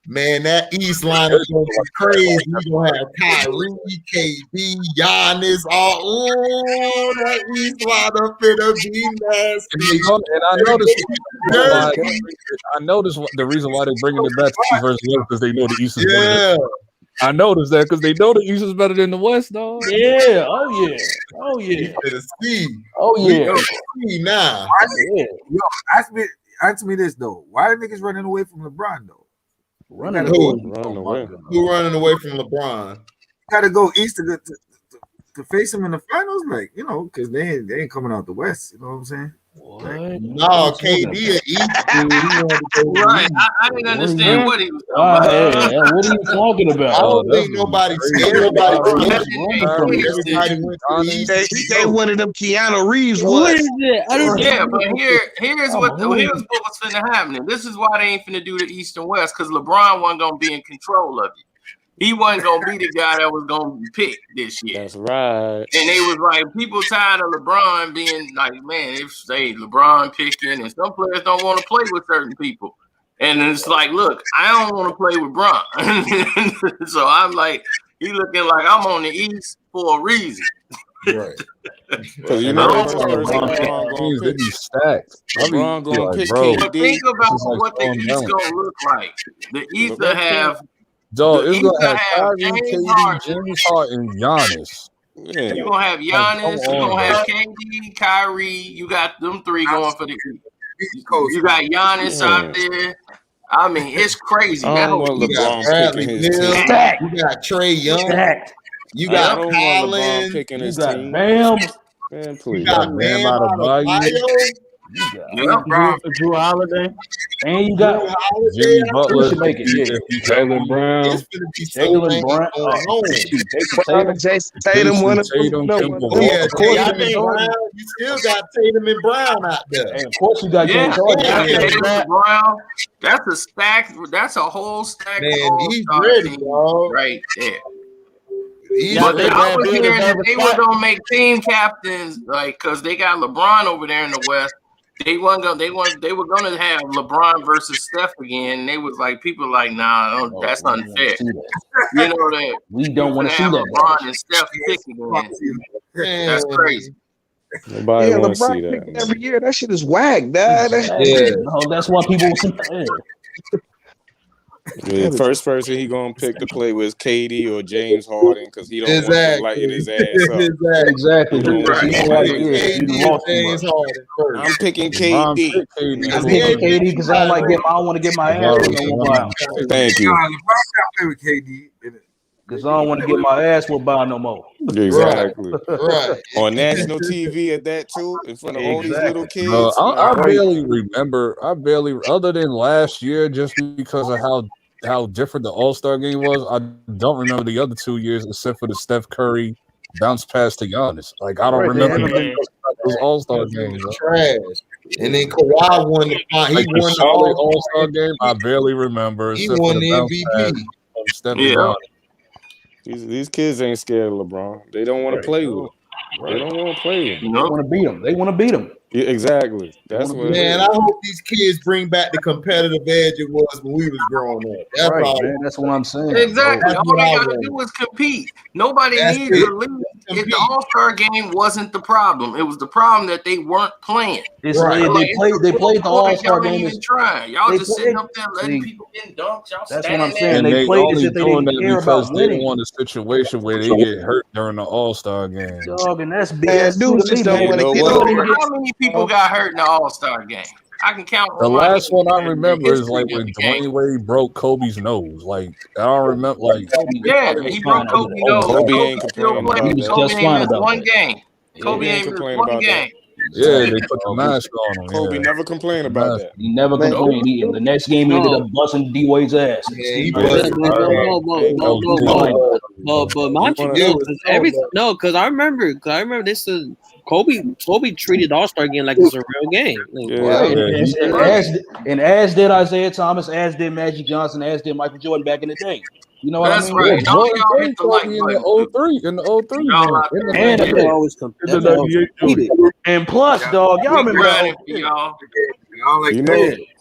man, that East lineup gonna be crazy. We gonna have Kyrie, KD, Giannis, all. Ooh, that East lineup finna be nasty. And I noticed the reason why they're bringing it back to East versus West because they know the East is better. I noticed that because they know the East is better than the West, dog. Yeah. Oh yeah. See now. Yo, ask me this though. Why are niggas running away from LeBron though? Who running away from LeBron? Gotta go east to face him in the finals, like because they ain't coming out the West. You know what I'm saying? What? No, KD East, dude. Right. I didn't understand what he was talking about. What are you talking about? I don't think nobody scared. Everybody went to East. They wanted them Keanu Reeves. What is it? But here's what's finna happen. This is why they ain't finna do the East and West because LeBron wasn't gonna be in control of it. He wasn't gonna be the guy that was gonna be picked this year. That's right. And they was like, people tired of LeBron being like, man, if they LeBron picking, and some players don't want to play with certain people. And it's like, look, I don't want to play with Bron. So I'm like, he looking like I'm on the East for a reason. Right. Because they be stacked. LeBron gonna pick KD. But think about what the East gonna look like. The East will have. Dog, it's gonna have Kyrie, KD, James Harden, Giannis. Yeah. You're gonna have Giannis, you're gonna have KD, Kyrie, you got them three going for the you got Giannis out there. I mean, it's crazy. I don't want LeBron picking his team. You got Trey Young. You got Collins. Picking his got team. Bam. Man, please. You got Bam out of Bayou. You got Drew Holiday. And you got Jimmy Butler. Make it. Yeah. Jaylen Brown. Jaylen Brown. Jason Tatum, one of them. You still got Tatum and Brown out there. And of course, you got James Harden. Brown. That's a stack. That's a whole stack. Man, he's ready, dog. Right there. But I was hearing that they were gonna make team captains, like, cause they got LeBron over there in the West. They were gonna have LeBron versus Steph again. And they was like, people like, nah, that's unfair. You know that we don't want to see that. LeBron and Steph pick again. That's crazy. Nobody wants to see that. Every year, that shit is whack, dad. That's why people. The first person he gonna pick to play with KD or James Harden because he don't want to lighten his ass up. Exactly. I'm picking KD. I'm picking KD because I don't want to get my ass whooped. Thank you. With KD. Because I don't want to get my ass whooped by no more. Exactly. Right. On national TV at that too, in front of all these little kids. I barely remember. Other than last year, just because of how different the All-Star game was, I don't remember the other 2 years except for the Steph Curry bounce pass to Giannis. Like, I don't remember those All-Star games. Trash. And then Kawhi won the final. He won the All-Star game. I barely remember. He won the MVP. Yeah. These kids ain't scared of LeBron. They don't want to play with him. They don't want to play with him. They want to beat him. They want to beat him. Yeah, exactly. That's what. Man, I hope these kids bring back the competitive edge it was when we was growing up. That's all. Man, that's what I'm saying. Exactly. All they got to do is compete. Nobody needs to leave. If the All-Star game wasn't the problem, it was the problem that they weren't playing. They played the All-Star game. Even trying. Y'all just sitting up there letting people get dunked. Y'all that's what I'm saying. And they played only as if they doing didn't that care because about they winning. don't want a situation where they get hurt during the All-Star game. Dog, and that's BS. Dudes just don't want to get over. How many people got hurt in the All-Star game? I can count. The last one I remember is like when Dwayne Wade broke Kobe's nose. Like, I don't remember. Like, yeah, he broke Kobe's nose. Kobe ain't complaining about that. Kobe ain't missed one game. Kobe ain't missed one game. Yeah, they put the mask on him. Kobe never complained about that. He never complained. The next game he ended up busting D Wade's ass. Yeah, he But mind you, because I remember this is Kobe treated the All-Star game like it's a real game. As did Isaiah Thomas, as did Magic Johnson, as did Michael Jordan back in the day. You know what I mean? Right. Jordan played Kobe in the 03. And plus, dog, y'all remember that? You know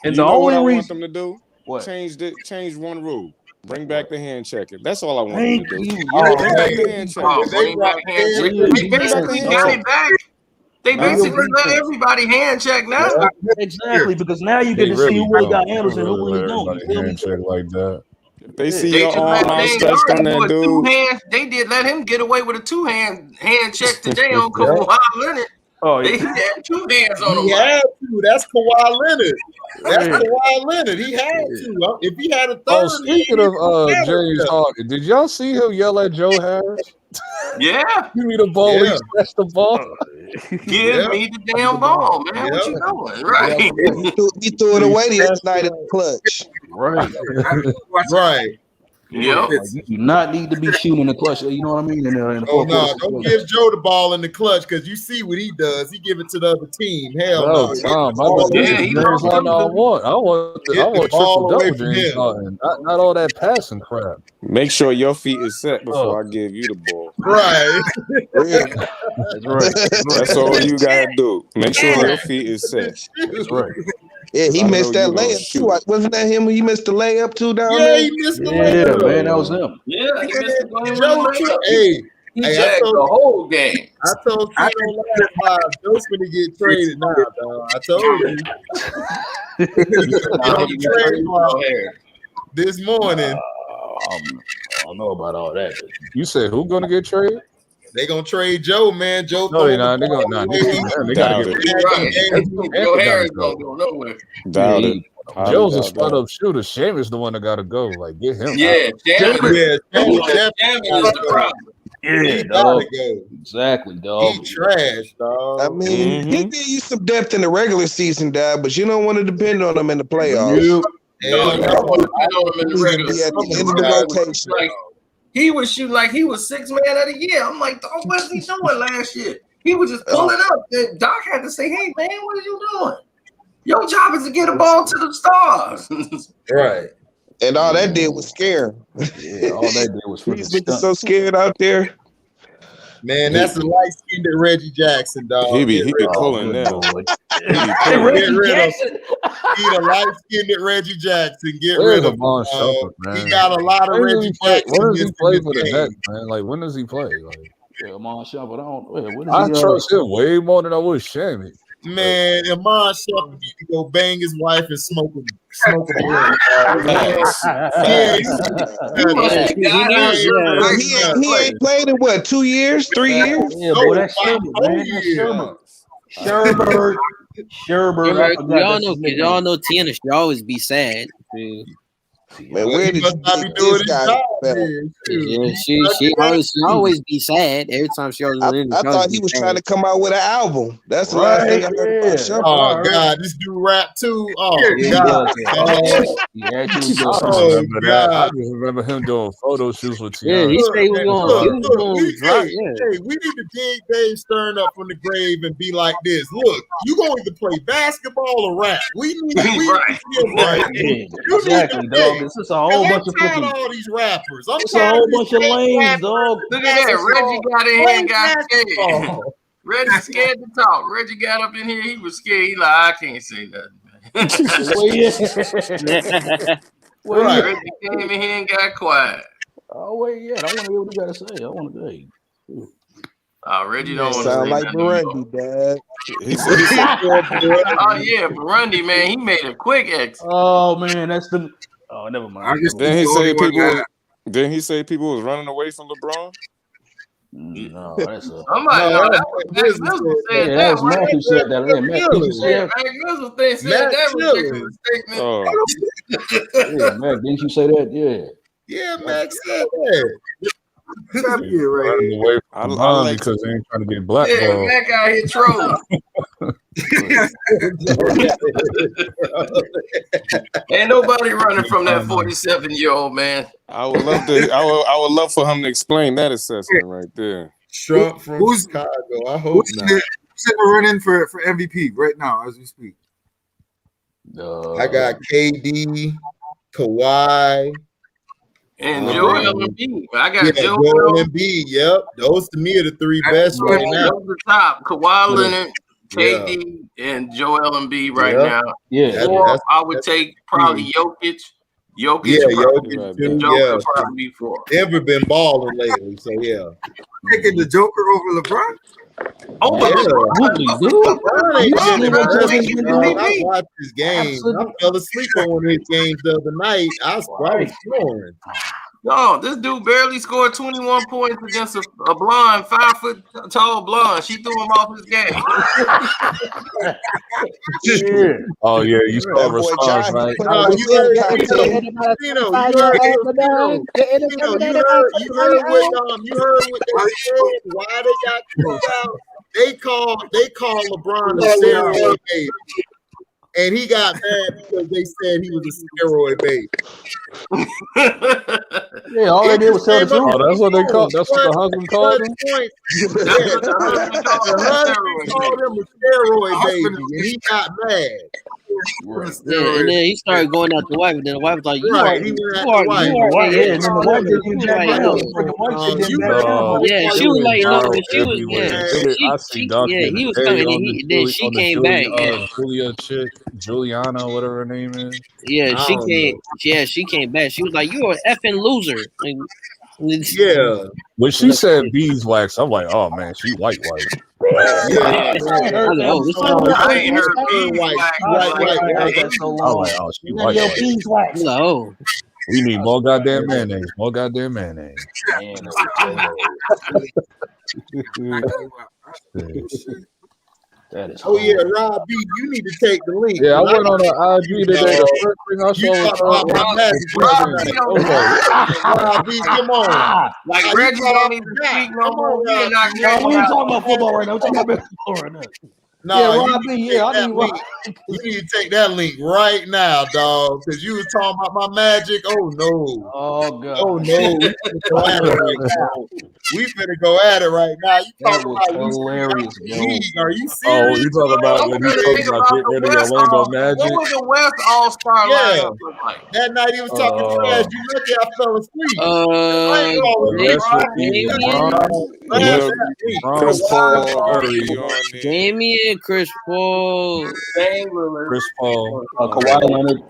And the what I only want them reason to do? what? Change one rule. Bring back the hand checking. That's all I want them Thank to do. you. Bring back the hand checking. They basically let everybody hand check now. Exactly, because now you get to see who really got handles and who really don't. Hand check like that. If they see your arm outstretched on that dude. They did let him get away with a hand check today on Kawhi Leonard. Oh, They had two hands on him. He had to. That's Kawhi Leonard. That's Kawhi Leonard. He had to. If he had a third. Oh, speaking of James Harden, did y'all see him yell at Joe Harris? Yeah. Give me the ball. Yeah. He snatched the ball. Give me the damn ball, man. What you doing? Right. He threw it away the other night in the clutch. Right. Right. Yep. You do not need to be shooting in the clutch. You know what I mean? Oh no! Don't give Joe the ball in the clutch because you see what he does. He give it to the other team. Hell no! I want triple double James Harden. Not all that passing crap. Make sure your feet is set before I give you the ball. Right. That's right. That's all you gotta do. Make sure your feet is set. That's right. Yeah, he missed that layup too. Wasn't that him? He missed the layup too down there. He missed the layup. Yeah, man, that was him. Yeah, he missed the Joe, hey, he jacked the whole game. I told you last time, Joe's gonna get traded now, dog. I told you. This morning. I don't know about all that. You said who gonna get traded? They gonna trade Joe, man. Joe. No, they're not. They're gonna they gotta get Joe Harris don't go nowhere. Doubt it. Joe's a spot-up shooter. Sheamus the one that gotta go. Like, get him. Yeah, Sheamus is the problem. Yeah, dog. Exactly, dog. He trash, dog. I mean, he did use some depth in the regular season, Dad, but you don't want to depend on him in the playoffs. Like, he was shooting like he was 6th man of the year. I'm like, dog, what is he doing last year? He was just pulling up. And Doc had to say, hey, man, what are you doing? Your job is to get a ball to the stars. Right. And all that did was scare him. Yeah, all that did was He's looking so scared out there. Man, that's the light-skinned Reggie Jackson, dog. He be pulling now. He the light-skinned Reggie Jackson. Get Where's rid of Amon him. Shumpert, man? He got a lot of Reggie Jackson. Where does he play for the game. Nets, man? Like, when does he play? Like, Amon Shumpert, I trust him way more than I would Shammy. Man, Amon Shumpert need to go bang his wife and smoke a blunt. He ain't played in what, 2 years, 3 years? Yeah, boy, that's Sherbert. Y'all know Tiana should always be sad. Man, where did you get this guy? Yeah, she always be sad every time she always. I thought he was trying to come out with an album. That's the last thing I heard about Shumpert. Oh God, this dude rap too. Oh God. I just remember him doing photo shoots with Tiana. Yeah, he said he was going. Hey, we need to dig Dave Stern up from the grave and be like this. Look, you going to play basketball or rap? We need Exactly, dog. This is a whole bunch of fucking. All these rappers. It's a whole bunch of lames, dog. Look at that. Reggie got in here and got scared. Reggie scared to talk. Reggie got up in here. He was scared. He like, I can't say nothing. Reggie came in here and got quiet. Oh wait, yeah. I want to hear what you got to say. I want to say. Reggie don't want to sound like Burundi, Dad. Oh yeah, Burundi, man. He made a quick exit. Oh man, that's the. Oh, never mind. Didn't he say people was running away from LeBron? No, that's a. Max Mizzle said that. That's Matthew said that. Max Mizzle said that ridiculous statement. Yeah, Mac, didn't you say that? Yeah. Yeah, Max said that. Running away from LeBron because they ain't trying to get blackballed. Yeah, that guy here trolling. Ain't nobody running from that 47-year-old man. I would love for him to explain that assessment right there. Trump from Chicago. I hope not. Who's running for MVP right now as we speak? I got KD, Kawhi. And Joel Embiid. I got Joel Embiid. Yep. Those to me are the three best right now. Those the top. Kawhi Leonard, KD, and Joel Embiid right now. Yeah. Or I would take probably Jokic. Jokic probably be four. Never been balling lately, so yeah. Taking the Joker over LeBron? Oh, I watched his game. I fell asleep on one of his games the other night. I was snoring. No, this dude barely scored 21 points against a blonde, 5 foot tall blonde. She threw him off his game. Oh yeah, you saw the response, right? You heard what they said. Why they got kicked out? They call LeBron a steroid baby. And he got mad because they said he was a steroid baby. Yeah, all they did was tell the truth. Oh, that's what they called. That's what the husband called him. The husband called him a steroid baby, and he got mad. Yeah, and then he started going out to the wife, and then the wife was like, "You are." Yeah, she was like, "No," she was. He was coming, and then she came back. Juliana, whatever her name is. Yeah, she came. Yeah, she came back. She was like, "You are an effing loser." Yeah. When she said beeswax, I'm like, "Oh man, she white." I ain't heard beeswax. Oh, she white. No. We need more goddamn mayonnaise. More goddamn mayonnaise. That is Oh yeah, Rob B, you need to take the link. Yeah, I went on the IG today. The first thing I saw was Rob B, come on. Like Reggie don't even speak no more. We ain't not we ain't talking about football right now. We're talking about basketball right now. No, yeah, Rob B, yeah, I need Rob. You need to take that link right now, dog, because you was talking about my Magic. Oh no. Oh god. Oh no. We finna go at it right now. You talking about hilarious, Are you serious? Oh, you talking about when you talking about getting rid of your Orlando Magic? What was the West All-Star lineup look like? That night he was talking trash. You lucky I fell asleep. Chris Paul, Damian, Chris Paul, Chris Paul, Kawhi Leonard,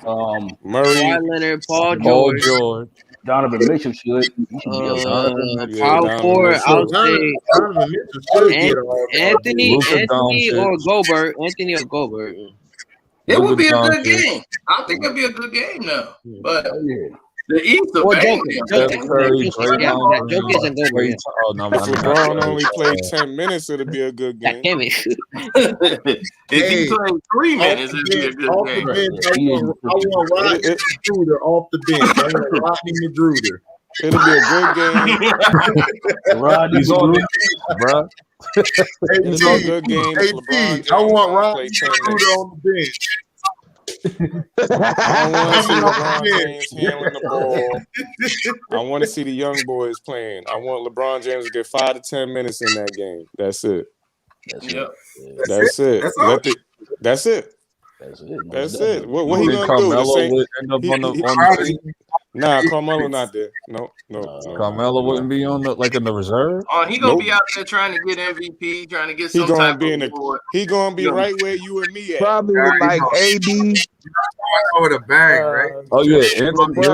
Murray, Kawhi Leonard, Paul George. Donovan Mitchell should. Power forward, I'll say Anthony or Gobert. Anthony or Gobert. It would be a good game. I think it'd be a good game now. But the East of If LeBron only played 10 minutes, it'll be a good game. If he played 3 minutes, it'd be a good game. I want Rodney Magruder off the bench. I want Rodney Magruder. It'll be a good game. Rodney's on the bro. It's a good game. I want Rodney Magruder on the bench. I want to see LeBron James handling the ball. I want to see the young boys playing. I want LeBron James to get 5 to 10 minutes in that game. That's it. That's it. That's it. That's it. What he gonna Carmelo do? would end up on the team. Nah, Carmelo not there. No. Carmelo wouldn't be on the in the reserve. Oh, he gonna be out there trying to get MVP, trying to get some type of award. He gonna be right where you and me at. Probably with like AD. Over the bag, right? Oh yeah, Anthony.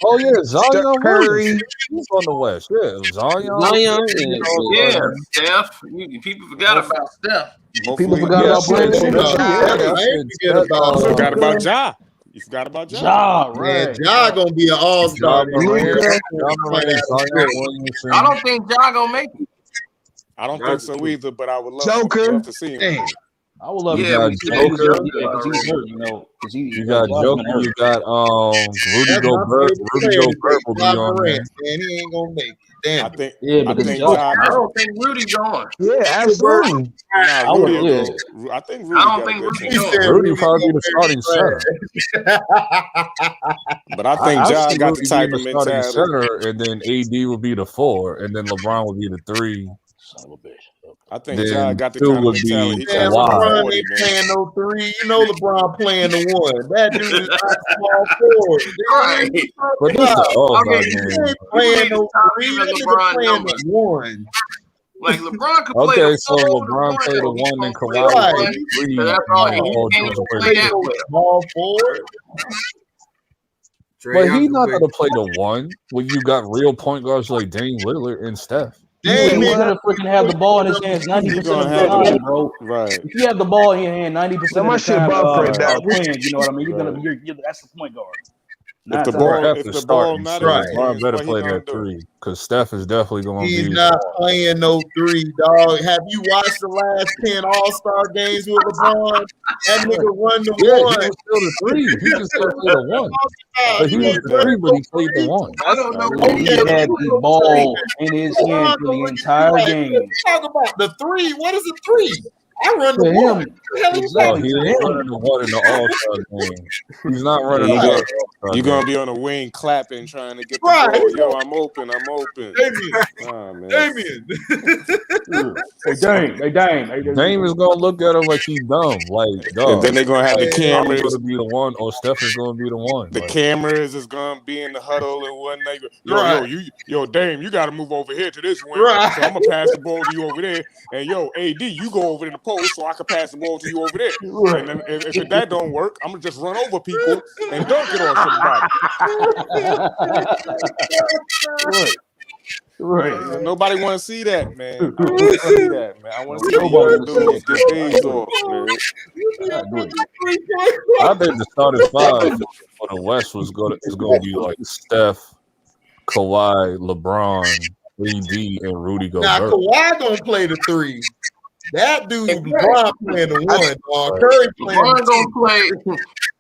Oh yeah, Zion Curry. He's on the West. Yeah, Zion. Yeah, Steph. People forgot about Steph. People forgot about Forgot about Ja. You forgot about Ja. Ja, right. Ja gonna be an all-star. I don't think Ja gonna make it. I don't think so either, but I would love to see him. I would love You got Joker. You got Joker. You got Rudy Gobert. Rudy Gobert will be on there. And he ain't gonna make it. Damn. I think I don't think Rudy's on. Yeah, absolutely. I think Rudy. I don't think Rudy's on. Rudy probably be the starting center. But I think Ja got the type of mentality. Center, and then AD will be the 4, and then LeBron will be the 3. Son of a bitch. I think Ja got the kind of mentality. LeBron ain't playing no 3. You know LeBron playing the 1. That dude is not small forward. Right. But this is all he ain't playing no 3. That nigga playing the 1. Like LeBron could play. Okay, so LeBron played the 1 and Kawhi played the 3. That's all he can't play that way. Small forward. But he's not gonna play the 1 when you got real point guards like Dame Lillard and Steph. He's gonna freaking have the ball in his hands 90% of the time, bro. Right. If you have the ball in your hand 90% of the time, playing, you know what I mean? You're that's the point guard. If the ball matters, LeBron better play that 3 because Steph is definitely going to be. He's not playing no 3, dog. Have you watched the last 10 All-Star games with LeBron? That nigga run the 1. He was still the 3. He can still play the 1. But he was the 3, but he played the 1. I don't know. He had the ball in his hand for the entire game. Talk about the 3. What is a 3? I run the 1. Exactly. He ain't running the 1 in the All-Star game. He's not running the 1. You're going to be on the wing clapping, trying to get the ball. Yo, I'm open. Damian. Hey, Dame. Dame is going to look at him like he's dumb. Like, dog. And then they're going to have the cameras. Going to be the 1, or Steph is going to be the 1. The cameras is going to be in the huddle and whatnot. Yo, Dame, you got to move over here to this wing. Right. So I'm going to pass the ball to you over there. And yo, AD, you go over to the post so I can pass the ball to you over there. Right. And then if that don't work, I'm going to just run over people and dunk it on somebody. Right. Nobody want to see that, man. I don't want to see that, man. I want to see the dudes get days off, man. I think the starting five for the West is going to be like Steph, Kawhi, LeBron, AD, and Rudy Gobert. Now Kawhi gonna play the 3. That dude, LeBron playing the 1. Curry playing LeBron the 2. gonna play.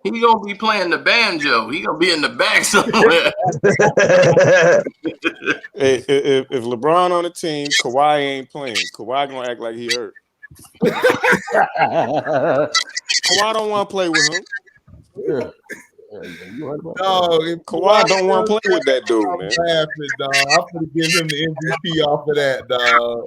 He gonna be playing the banjo. He gonna be in the back somewhere. Hey, if LeBron on the team, Kawhi ain't playing. Kawhi gonna act like he hurt. Kawhi don't want to play with him. No, Kawhi don't want to play with that dude, man. I'm gonna give him the MVP off of that, dog.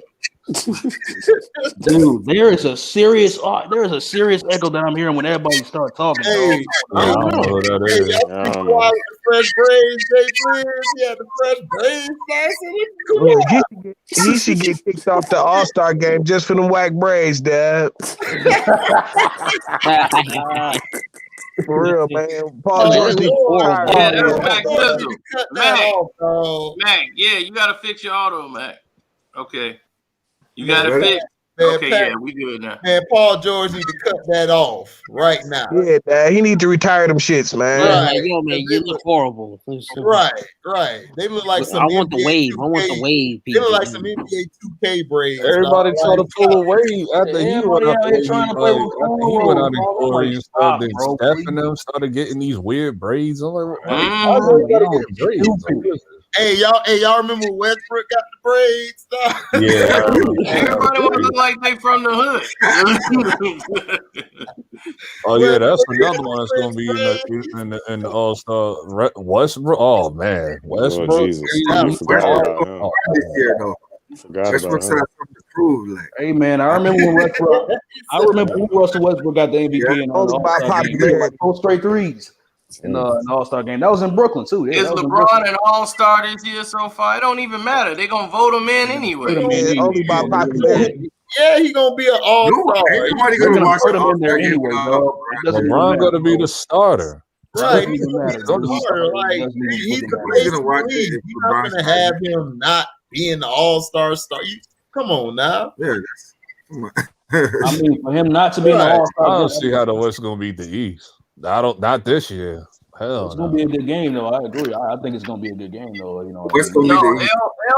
Dude, there is a serious echo that I'm hearing when everybody starts talking. Hey, I don't know who that is. the fresh braids, Jay Prince. Yeah, the fresh braids. He should get kicked off the All-Star game just for them whack braids, Dad. For real, man. Paul George needs to Mac, yeah, you gotta fix your auto, Mac. Okay. You gotta fix. Okay, yeah, we good now. Man, Paul George need to cut that off right now. Yeah, Dad, he need to retire them shits, man. Right, yo, man, you look horrible. Right. They look like some. I want the wave. 2K. I want the wave. They look like some NBA 2K braids. Everybody try to pull away after he went out there. trying to play with He went out in Corey and stuff. Then Steph and them started getting these weird braids. I'm like, how do they gotta get braids? Hey, y'all remember when Westbrook got the braids? Yeah. Everybody want to look like they from the hood. Oh yeah, that's another one that's gonna be in the All-Star. Westbrook. Oh man, Westbrook. Oh, Jesus. Forgot about him. This year though. Forgot Westbrook about him. had something to prove. Like, Hey man, I remember when Westbrook. I remember when Russell Westbrook got the MVP in the All-Star game. Like 4 straight threes in the All-Star game. That was in Brooklyn too. Yeah, Is that was in LeBron Brooklyn. an all-star this year so far? It don't even matter. They're gonna vote him in anyway. Only by popularity. Yeah, he gonna be an all-star. Everybody They're gonna gonna watch put the him in there All-Star anyway, game, dog. It doesn't even LeBron matter. gonna be the starter. Right, It he's doesn't matter, the bro. starter. Like It doesn't even he's fucking the matter. face You're of gonna watch the it league. if You're not LeBron's gonna have him not being the all-star star. Come on now. Yeah, come on. I mean, for him not to be an I all-star, don't see how the West gonna beat the East. Not this year. Hell, it's gonna be a good game though. I agree. I think it's gonna be a good game though. You know, What's gonna No, be the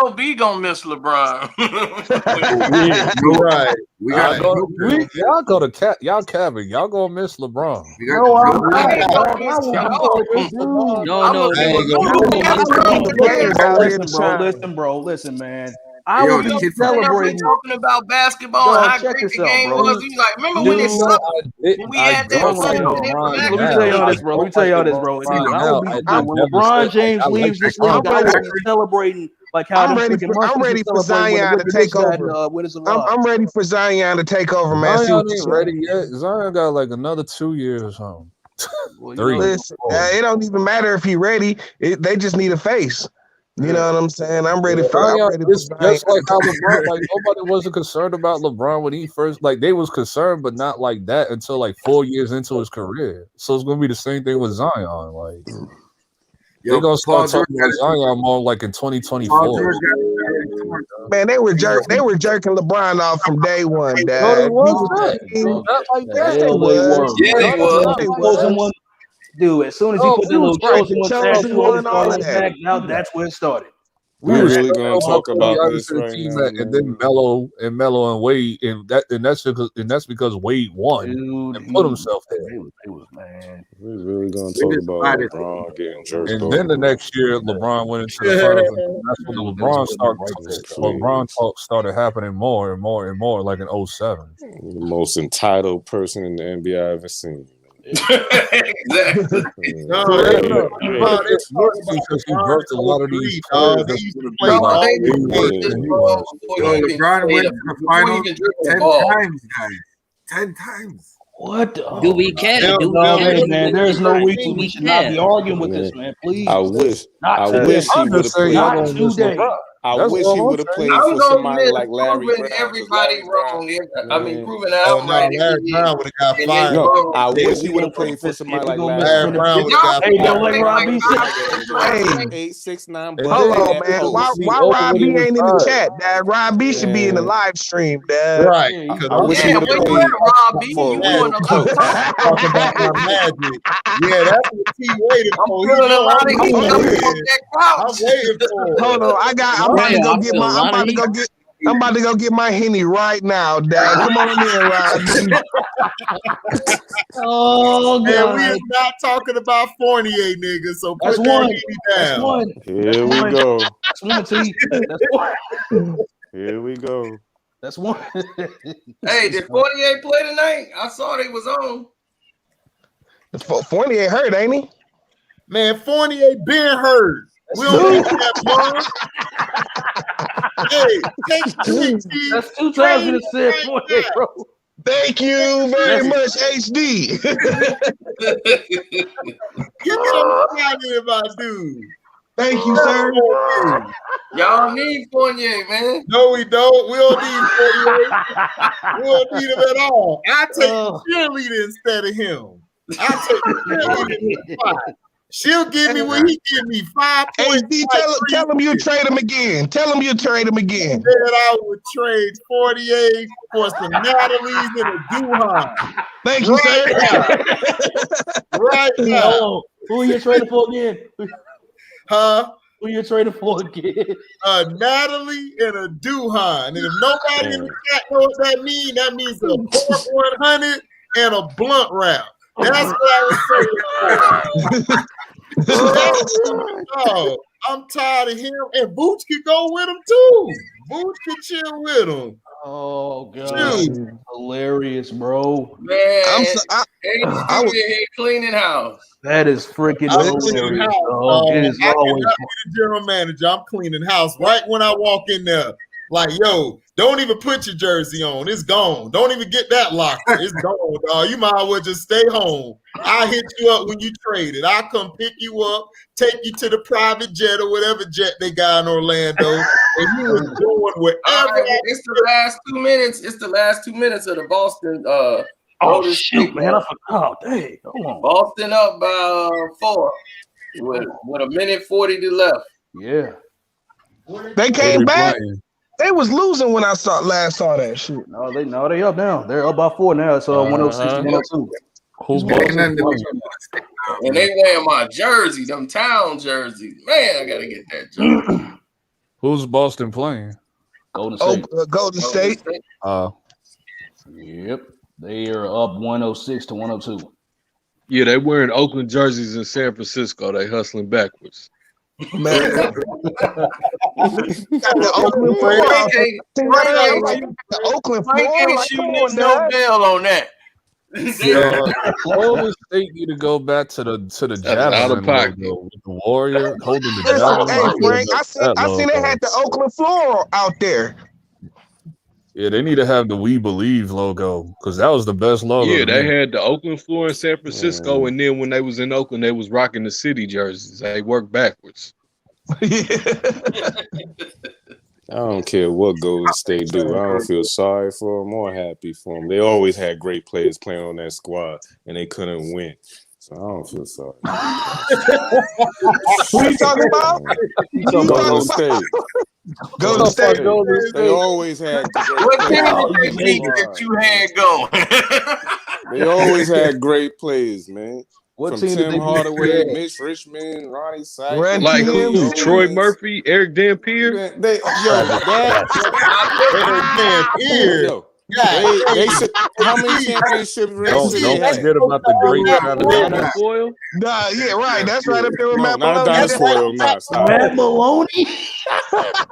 LB gonna miss LeBron. Right. We got y'all go to y'all Kevin. Y'all gonna miss LeBron. we got Listen, bro. Listen, man. I Yo, would the be kid from- celebrating. talking about basketball and Yo, how check great the this out, game bro. was. He's like, remember when it sucked? When we had that don't fun like and it LeBron was Let me now. tell y'all this, bro. Let me tell y'all this, bro. When LeBron James leaves this league, I will be celebrating like how I'm ready for Zion to take over. I'm ready for Zion to take over, man. See Zion what you ain't say. ready yet. Zion got like another 2 years or something. Three. Listen, it don't even matter if he ready. They just need a face. You know what I'm saying? I'm ready for. I'm ready for It's Zion. just like how LeBron, like nobody wasn't concerned about LeBron when he first, like they was concerned, but not like that until like 4 years into his career. So it's gonna be the same thing with Zion. Like they're gonna start talking about Zion more like in 2024. Man, they were jerking LeBron off from day one, Dad. No, they was Not like Yeah, that. They was. Yeah, they was. Dude, as soon as he put that little chosen one tattoo on his back, now that's where it started. We really gonna talk about this right team now, and then Melo and Wade, and that's because Wade won and put himself there. Man. We're really gonna talk about LeBron getting jerked off. And then the next year, LeBron went into the finals. And that's when the LeBron talk started happening more and more and more, like in 07. The most entitled person in the NBA I've ever seen. Exactly. Because he birthed a lot of these players. LeBron went to the finals 10 times, guys. 10 times. What? Do we care? Do we Hey, care? man, there's no reason we should not be arguing with this, man. Please. I wish he would have played. Not today. I That's wish all he I'm would have saying. played I'm for gonna somebody admit like Larry proving Brown. 'cause everybody Larry Brown, wrong. I mean, man. proving I'm right. Larry Brown would have got And fired. No, then I They wish he would would have played for somebody like Larry Larry Brown. Brown would have got Hey, don't fired. let Rob B say. Hey, 8'6", And hold then on, man. Why Rob B ain't in the chat, Dad? Rob B should be in the live stream, Dad. Right. Yeah, Because I wish he would have played Rob B, for a you real doing a coach. talking about my Magic. Yeah, that's what T waited for. He feeling a know lot I'm of heat waiting. up on that I'm couch. waiting for it. Hold on, I'm about to go get my. I'm about to go get. I'm about to go get my Henny right now, Dad. Come on in, Rob B. Oh Man, God. we is not talking about Fournier, nigga. So put That's that one. Henny That's down. one. Here That's we one. go. That's one, T. That's one. Here we go. That's one. Hey, did Fournier play tonight? I saw they was on. Fournier hurt, ain't he? Man, Fournier been hurt. We don't need that bro. Hey, take 2 That's 2 times you said Fournier, bro. Thank you very much, HD. Get some out of my dude. Thank you, sir. Y'all need Fournier, man. No, we don't. We don't need Fournier. We don't need him at all. I take the cheerleader instead of him. I take the cheerleader in the spot. She'll give me what he give me 5 points. HD, tell him you trade him again. Tell him you trade him again. That I would trade 48 for some Natalie's and a Duhan. Thank you, sir. Right now. Oh, who you trading for again? Huh? Who you trading for again? Natalie and a Duhan. And if nobody in the chat knows what that means a Port 100 and a blunt wrap. That's what I was saying. Oh, I'm tired of him. And Boots could go with him too. Boots could chill with him. Oh God, hilarious, bro. Man, I was here cleaning house. That is freaking hilarious. It is I always cannot be the general manager. I'm cleaning house right when I walk in there. Like, yo, don't even put your jersey on. It's gone. Don't even get that locker. It's gone, dog. You might as well just stay home. I'll hit you up when you trade it. I'll come pick you up, take you to the private jet or whatever jet they got in Orlando, and you was going wherever. It's the last 2 minutes. It's the last 2 minutes of the Boston. oh shit, man! I forgot. Oh, dang, hold on. Boston up by 4 with a minute 40 to left. Yeah, they came back. They was losing when I last saw that shit. No, they up now. They're up by 4 now. It's 106 to 102. Who's Boston playing? And they wearing my jersey, them town jerseys. Man, I gotta get that jersey. Who's Boston playing? Golden State. Golden State. Yep. They are up 106 to 102. Yeah, they wearing Oakland jerseys in San Francisco. They hustling backwards. Man, the Oakland Frank ain't shooting no bail on that. Golden State need to go back to the javelin out of pocket logo with the Warrior holding the Listen, javelin. hey Frank, I seen they had the Oakland floral out there. Yeah, they need to have the We Believe logo because that was the best logo. Yeah, they had the Oakland floor in San Francisco, and then when they was in Oakland, they was rocking the city jerseys. They worked backwards. I don't care what Golden State do. I don't feel sorry for them or happy for them. They always had great players playing on that squad, and they couldn't win. So I don't feel sorry. Who you talking about? Golden State. Golden State. They always had What team did they beat that you had going? They always had great players, man. What From team did Tim they beat? Hardaway, Mitch Richmond, Ronnie Sykes. Like who? Troy Murphy, Eric Dampier. How many championships? Don't forget about the great Donald Foyle. Nah, yeah, right. That's right up there with Matt Not Malone. Donald Foyle. Not stop. Matt Maloney.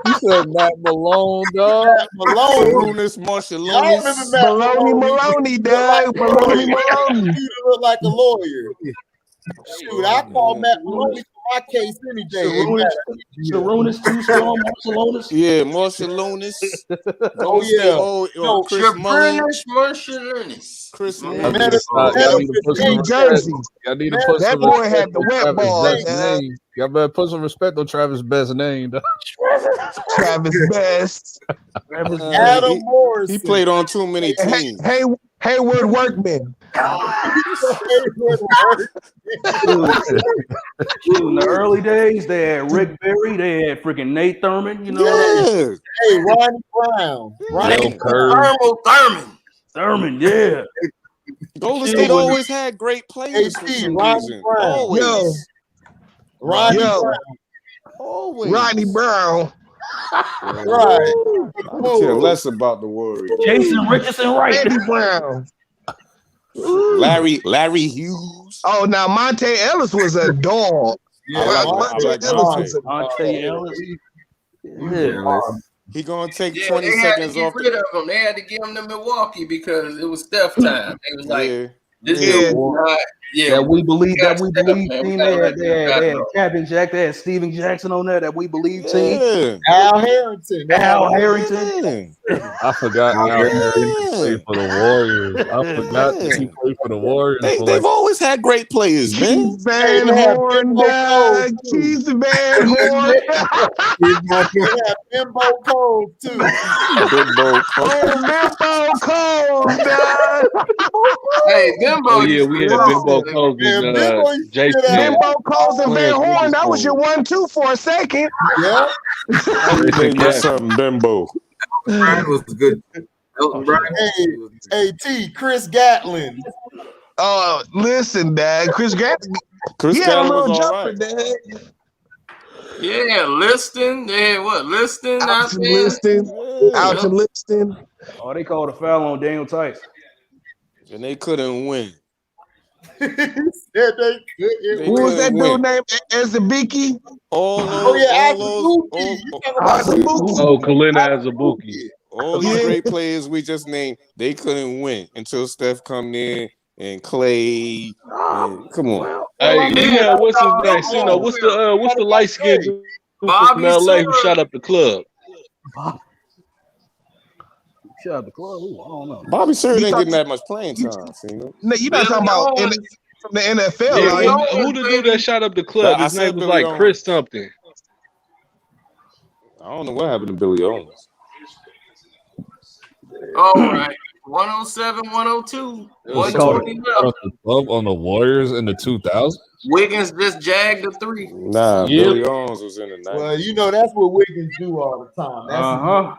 You said Matt Malone, dog. Sarunas Marshallonis. Maloney, dog. Maloney. You look like a lawyer. Shoot, I call Matt Maloney for my case any day. Sharunas too strong. Marcelonis. Yeah, Marcelonis. Oh yeah. No, Chris Mullin. Chris Y'all need to put that some boy respect had the on wet Travis balls. Best's name. Y'all better put some respect on Travis Best's name. Travis Best. Adam Morrison. He played on too many teams. Hayward Workman. In the early days, they had Rick Berry, they had freaking Nate Thurman, you know. Yeah. Hey, Ronnie Brown. Thurman, yeah. Golden State always had great players for some reason. Always. Ronnie Brown. Always. Rodney Brown. Right. I care less about the Warriors. Jason Richardson, right? Eddie Brown. Larry Hughes. Oh, now Monte Ellis was a dog. Yeah, Monte Ellis was a dog. Monte Ellis. Yeah. He gonna take Yeah, 20 they had to seconds get off. rid of him. They had to give him to Milwaukee because it was Steph time. It was like this Yeah. dude was not. Yeah, That we believe team. We They gotta had Captain Jack, they had Steven Jackson on there. That we believe team. Al Harrington. I forgot Al Harrington played for the Warriors. I forgot that he played for the Warriors. They've always had great players, man. Keith Van Horn died. Keith Van Horn. They had Bimbo Cole too. Bimbo Cole died. Hey, Bimbo. Oh yeah, we had Bimbo Coles and Jason. Bimbo Coles and Van Horn. That was your 1-2 for a second. Yeah. That's something, Bimbo. That was good. Hey, Chris Gatlin. Oh, listen, Dad. Chris Gatlin. Chris He had a Gatlin little was all jumper, right. Dad. Yeah, Liston. They had what? Liston out Alton there. Liston. Alton Liston. Oh, they called a foul on Daniel Tice. And they couldn't win. Said they couldn't. Who was that dude named Ezebiki? Kalina Azubuike. All these great players we just named, they couldn't win until Steph come in and Clay. And, come on. Hey, yeah, what's his name? You know, what's the light skinned dude from LA who shot up the club? Shut up the club. Ooh, I don't know. Bobby Sir ain't getting that much playing time. No, you're not talking about from the NFL. Yeah, who the dude that shot up the club? His name was like Chris something. I don't know what happened to Billy Owens. All right. 107, 102. 120 left. On the Warriors in the 2000s. Wiggins just jagged a three. Nah, Billy Owens was in the 90s. Well, you know that's what Wiggins do all the time. That's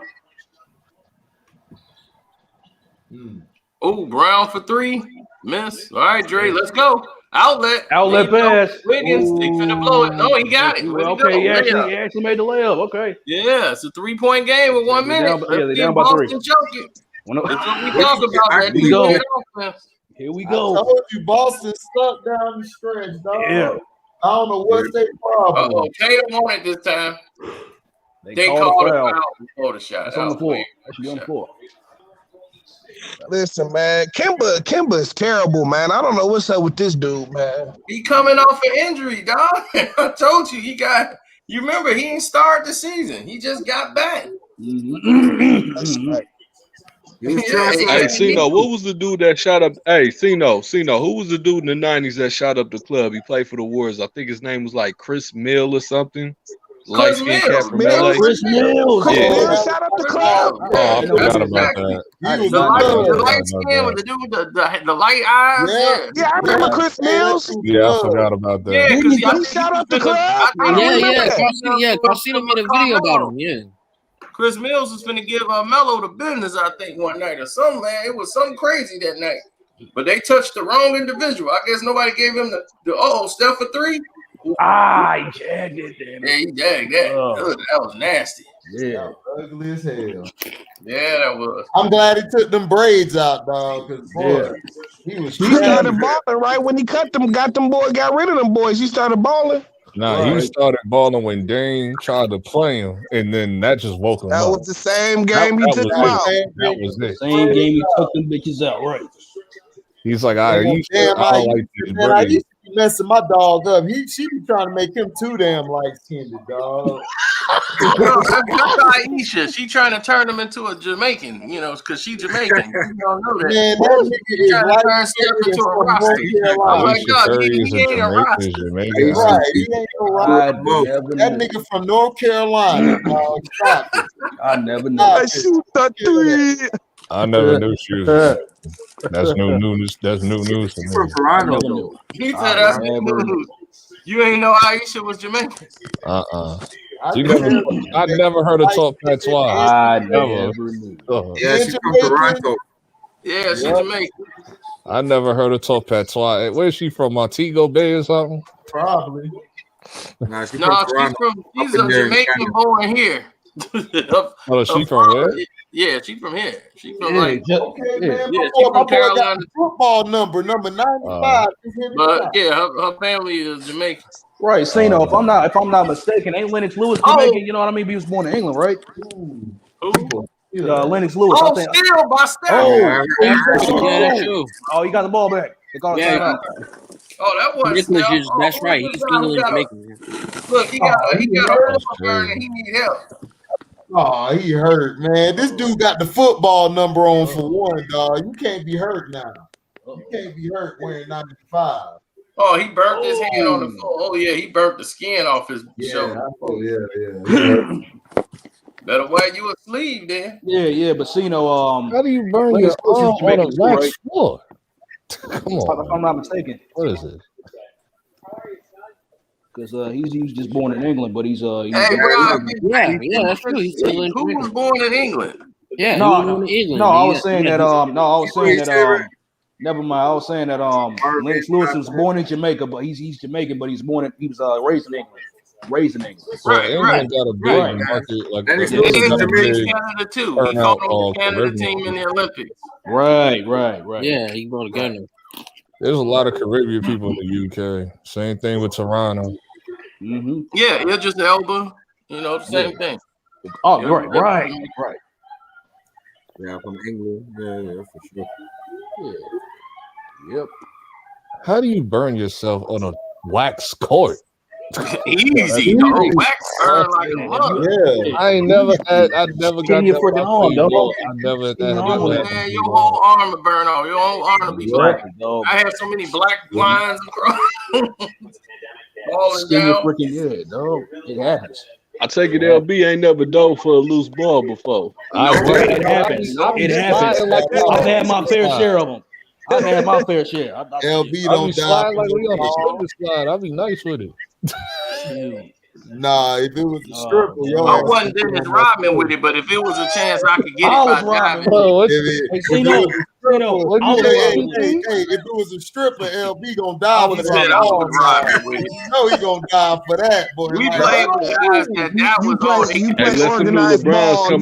Oh, Brown for three. Miss. All right, Dre, let's go. Outlet pass. Wiggins, they finna blow it. No, he got it. Okay, he actually made the layup. Okay. Yeah, it's a 3-point game with 1 minute. They're down by 3. That's what we talk about. Here we go. I told you Boston stuck down the stretch, dog. Yeah. I don't know what's their problem. Tatum won it this time. They called a foul before the shot. That's on the floor. That should be on the floor. Listen, man, Kemba is terrible, man. I don't know what's up with this dude, man. He coming off an injury, dog. I told you, you remember, he didn't start the season. He just got back. Hey, Cino, what was the dude that shot up? Hey, Cino, who was the dude in the 90s that shot up the club? He played for the Warriors. I think his name was like Chris Mill or something. Light skin cat from LA. Chris Mills. Yeah. Shot up the club. Oh, I forgot about that. The light skin with the dude with the light eyes. Yeah, I remember Chris Mills. Yeah, I forgot about that. Yeah, He shot up the club. Carcino made a video about him. Yeah. Chris Mills was finna give Melo the business, I think, one night or something, man. It was something crazy that night. But they touched the wrong individual. I guess nobody gave him the Steph for three. He jagged it, damn it. Yeah, he jagged that. That was nasty. Yeah. Ugly as hell. Yeah, that was. I'm glad he took them braids out, dog. Because he started balling right when he got rid of them boys. He started balling. Nah, he started balling when Dame tried to play him, and then that just woke him up. That was the same game he took him out. That was it. Same game he took them bitches out, right? He's like, I used to messing my dog up. She be trying to make him too damn light-skinned, dog. No, that's Aisha. She trying to turn him into a Jamaican, because she Jamaican. You don't know that. Man, that nigga is light-skinned into a Rasta. Oh my God, he ain't a Rasta. Right, he ain't no Rasta. That nigga from North Carolina, dog. Stop it. I never knew. I never knew she was. That's new news. That's new news to me. From Toronto. He said that's new news. You ain't know Aisha was Jamaican. I never heard her talk patois. I never knew. Yeah, she's from Toronto. Yeah, she's Jamaican. I never heard her talk patois. Where's she from? Montego Bay or something? Probably. Nah, she's she's a Jamaican born here. Oh, she from where? Yeah, she's from here. She's from man. She's My from boy got Carolina. the football number 95. But yeah, her family is Jamaican. Right, Sino. If I'm not mistaken, ain't Lennox Lewis Jamaican? You know what I mean? He was born in England, right? Who? Lennox Lewis. Oh, I think. still by step. Oh, he got the ball back. They called it timeout. Oh, that was Nicholas. That's right. He's England Jamaican. Look, he got a burn and he need help. Oh, he hurt, man. This dude got the football number on for one, dog. You can't be hurt now. You can't be hurt wearing 95. Oh, he burnt his hand on the floor. Oh, yeah, he burnt the skin off his shoulder. Oh, yeah. Better wear you a sleeve then. Yeah, but Sino, how do you burn your arm on a wax floor? Come on. If I'm not mistaken. What is it? Because he was just born in England, but he's Hey, Rob, that's true. Who was born in England? Yeah, I was saying that. Never mind. I was saying that Lennox Lewis was born in Jamaica, but he's Jamaican, but he was raised in England. So England got a big market, like Canada too. He called on the Canada team in the Olympics. Right. Yeah, he brought a gunner. There's a lot of Caribbean people in the UK. Same thing with Toronto. Mm-hmm. Yeah, you're just Elba. The same thing. Oh, right. Yeah, from England. Yeah, for sure. Yeah. Yep. How do you burn yourself on a wax court? Easy, wax burn like a mug. Yeah, I never got that. I never had that. Man, your whole arm will burn off. Your whole arm will be black. I had so many black lines across. Freaking dog. It happens. I take it LB ain't never dove for a loose ball before. It happens. I've had my fair share of them. I've had my fair share. LB don't die. Like we on the slide. I'll be nice with it. Nah, if it was a stripper, I wasn't Dennis Rodman with it, but if it was a chance I could get it by diving. If it was a stripper, LB gonna die for that. No, he gonna die for that, boy. We played with guys that was on. You play organized ball, you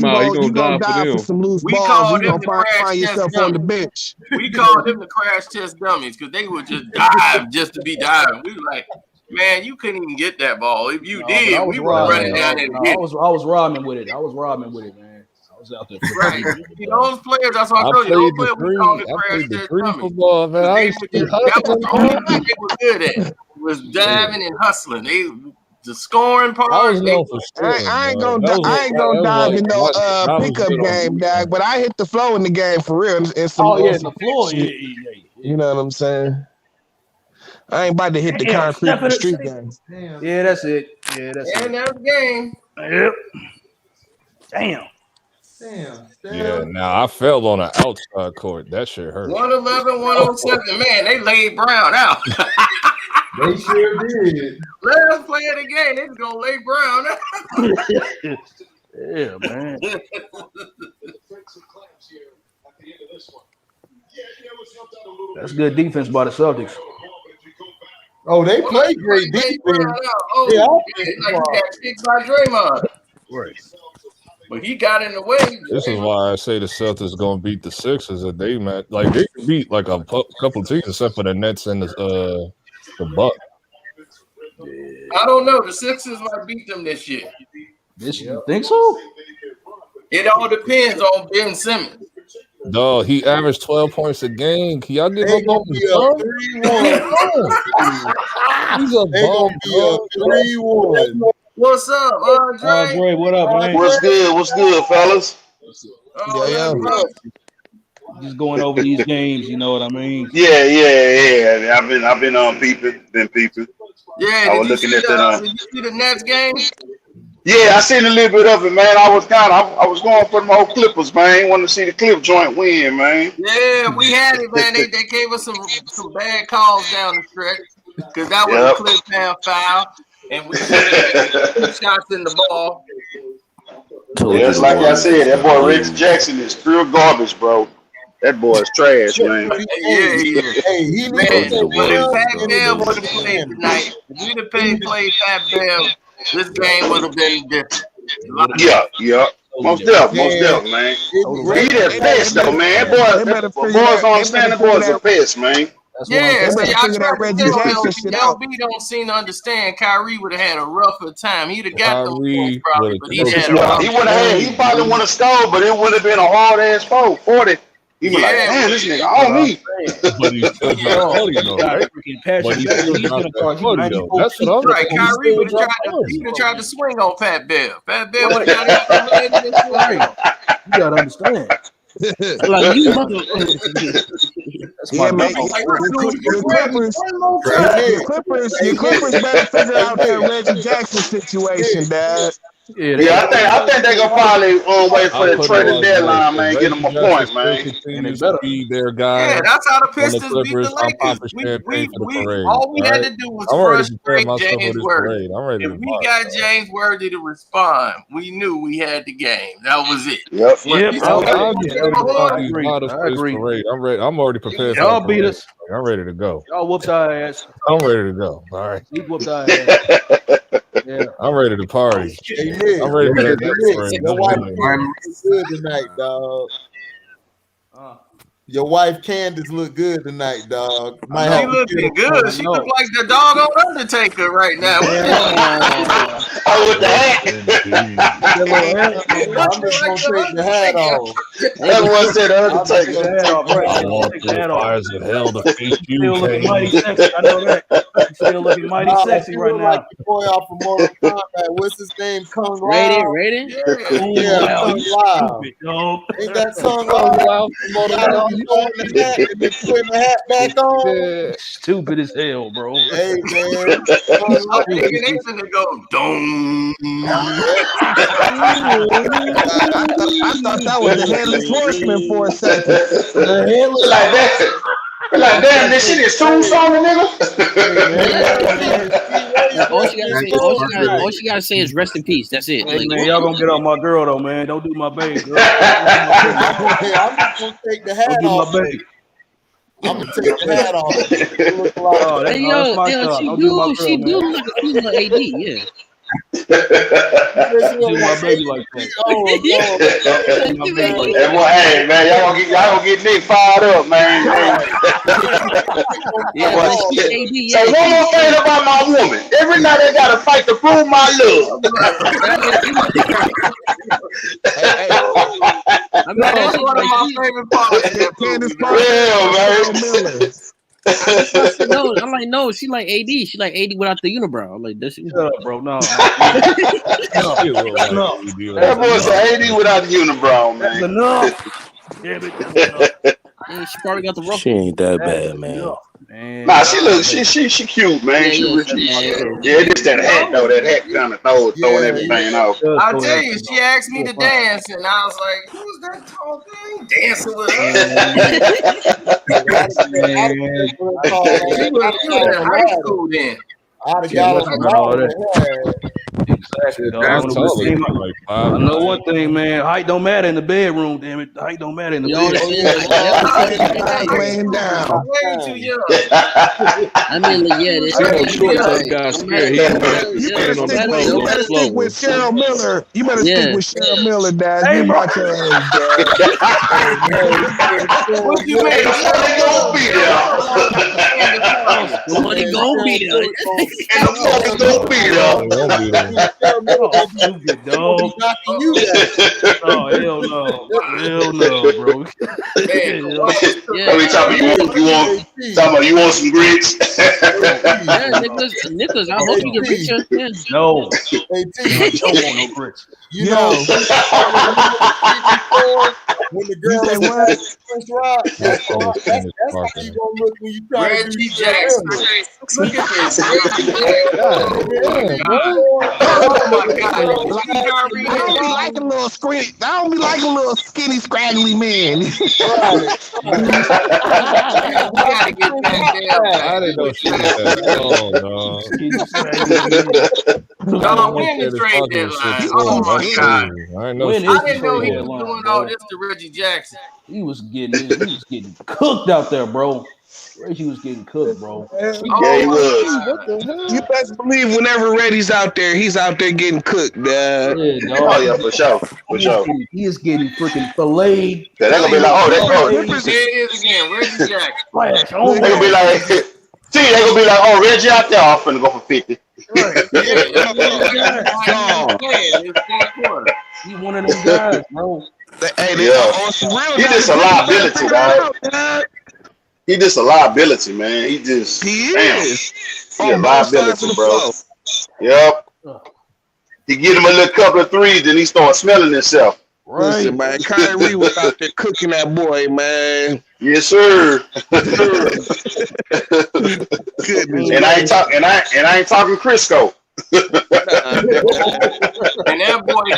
gonna die for some loose balls. You gonna find yourself on the bench. We called them the crash test dummies because they would just dive just to be diving. We were like, man, you couldn't even get that ball. If you did, we were running down and I was robbing with it, man. I was out there. Right. Those players, that's what I told you. Those players, we call the crash test dummies. Football, man. That was the only thing they were good at. Was diving and hustling. The scoring part. I ain't gonna dive in no pickup game, dog. But I hit the flow in the game for real. The floor. Yeah. You know what I'm saying? I ain't about to hit the concrete in the street game. Yeah, that's it. Yeah, that's it. And that's the game. Yep. Damn. Yeah, now I fell on an outside court. That shit hurt. 111, 107. Man, they laid Brown out. They sure did. Let us play it again. They're going to lay Brown out. Yeah, man. That's good defense by the Celtics. Oh, they play great defense. Like he got kicked by Draymond. Right. But he got in the way. This is why I say the Celtics gonna beat the Sixers. If they match, like they can beat like a couple teams except for the Nets and the Bucks. I don't know. The Sixers might beat them this year. You think so? It all depends on Ben Simmons. Dog, he averaged 12 points a game. Can y'all give They up gonna on be his a son? 3-1. He's a They gonna bum, be a 3-1. What's up, Andre? Andre, what up, man? What's good? What's good, fellas? Oh, Just going over these games, you know what I mean? Yeah. I've been peeping. Yeah, I was looking at that. Did you see the Nets game? Yeah, I seen a little bit of it, man. I was going for my old Clippers, man. Want to see the Clip joint win, man. Yeah, we had it, man. They gave us some bad calls down the stretch because that was a Clip down foul, and we had 2 shots in the ball. Yeah, it's like I said, that boy Reggie Jackson is pure garbage, bro. That boy is trash, man. Yeah. Man, but if Pat Bell would have played tonight, if we'd have played Pat Bell, this game would have been different. Yeah. Most definitely, man. He that pest, though, man. Boys on standing boys are pest, man. Yeah, see, I tried to tell LB don't seem to understand. Kyrie would have had a rougher time. He'd have got them points probably, but he probably would have scored, but it would have been a hard ass 40. He was like, man, this nigga on me. But he's still That's what I'm right. Kyrie would have tried to swing on Pat Bell. Pat Bell would have got it. You gotta understand. Like you The Clippers better figure out that Reggie Jackson situation, Dad. Yeah, I think they're gonna probably wait for the trading deadline, man. Get them a point, man. And better be their guy. Yeah, that's how the Pistons beat the Lakers. All we had to do was frustrate James Worthy. If we got James Worthy to respond, we knew we had the game. That was it. I agree. I'm already prepared. Y'all beat us. I'm ready to go. Y'all whooped our ass. I'm ready to go. All right. We whooped our ass. Yeah. I'm ready to party. I'm ready for that. Your wife looks good tonight, dog. Your wife Candace look good tonight, dog. She looking good. She look like the dog on Undertaker right now. With the hat. I'm just gonna take the hat off. Everyone said Undertaker. I want the fires of hell to face you. Still looking mighty sexy. I know that. Still looking mighty sexy right now. Like the boy off of Mortal Kombat. What's his name? Kung Lao. Rated? Yeah, Kung Lao. Ain't that Kung Lao from Mortal Kombat? Putting the hat back on. Stupid as hell, bro. Hey man, I'm thinking they finna go dong. I thought that was the Headless Horseman for a second. Like damn, this shit is tombstone, nigga. All she gotta say is rest in peace. That's it. Hey, man, y'all gonna get on my girl though, man. Don't do my baby, girl. I'm just gonna take the hat off. I'm gonna take the hat off. She do look like a female AD, yeah. Do my baby like that. Hey man, y'all gonna get Nick fired up, man. So one more thing about my woman. Every night I gotta fight to prove my love. That's one of my favorite parts. Yeah, man. I'm like, no, she like AD. She like AD without the unibrow. I'm like, shut up, bro. No. That boy said AD without the unibrow, man. That's enough. Yeah, she probably got the rough. She ain't that bad, man. Nah, she cute, man. Yeah, just that hat though. That hat kind of throwing everything off. I'll tell you, she asked me to dance, and I was like, "Who's that tall thing dancing with us?" She was in high school then. I'd have got Exactly. I know one thing, man. Height don't matter in the bedroom. Damn it, height don't matter in the bedroom. Laying down. Way too young. I mean, yeah, this You better stick with Cheryl Miller. You better stick with Cheryl Miller, Dad. Hey, you watch your age, What you mean? Nobody gonna be there. Nobody gonna be there. Stupid dog. You Oh hell no, bro. What we talking about? You want some grits? Yeah, Nicholas, I hope you can reach us. Yeah. No, Hey, T, I don't want no grits. you know, when the girl is Chris Rock, that's how you gonna look when you try to do Reggie Jackson. Look at this. Oh my God. I don't be like a little skinny. I don't be like a little skinny, scraggly man. We gotta get that down. I didn't know she was that. Oh, no. No, when the trade deadline. Oh my God. I know. I didn't know he was doing all this to Reggie Jackson. He was getting cooked out there, bro. Reggie was getting cooked, bro. Yeah, he was. You best believe whenever Reddy's out there, he's out there getting cooked. Yeah, Oh yeah, for sure. He is getting freaking filleted. Yeah, they're gonna be like, oh, that's There it is again, Reggie Jackson. Flash They're gonna be like, they're gonna be like, oh, Reggie out there, I'm finna go for 50. He one of them guys, bro. Hey, He just a liability, dog. He just a liability, man. He is. He a liability, bro. Yep. He get him a little couple of threes, then he starts smelling himself. Listen, man, Kyrie was out there cooking that boy, man. Yes, sir. Goodness, and I ain't talking Crisco. And that boy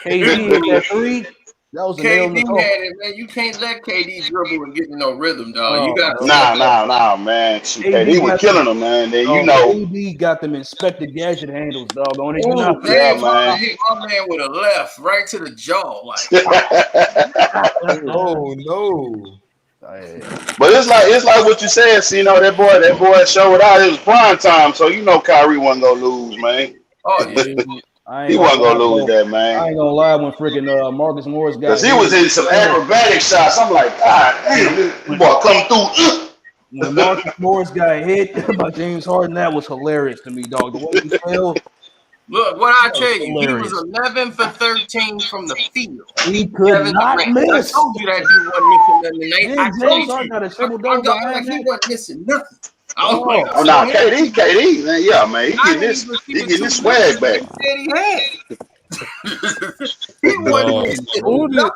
KD hit that three. That was KD had it, man. You can't let KD dribble and get in no rhythm, dog. You got nah, man. KD was killing him, man. Then you know, KD got them Inspector Gadget handles, dog. On it, man. Hit my man with a left right to the jaw, like. Oh no. But it's like what you said. See, you know, that boy showed out. It was prime time, so you know Kyrie wasn't gonna lose, man. Oh yeah. He wasn't gonna lose that, man. I ain't gonna lie when freaking Marcus Morris got. Because he was in some acrobatic shots. I'm like, God damn, this boy come through. When Marcus Morris got hit by James Harden, that was hilarious to me, dog. The way he fell. Look, what I tell you, he was 11 for 13 from the field. He could not miss. I told you that dude wasn't missing nothing tonight. I told you. Got a triple double like he wasn't missing nothing. Oh no, KD, man, yeah, man, he getting this swag back.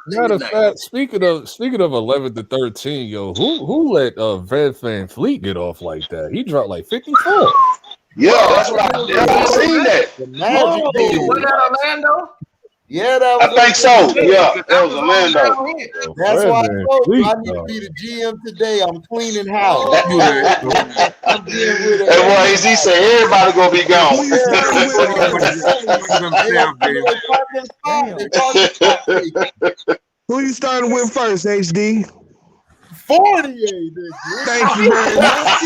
Matter of fact, speaking of 11 to 13, yo, who let Fred VanVleet get off like that? He dropped like 54. Yeah, that's what I seen that. Was that Orlando? Yeah, that was. I think so. Yeah, that was Orlando. That's why I told you I need to be the GM today. I'm cleaning house. I'm getting rid of that boy, he said everybody gonna be gone. Who you starting with first, HD? 48. Thank you very much.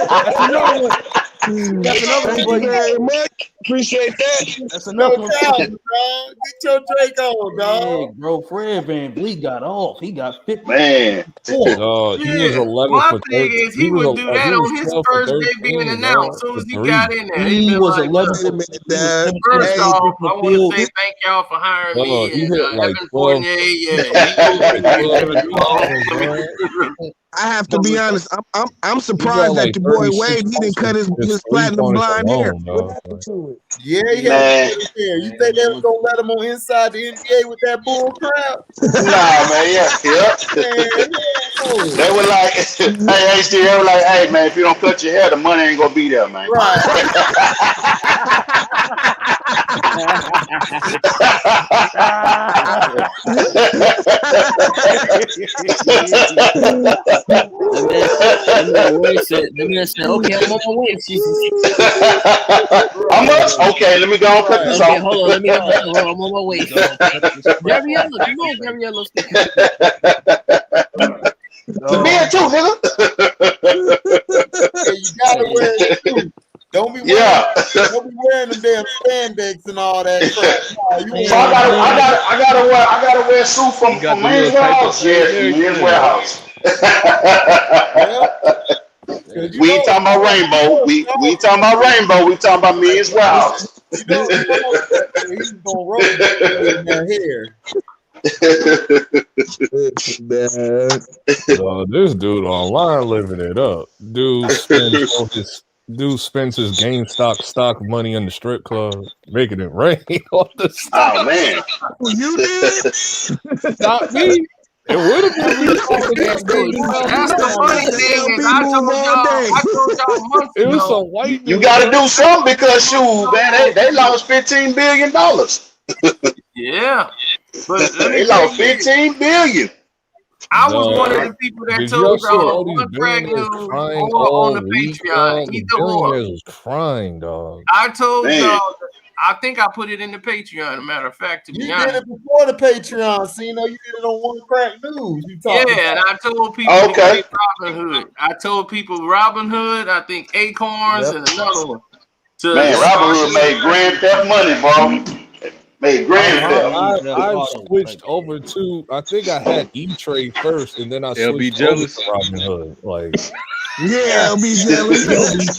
That's another one. Thank you very much. Appreciate that. That's another one. Get your Drake on, dog. Hey, bro, Fred VanVleet got off. He got 50. Man. He was 11 My for thing is, he would do that on his first day being announced. As soon as he got in there, he was 11. First off, I want to say thank y'all for hiring me. He hit like 12. I have to be honest. I'm surprised that the boy Wade he didn't cut his platinum blonde hair. Yeah, he had to hair. You think they was gonna let him on inside the NBA with that bull crap? Nah, man, yeah. They were like, hey, HD, they were like, hey, man, if you don't cut your hair, the money ain't gonna be there, man. Right. The man said, okay, I'm on my way. How much? Okay, let me go and cut this off. Hold on, let me go. I'm on my way. Gabriella, come on, Gabriella. The man too, nigga. You gotta wear it too. Don't be wearing them damn spandex and all that crap. So I gotta wear a suit from Men's Warehouse. Yeah, Men's Warehouse. We ain't talking about rainbow. We ain't talking about rainbow. We talking about me as well. He's gonna roll in that hair. This dude online living it up. Dude spends his GameStop stock money in the strip club, making it rain on the stock. Oh man, you did? Not me. It would have been me. That's the funny thing is I told y'all months It was ago. some white. you got to do something because shoot, man, they lost $15 billion. Yeah, but They lost $15 billion. I was one of the people that Did told y'all see all y'all these one Craig billionaires News crying or all on the week? Patreon. The Either or. billionaires was crying, dog. I told Man. y'all. I think I put it in the Patreon. As a matter of fact, to be You honest. did it before the Patreon, Cino. You did it on One Crack News. You talking Yeah, and I told people to get Robin Hood. I told people Robin Hood, I think Acorns and another one. Man, Robin Hood made Grand Theft money, bro. Made Grand Theft. I switched over to. I think I had E-Trade first, and then I They'll be switched over jealous. to Robin Hood. Like, Yeah, I'll be jealous.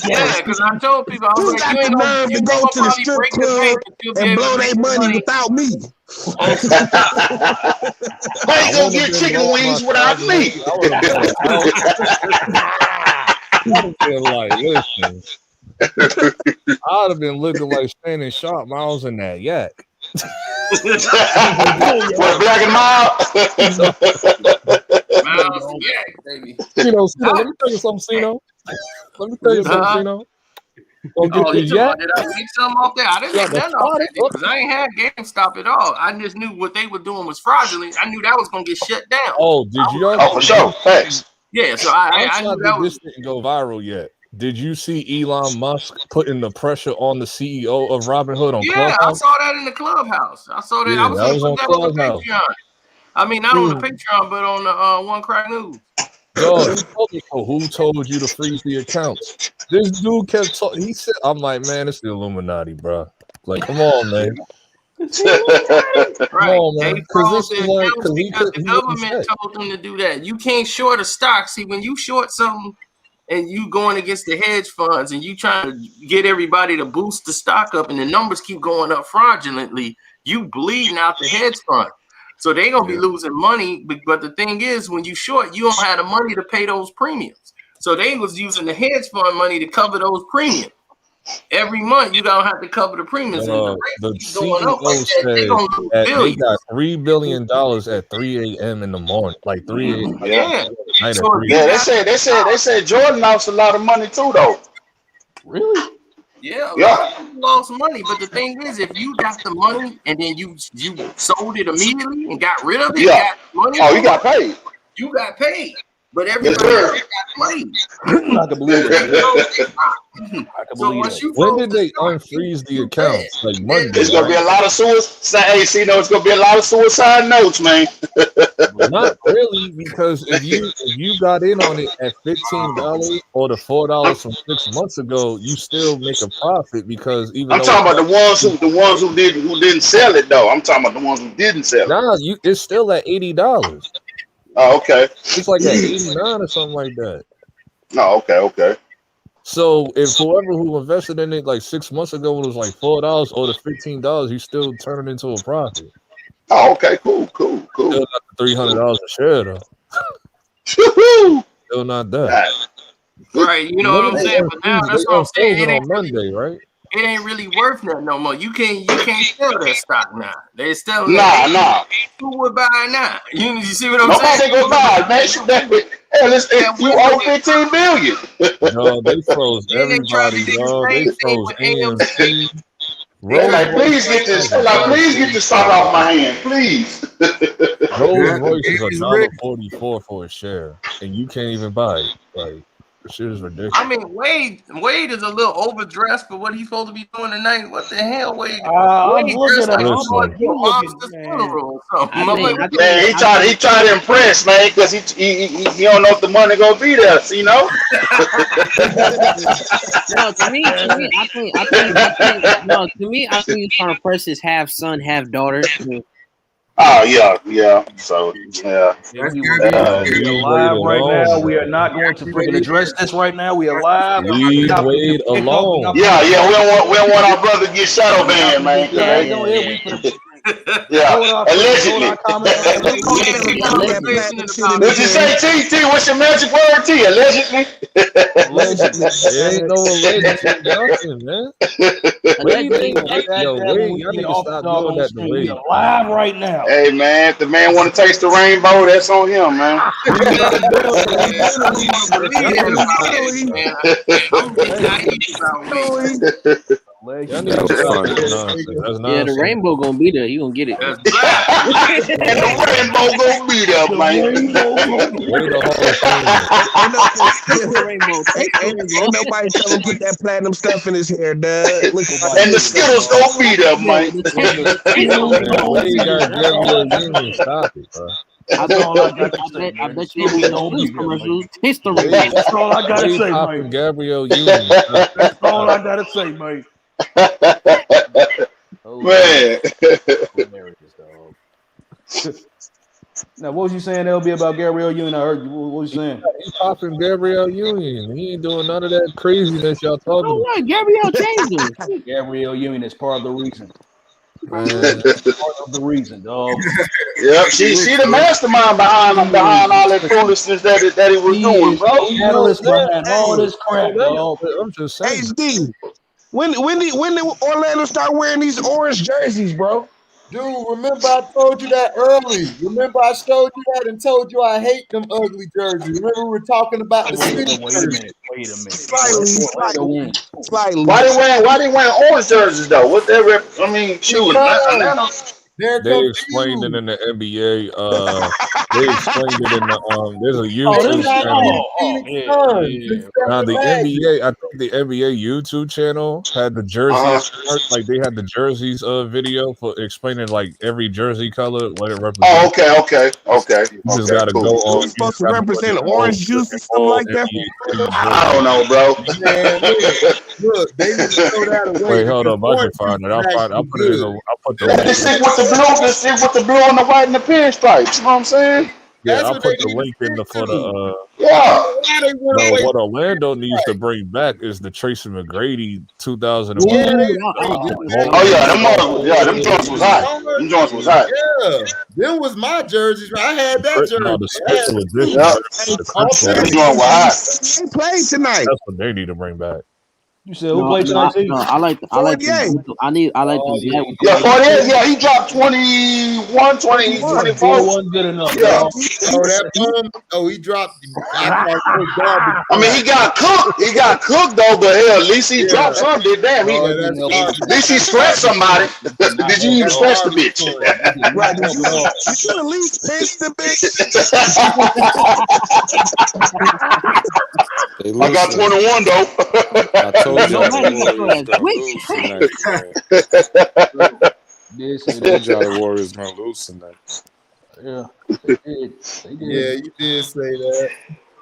Yeah, because I told people, I was Who like, got you the ain't gonna, nerve you to ain't go gonna to the probably strip break the club bank, but you'll be and able blow to their make money money. without me? How you gonna get chicken wings without me? I would have been like, listen. I'd have been looking like Shannon Sharp, Miles in that yak. With a black and mild. Miles, yeah, baby. Cino, let me tell you something, Cino. Let me tell you something, Cino. Go get Oh, the you talking yak. about, did I make something off there? I didn't make nothing off that because I ain't had GameStop at all. I just knew what they were doing was fraudulent. I knew that was gonna get shut down. Oh, did you? Oh, for sure. Thanks. Yeah, so I knew that This was. didn't go viral yet. Did you see Elon Musk putting the pressure on the CEO of Robinhood on Yeah, I Clubhouse? saw that in the Clubhouse. I saw that. Yeah, I was that was gonna on put that on the Clubhouse. Patreon. I mean, not on the Patreon, but on the One Crack News. Dog, who told you to freeze the accounts? This dude kept talking. He said, "I'm like, man, it's the Illuminati, bro. Like, come on, man. Right. on, man. They 'Cause froze this the is like- accounts 'cause he because the couldn't hear what he government said. told them to do that. You can't short a stock. See, when you short something and you going against the hedge funds and you trying to get everybody to boost the stock up and the numbers keep going up fraudulently, you bleeding out the hedge fund. So they're gonna be losing money. But the thing is, when you short, you don't have the money to pay those premiums. So they was using the hedge fund money to cover those premiums. Every month you don't have to cover the premiums. And The the going up CEO like that, they gonna lose said that they billions. got $3 billion at 3 a.m. in the morning, like 3 a.m. Yeah. night at So 3 Yeah, they said Jordan lost a lot of money too, though. Really? Yeah, a lot of people lost money. But the thing is, if you got the money and then you sold it immediately and got rid of it, Yeah. got money. Oh, you got paid. You got paid. But everybody sir. else got played. I can believe it. So once you When froze did the they stock, unfreeze the accounts? Like Monday. It's gonna be a lot of suicide. Hey, see, it's gonna be a lot of suicide notes, man. Not really, because if you got in on it at $15 or the $4 from 6 months ago, you still make a profit because even I'm though talking about the ones who didn't sell it though. I'm talking about the ones who didn't sell it. nah, it's still at $80. Oh, okay. It's like at 89 or something like that. Oh, okay. So if whoever who invested in it like 6 months ago was like $4 or the $15, you still turn it into a profit. Oh, okay, cool. Still not the $300 a share though. Still not that. right? You know what I'm saying? But now that's what I'm saying. It on ain't Monday, right? It ain't really worth nothing no more. You can't sell that stock now. They still Nah. Who would buy now? You see what I'm Nobody saying? gonna buy it, man. Hey, listen, you owe $15 billion. No, they froze everybody, bro. They froze AMC. Like, please get this. Please get this stock off my hand, please. Rolls Royce is $1.44 for a share, and you can't even buy it. Like, the shit is ridiculous. I mean, Wade is a little overdressed for what he's supposed to be doing tonight. What the hell, Wade? I'm Wade looking dressed at like him. he's going to a monster's Man. funeral or something. Man, he tried to impress, man, because he don't know if the money gonna be there. You know. No, to me, I think he's trying to press his half son, half daughter. Oh yeah. So yeah. We are live right now. We are not going to freaking address this right now. We are live. Leave Wade alone. Yeah. We don't want our brother to get shadow banned, man. Yeah. Allegedly. What you say, T? What's your magic word, T? Allegedly. Allegedly. There ain't no allegedly nothing, man. Wade, y'all need to stop doing that to Wade. Live right now. Hey man, if the man want to taste the rainbow, that's on him, man. Yeah, the rainbow gonna be there. You gonna get it. And the rainbow gonna be there, man. Ain't nobody tell him put that platinum stuff in his hair, Doug. And the Skittles gonna be there, man. Stop it, bro. That's all I got to say. I bet you don't know these commercials. History. That's all I gotta say, man. Gabrielle Union. That's all I gotta say, man. Man. Now, what was you saying, LB, about Gabrielle Union? I heard you. What was you saying? He's popping Gabrielle Union. He ain't doing none of that craziness y'all talking about. What? Gabrielle changed. Gabrielle Union is part of the reason. Man. Part of the reason, dog. Yep, she the mastermind behind all that foolishness that he was doing, bro. Catalyst behind all this crap, dog. I'm just saying. HD. When did Orlando start wearing these orange jerseys, bro? Dude, remember I told you that early. Remember I showed you that and told you I hate them ugly jerseys. Remember we were talking about the city. Wait a minute. Slightly. Why they wearing orange jerseys though? What they I mean, shoot, Atlanta. They explained it in the NBA. They explained it in the there's a YouTube channel. Now the NBA, I think the NBA YouTube channel had the jerseys, like they had the jerseys video for explaining like every jersey color, what it represents. Oh, okay. You just gotta go on. It's supposed to represent orange juice or something like that. I don't know, bro. Look, they need to throw that away. Wait, hold up, I can find it. I'll put it in the. I'll put the. This shit with the blue and the white and the pinstripes. You know what I'm saying? Yeah, I'll put the link in for the. Yeah. No, what Orlando needs to bring back is the Tracy McGrady 2001. Them joints was hot. Them joints was hot. Yeah, them was my jerseys. I had that jersey. No, the special edition. Them joints were hot. They played tonight. That's what they need to bring back. You said who played tonight? I like the black. Yeah, 48. Yeah, he dropped 21, 20, 24. Wasn't good enough. Yeah. He dropped. I mean, he got cooked. He got cooked though, but hell, at least he dropped something. Damn, at least he scratched somebody. Did you even scratch the bitch? Right. Did you at least pinch the bitch? I got 21 though. I told y'all the Warriors gonna lose tonight. Yeah, they did. Yeah, you did say that.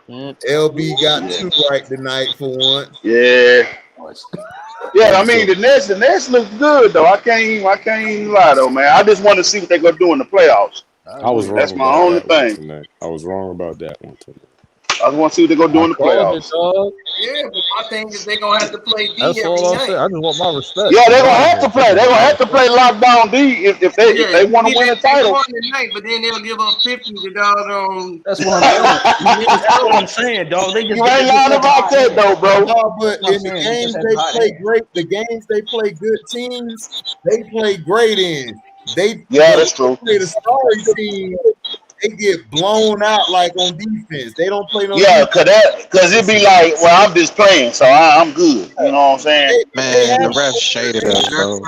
LB got 2 right tonight for once. Yeah. Yeah, I mean the Nets look good though. I can't even lie though, man. I just want to see what they're gonna do in the playoffs. I was wrong. That's my only thing. Tonight. I was wrong about that one tonight. I just want to see what they're gonna do in the playoffs. Yeah, but my thing is they're gonna have to play D That's every all I'm night. saying. I just want my respect. Yeah, they're gonna have to play. They're gonna have to play lockdown D if they want to win a title. They won tonight, but then they'll give up 50 to doggone. That's what I'm saying, dog. They just You ain't lying about that though, bro. No, but in the games they play great, the games they play good teams, they play great in. That's true. Play the sorry team. They get blown out like on defense. They don't play no. Yeah, cause it be like, well, I'm just playing, so I'm good. You know what I'm saying? Man, the refs shaded us, bro.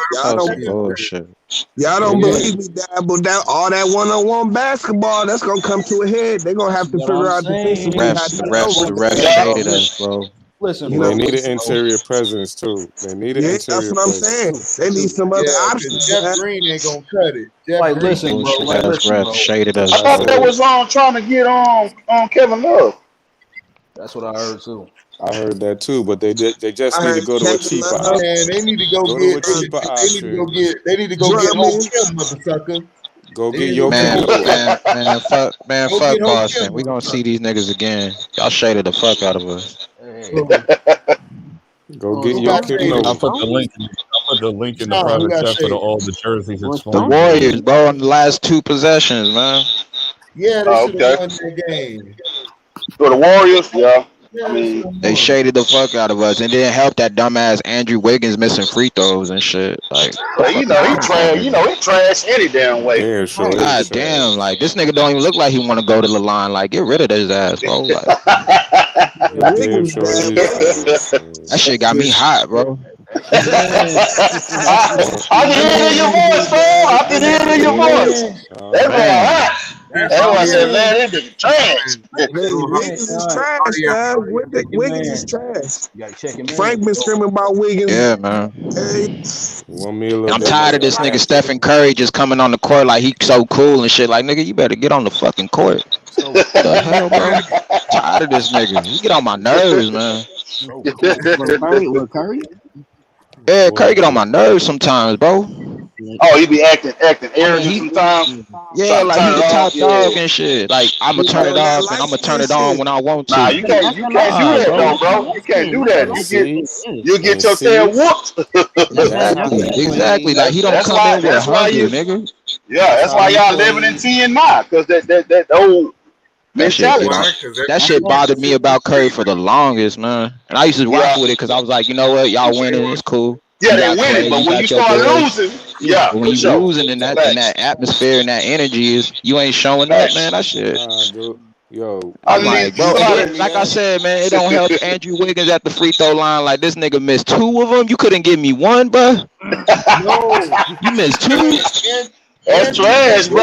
Y'all don't believe me, but all that one-on-one basketball, that's gonna come to a head. They're gonna have to figure out defensively. The refs shaded us, bro. Listen, they need an interior presence too. They need an interior presence. That's what I'm saying. They need some other options. Jeff Green ain't gonna cut it. Listen, bro. Refs shaded us. I thought they was trying to get on Kevin Love. That's what I heard too. I heard that too, but they just need to go to a cheaper option. Man, they need to go get. They need to go get. They need to go get on Kim, motherfucker. Go get your man, fuck Go get Boston. Hokiema. We gonna see these niggas again. Y'all shaded the fuck out of us. Go get Who your got traded? I Kipno. put the link. I put the link in the Sean, who private got chat for traded? all the jerseys. It's The fun. Warriors, bro, in the last 2 possessions, man. Yeah, they Oh, should have okay. won that game. For the Warriors, yeah. Yeah, I they mean, should have They won. shaded the fuck out of us, and didn't help that dumbass Andrew Wiggins missing free throws and shit. Like, well, you know, he trash. You know, he trash any damn way. Yeah, sure. God damn, like this nigga don't even look like he want to go to the line. Like, get rid of his ass, bro. Like, Damn sure it is. that shit got me hot, bro. I can hear it in your voice, bro. I can hear it in your voice. That's why I hot. That's why I said, man, this nigga trash. Wiggins is trash, guys. Wiggins is trash. You gotta check him in. Frank been screaming about Wiggins. Yeah, man. Want me a And little I'm bit tired of this nigga Stephen Curry just coming on the court like he so cool and shit. Like, nigga, you better get on the fucking court. What the hell, bro? Tired of this nigga. He get on my nerves, man. Little Curry? Yeah, Curry get on my nerves sometimes, bro. Oh, he be acting arrogant sometimes. Yeah, like he the top Yeah. dog and shit. Like, I'ma turn it off and I'ma turn it on when I want to. Nah, you can't do that though, bro. You can't do that. You get your tail whooped. Exactly. Like, he don't That's come why- in with that's why 100, you- nigga. Yeah, that's why y'all living in 10 now, cause that old That shit, mentality. that shit bothered me about Curry for the longest, man. And I used to rock with it because I was like, you know what, y'all winning, it's cool. Yeah, You they got winning, Clay, but when got you your start boys. losing, yeah, When for you sure. losing in that atmosphere and that energy is you ain't showing up, man. That shit. Nah, dude. Yo, I'm like, bro, and then, like I said, man, it don't help Andrew Wiggins at the free throw line. Like, this nigga missed 2 of them. You couldn't give me 1, bro. No, You missed 2. That's trash, bro.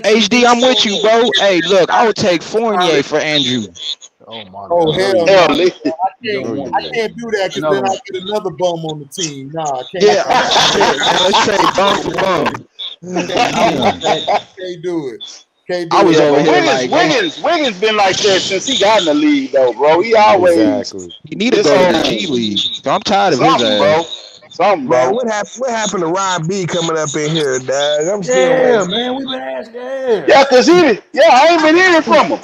HD, I'm with you, bro. Hey, look, I would take Fournier for Andrew. Oh hell Hell, no! Lee. I can't do that because then I get another bum on the team. Nah, I can't. Yeah, let's trade bum for bum. Can't do it. Can't do I was it. over here like, Wiggins been like that since he got in the league, though, bro. He always he need to go to the G League. So I'm tired of his something, bro. ass. Something, Man, bro. what happened to Rob B coming up in here, dog? I'm still Yeah, waiting. man, we been asking. Yeah. Yeah, cause I ain't been hearing from him.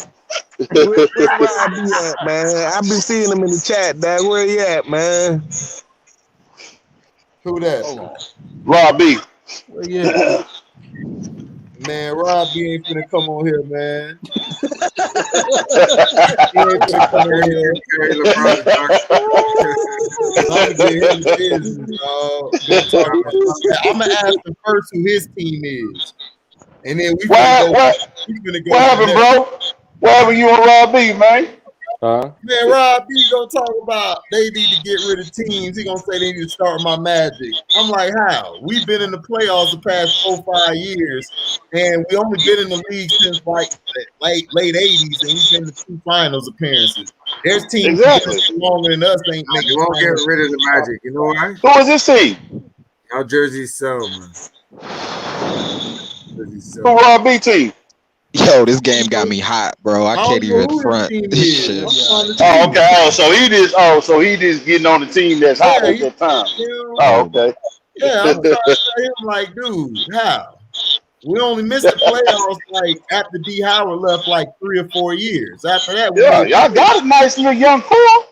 Where Rob B at, man? I been seeing him in the chat, dog. Where he at, man? Who that? Rob B. Where you at? Man, Rob B ain't finna come on here, man. He ain't finna come on here. I'm gonna get him business, dog. I'm gonna ask him first who his team is, and then we finna go. What happened, bro? What happened you and Rob B, man? Huh? Man, Rob B gonna talk about they need to get rid of teams. He gonna say they need to start my Magic. I'm like, how? We've been in the playoffs the past 4-5 years, and we only been in the league since like late 80s, and we've been to 2 finals appearances. There's teams longer than us ain't making. You won't get rid of the Magic. You know why? Who is this team? Y'all jerseys sell, man. Who Rob B team? Yo, this game got me hot, bro. I can't even front this shit. Oh, okay. So he just getting on the team that's hot at that time. Oh, okay. Yeah, I'm trying to tell him like, dude, how? We only missed the playoffs like after D Howard left like 3 or 4 years. After that, Y'all got a nice little young core.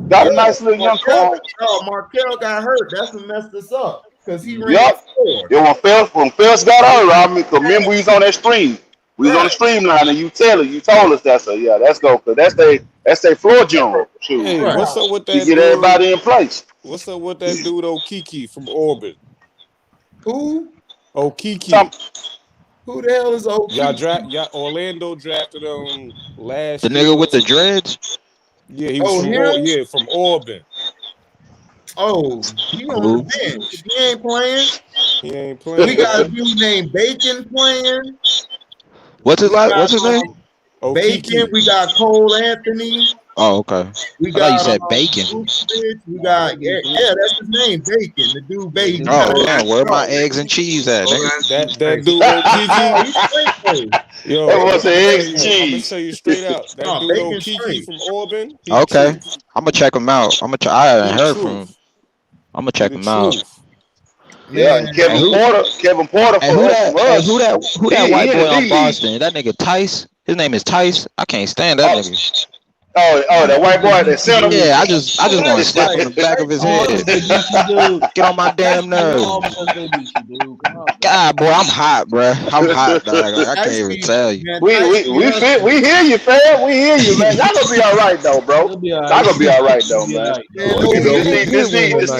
Got a nice little young core. Oh, Markel got hurt. That's what messed us up because he ran Yup. forward. Yeah, when Phelps got hurt, I mean, remember we was on that stream. We was on the streamline, and you told us that. So yeah, let's go. Cause that's their floor general. Shoot. Hey, what's up with that You get dude? everybody in place. What's up with that dude Okiki from Orbit? Who? Okiki. Who the hell is Okiki? Y'all Orlando drafted him last The year. nigga with the dreads? Yeah, he was from Auburn. Oh, he on the bench. He ain't playing. He ain't playing. We got a dude named Bacon playing. What's his name? Bacon. We got Cole Anthony. Oh, okay. We I thought you said bacon. We got that's his name, Bacon. The dude Bacon. Oh, damn, where my eggs and cheese at? That dude Okiki. Yo, That was the eggs and I'm gonna cheese. tell you straight out. That No, dude Bacon's Okiki straight. from Auburn. he Okay, truth. I'm gonna check him out. I haven't He heard the from him. truth. I'm gonna check He him the out. truth. Yeah, and Kevin Porter for us. Who that white boy on Boston? That nigga Tice. His name is Tice. I can't stand that nigga. Oh, that white boy that center. Yeah, I just want to slap on the back of his head. Get on my damn nerves. God, boy, I'm hot, bro. I'm hot, dog. I can't even tell you. We hear you, fam. We hear you, man. Y'all gonna be all right though, bro. Y'all gonna be all right though, man. This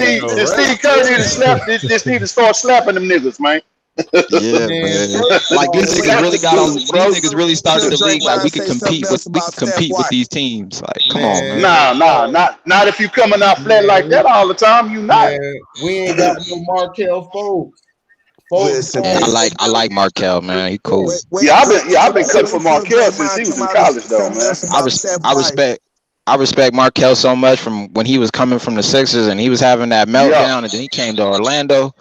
Steve Curry need to start slapping them niggas, man. Yeah, man. Like these niggas really got on. These niggas really started the league. Like we could compete with these teams. Like, come on, man. Not if you coming out flat like that all the time. You not. Man, we ain't got no Markelle folks. Yeah, I like Markelle, man. He cool. I've been cutting for Markelle since he was in college, though, man. I respect Markelle so much from when he was coming from the Sixers and he was having that meltdown, and then he came to Orlando.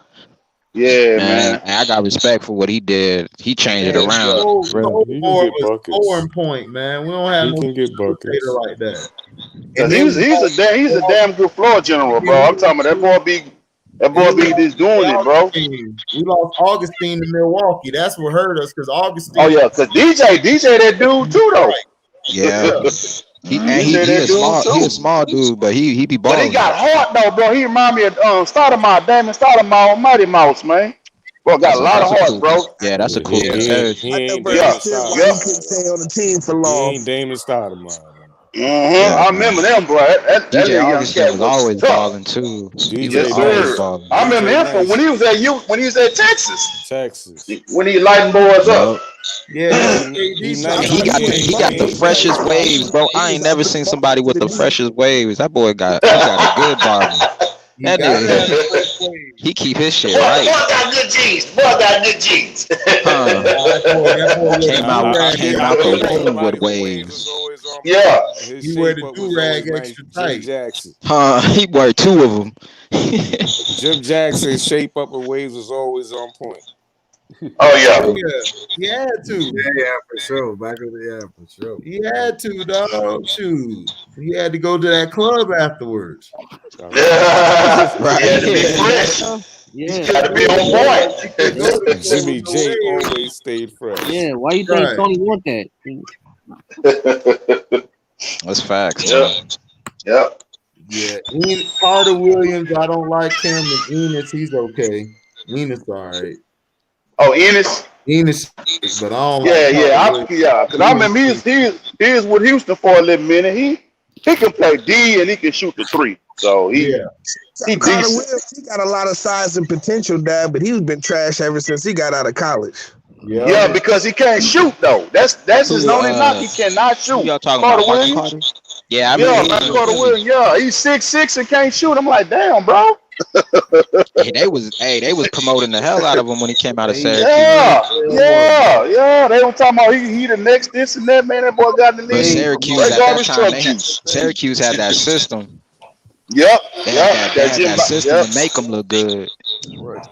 Yeah, man. I got respect for what he did. He changed it around. Scoring point, man. We don't have no buckets like that. And he's a damn good floor general, bro. I'm talking about that boy be just doing it, bro. We lost Augustine to Milwaukee. That's what hurt us because Augustine. Oh yeah, because DJ that dude too though. Yeah. He a small dude, but he be balling. But he got heart though, bro. He remind me of Damon Stoudemire, Mighty Mouse, man. Bro, got a lot of heart, bro. Yeah, that's a cool He ain't Damon Stoudemire. I remember them, bro. That DJ Augustine was always balling too. Yes, sir. I remember him from when he was at Texas. When he lighting boys up. Yeah, he got the freshest waves, bro. I ain't never seen somebody with the freshest waves. That boy got a good barber. That nigga, he keep his shit right. Boy got good jeans. Came out the womb with waves. Yeah. He wear the do-rag extra tight. He wear two of them. Jim Jackson's shape up and waves was always on point. Oh yeah. He had to. Yeah, for sure. For sure. He had to, dog. Shoot. He had to go to that club afterwards. Right. He had to be fresh. Yeah. He got to be on point. Jimmy J always stayed fresh. Yeah, why you think Tony want that? That's facts. Yep. Yeah. Carter Williams, I don't like him. And Enos, he's okay. Enos, all right. Oh, Enos, but I don't. Because I remember he was with Houston for a little minute. He can play D and he can shoot the three. So he decent. He got a lot of size and potential, Dad, but he's been trash ever since he got out of college. Yeah, because he can't shoot though. That's his only knock. He cannot shoot. Y'all talking Carter about Williams? Carter? Yeah, I mean, Carter Williams. Yeah, he's 6'6" and can't shoot. I'm like, damn, bro. They was promoting the hell out of him when he came out of Syracuse. Yeah. They were talking about he the next this and that, man. That boy got the league. But Syracuse at that time, Syracuse had that system. Yep. They had that system to make them look good.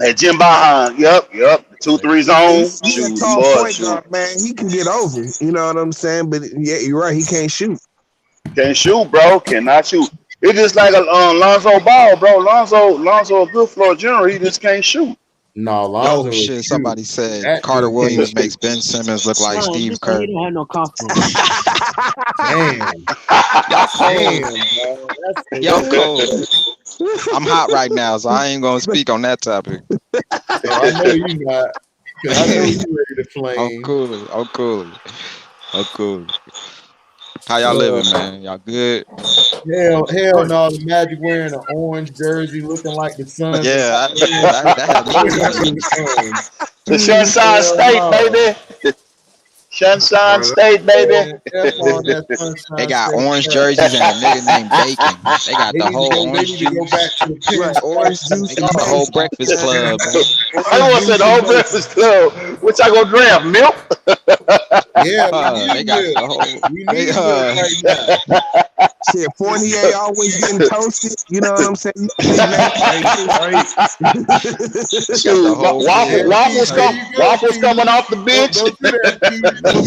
And Jim Bohan, yep. 2-3 zone. He's a tall point guard, man. He can get over. You know what I'm saying? But yeah, you're right. He can't shoot. Can't shoot, bro. Cannot shoot. It's just like Lonzo Ball, bro. Lonzo a good floor general. He just can't shoot. No, Lonzo. Shit, somebody said Carter Williams makes Ben Simmons look like Steve Kerr. He don't have no confidence. Y'all cold. I'm hot right now, so I ain't gonna speak on that topic. I know you not. I know you ready to flame. I'm cool. How y'all living, man? Y'all good? Hell no, the Magic wearing an orange jersey looking like the sun. Yeah, the Sunshine State, baby. Sunshine State, baby. They got orange jerseys and a nigga named Bacon. They got the whole orange juice. Orange juice. They got the whole Breakfast Club. I want to say the whole Breakfast Club. Which I gonna draft? Milk? Yeah, they got the whole. Shit, Fournier always getting toasted. You know what I'm saying? Shoot, Waffles coming off the bench. Don't do that, Pete. Don't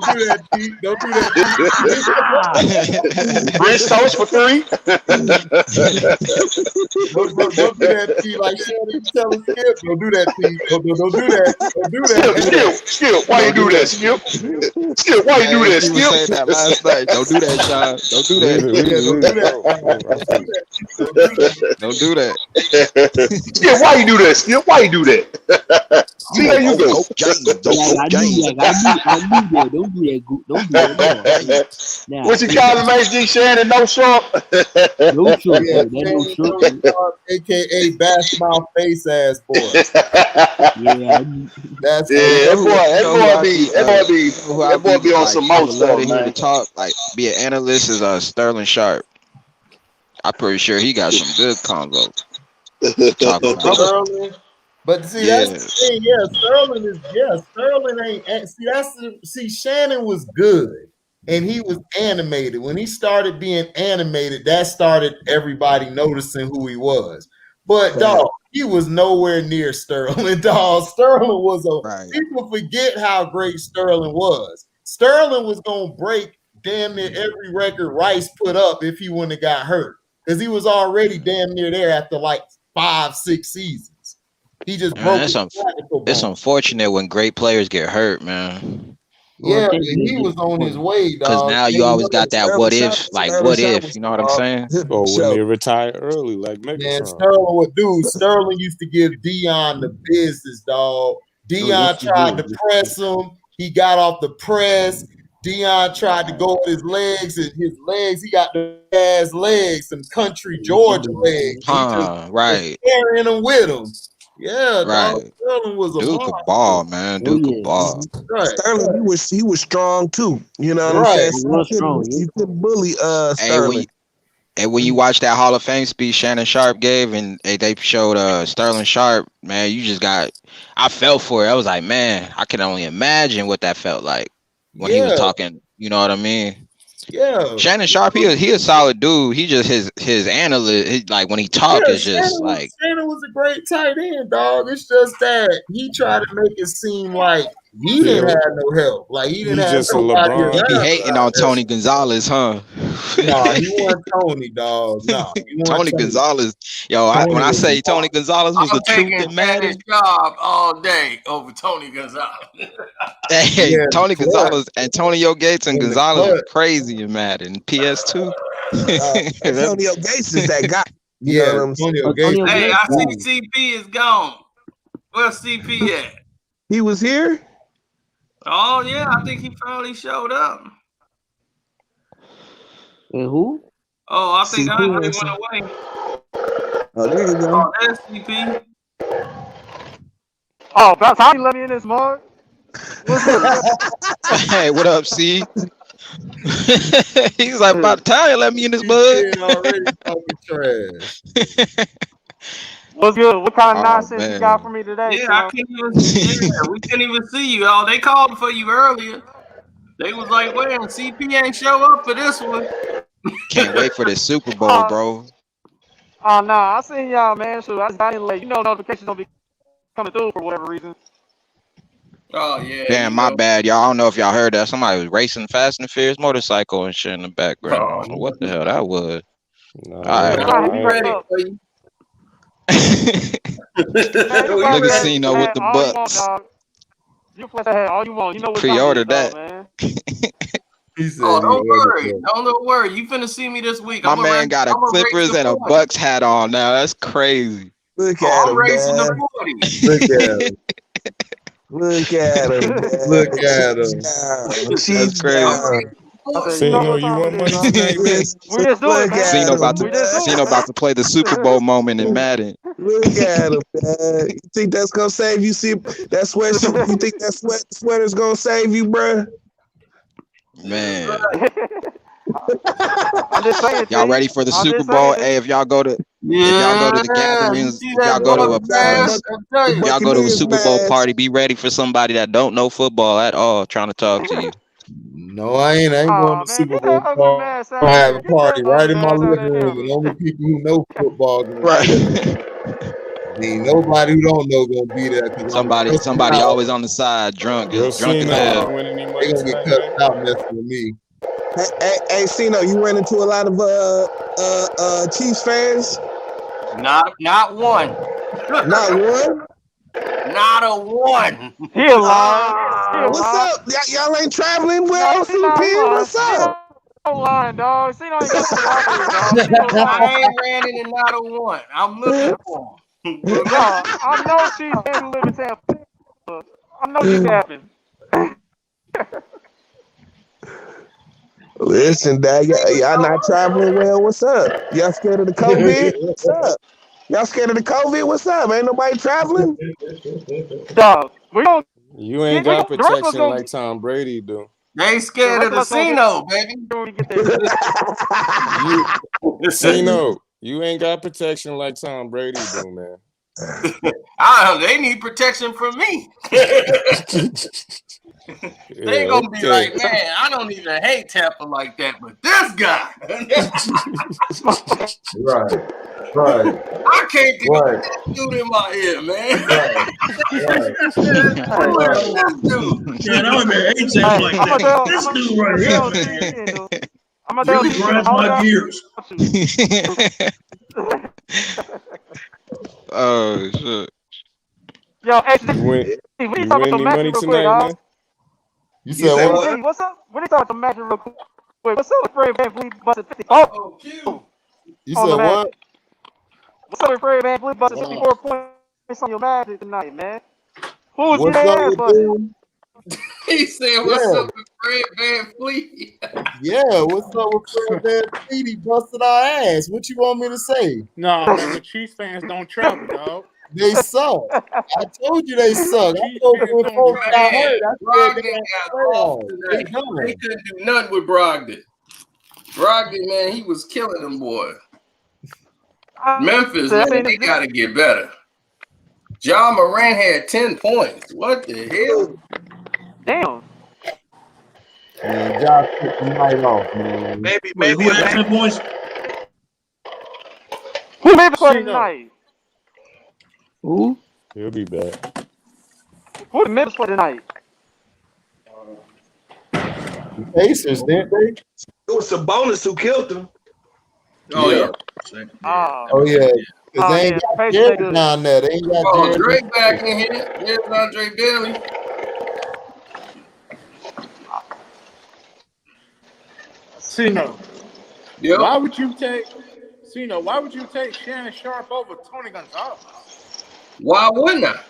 do that, Pete. Don't do that, Pete. French toast for 3. Don't do that, Pete. Like Shannon telling Skip. Don't do that, Pete. Don't do that. Don't do that. Skip, why you do that, Skip? Skip, why you do that, Skip? You were saying that last night. Don't do that, Sean. Don't do that. Don't do that. Skip, why you do that, Skip? Why you do that? See, there you go. What you call him, AG Shannon? No short. No short. AKA basketball face ass boy. That's that boy be on some more stuff, man. To talk, like, be an analyst is Sterling Sharp. I'm pretty sure he got some good convo. Sterling, but see, that's the thing. Sterling ain't. See, Shannon was good, and he was animated. When he started being animated, that started everybody noticing who he was. But dog, he was nowhere near Sterling. Dog, Sterling was people forget how great Sterling was. Sterling was gonna break damn near every record Rice put up if he wouldn't have got hurt, because he was already damn near there after like 5-6 seasons. He just broke. It's unfortunate when great players get hurt, man. Yeah, he was on his way, dog. Because now you always got that what if, what if, you know what I'm saying? Or when they retire early, like Megatron. Sterling used to give Dion the business, dog. Dion tried to press him. He got off the press. Dion tried to go with his legs, he got the ass legs, some country Georgia legs. Right. Carrying them with him. Yeah, right. Dog, Sterling was a Dude could ball, man. Dude could ball. Right. Sterling, he was strong too. You know what I'm saying? You couldn't bully Sterling. And when you watch that Hall of Fame speech Shannon Sharp gave, and they showed Sterling Sharp, man, I felt for it. I was like, man, I can only imagine what that felt like when he was talking. You know what I mean? Yeah. Shannon Sharp, he a solid dude. He just his analyst, like when he talk is just like Shannon was a great tight end, dog. It's just that he tried to make it seem like he didn't have no help. Like he didn't have nobody around. He be hating on Tony Gonzalez, huh? Nah, he wasn't Tony, dog. Nah, Tony Gonzalez. Yo, when I say Tony Gonzalez was the truth that matters, job all day over Tony Gonzalez. Hey, Tony Gonzalez, Antonio Gates and Gonzalez were crazy in Madden. PS2. Antonio Gates is that guy. You know what I'm saying? Hey, I see CP is gone. Where's CP at? He was here? Oh, yeah. I think he finally showed up. And who? Oh, I think Andre went away. Oh, there you go. Oh, there's CP. Oh, that's how you let me in this mug? Hey, what up, C? He's like, about time you let me in this mug. Already talking trash. What's good? What kind of nonsense you got for me today? Yeah, we couldn't even see you. Oh, they called for you earlier. They was like, well, CP ain't show up for this one. Can't wait for the Super Bowl, bro. Oh, no, I seen y'all, man. So I didn't let you know notifications don't be coming through for whatever reason. Oh, yeah. Damn, my bad, y'all. I don't know if y'all heard that. Somebody was racing Fast and Furious motorcycle and shit in the background. I don't know what the hell that was. No, all right. Look at Cena with the Bucks. You play ahead all you want. You know what pre-order that. Man. Don't worry. Don't worry. You finna see me this week. My man got a Clippers and a Bucks hat on now. That's crazy. Look at him, racing man. the 40. Look at him. Look at him. That's crazy. Cena, you want money tonight? Cena about to play the Super Bowl moment in Madden. Look at him, man. You think that's gonna save you? See that sweat? You think that sweater's gonna save you, bro? Man, y'all ready for the Super Bowl? Hey, if y'all go to the gatherings, if y'all go to a Super Bowl party, be ready for somebody that don't know football at all trying to talk to you. No, I ain't. I ain't going to Super Bowl party. I have a party right in my living room, and only people who know football gonna right. Ain't nobody who don't know gonna be there. Somebody always on the side, drunk as hell. They gonna get cut out messing with me. Hey, Cino, you ran into a lot of Chiefs fans? Not one. Not one? Not a one. He alive. What's up? Y'all ain't traveling well, CP? What's up? No lying, dog. See, ain't got I ain't ran into not a one. I'm looking for him. No, I know she's in live in Tampa. I know she's happening. Listen, Dad, y'all not traveling well. What's up? Y'all scared of the COVID? What's up? Y'all scared of the COVID? What's up? Ain't nobody traveling? Dog, we don't. You ain't got protection like Tom Brady do. They scared of the Cino, baby. Cino, you ain't got protection like Tom Brady do, man. They need protection from me. They gonna be like, man, I don't even hate Tampa like that, but this guy. Right. I can't get that dude in my ear, man. Man, I don't even hate Tampa like that. This dude right here, I'm gonna tell you, grinds my gears. Oh shit. Yo, you win any money real tonight, quick, man? You said what? Hey, what's up? What are you talking about match real quick? What's up with Fred VanVleet busted 50? Oh, You said what? What's up with Fred VanVleet busted 54 points on your Magic tonight, man? Who's What's your up ass with busted? them? He said, what's up with Fred VanVleet? Yeah, what's up with Fred VanVleet? He busted our ass. What you want me to say? No, man, the Chiefs fans don't travel, dog. They suck. I told you they suck. I told you when folks got hurt. I said they They couldn't do nothing with Brogdon. Brogdon, man, he was killing them boys. Memphis, man, they got to get better. John Moran had 10 points. What the hell? Damn. Man, Josh took the night off, man. Maybe who had 10 points? Who made the play tonight? Who? He'll be back. Who the Memphis for tonight? The Pacers, didn't they? It was Sabonis who killed them. Oh, yeah. Oh, yeah. Because they ain't got Jared down there. They ain't got Jared. Drake back in here. Here's Andre Bailey. Cino. Yep. Why would you take Shannon Sharp over Tony Gonzalez? Why wouldn't I?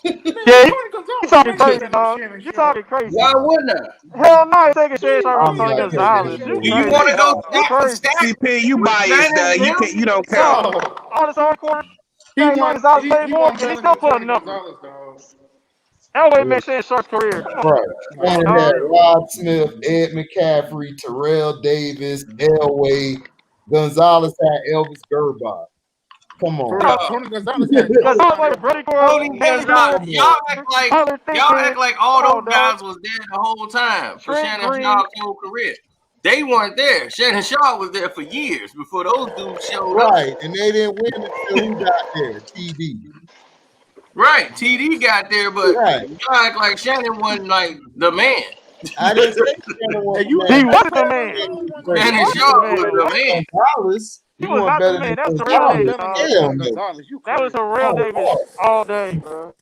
Yeah, you talking crazy, dog. You talking crazy. Why wouldn't I? Hell no, you taking Shannon Sharp over Tony Gonzalez. Do you want to go CP, you biased. You don't count. On his own corner, Gonzalez played more, and he still put a number. That way make Shannon Sharp's career. Right. And had Rod Smith, Ed McCaffrey, Terrell Davis, Elway, Gonzalez had Elvis Gerbach. Come on. Tony Gonzalez had Y'all act like all those guys was there the whole time for Shannon Sharp's whole career. They weren't there. Shannon Sharp was there for years before those dudes showed up. Right, and they didn't win until who got there? TD. Right, TD got there, but y'all act like Shannon wasn't like the man. I didn't say Shannon was the man. He was the man. Shannon Sharp was the man. Gonzalez. He was not the man. That's the real Davis. That was the real Davis all day, bro.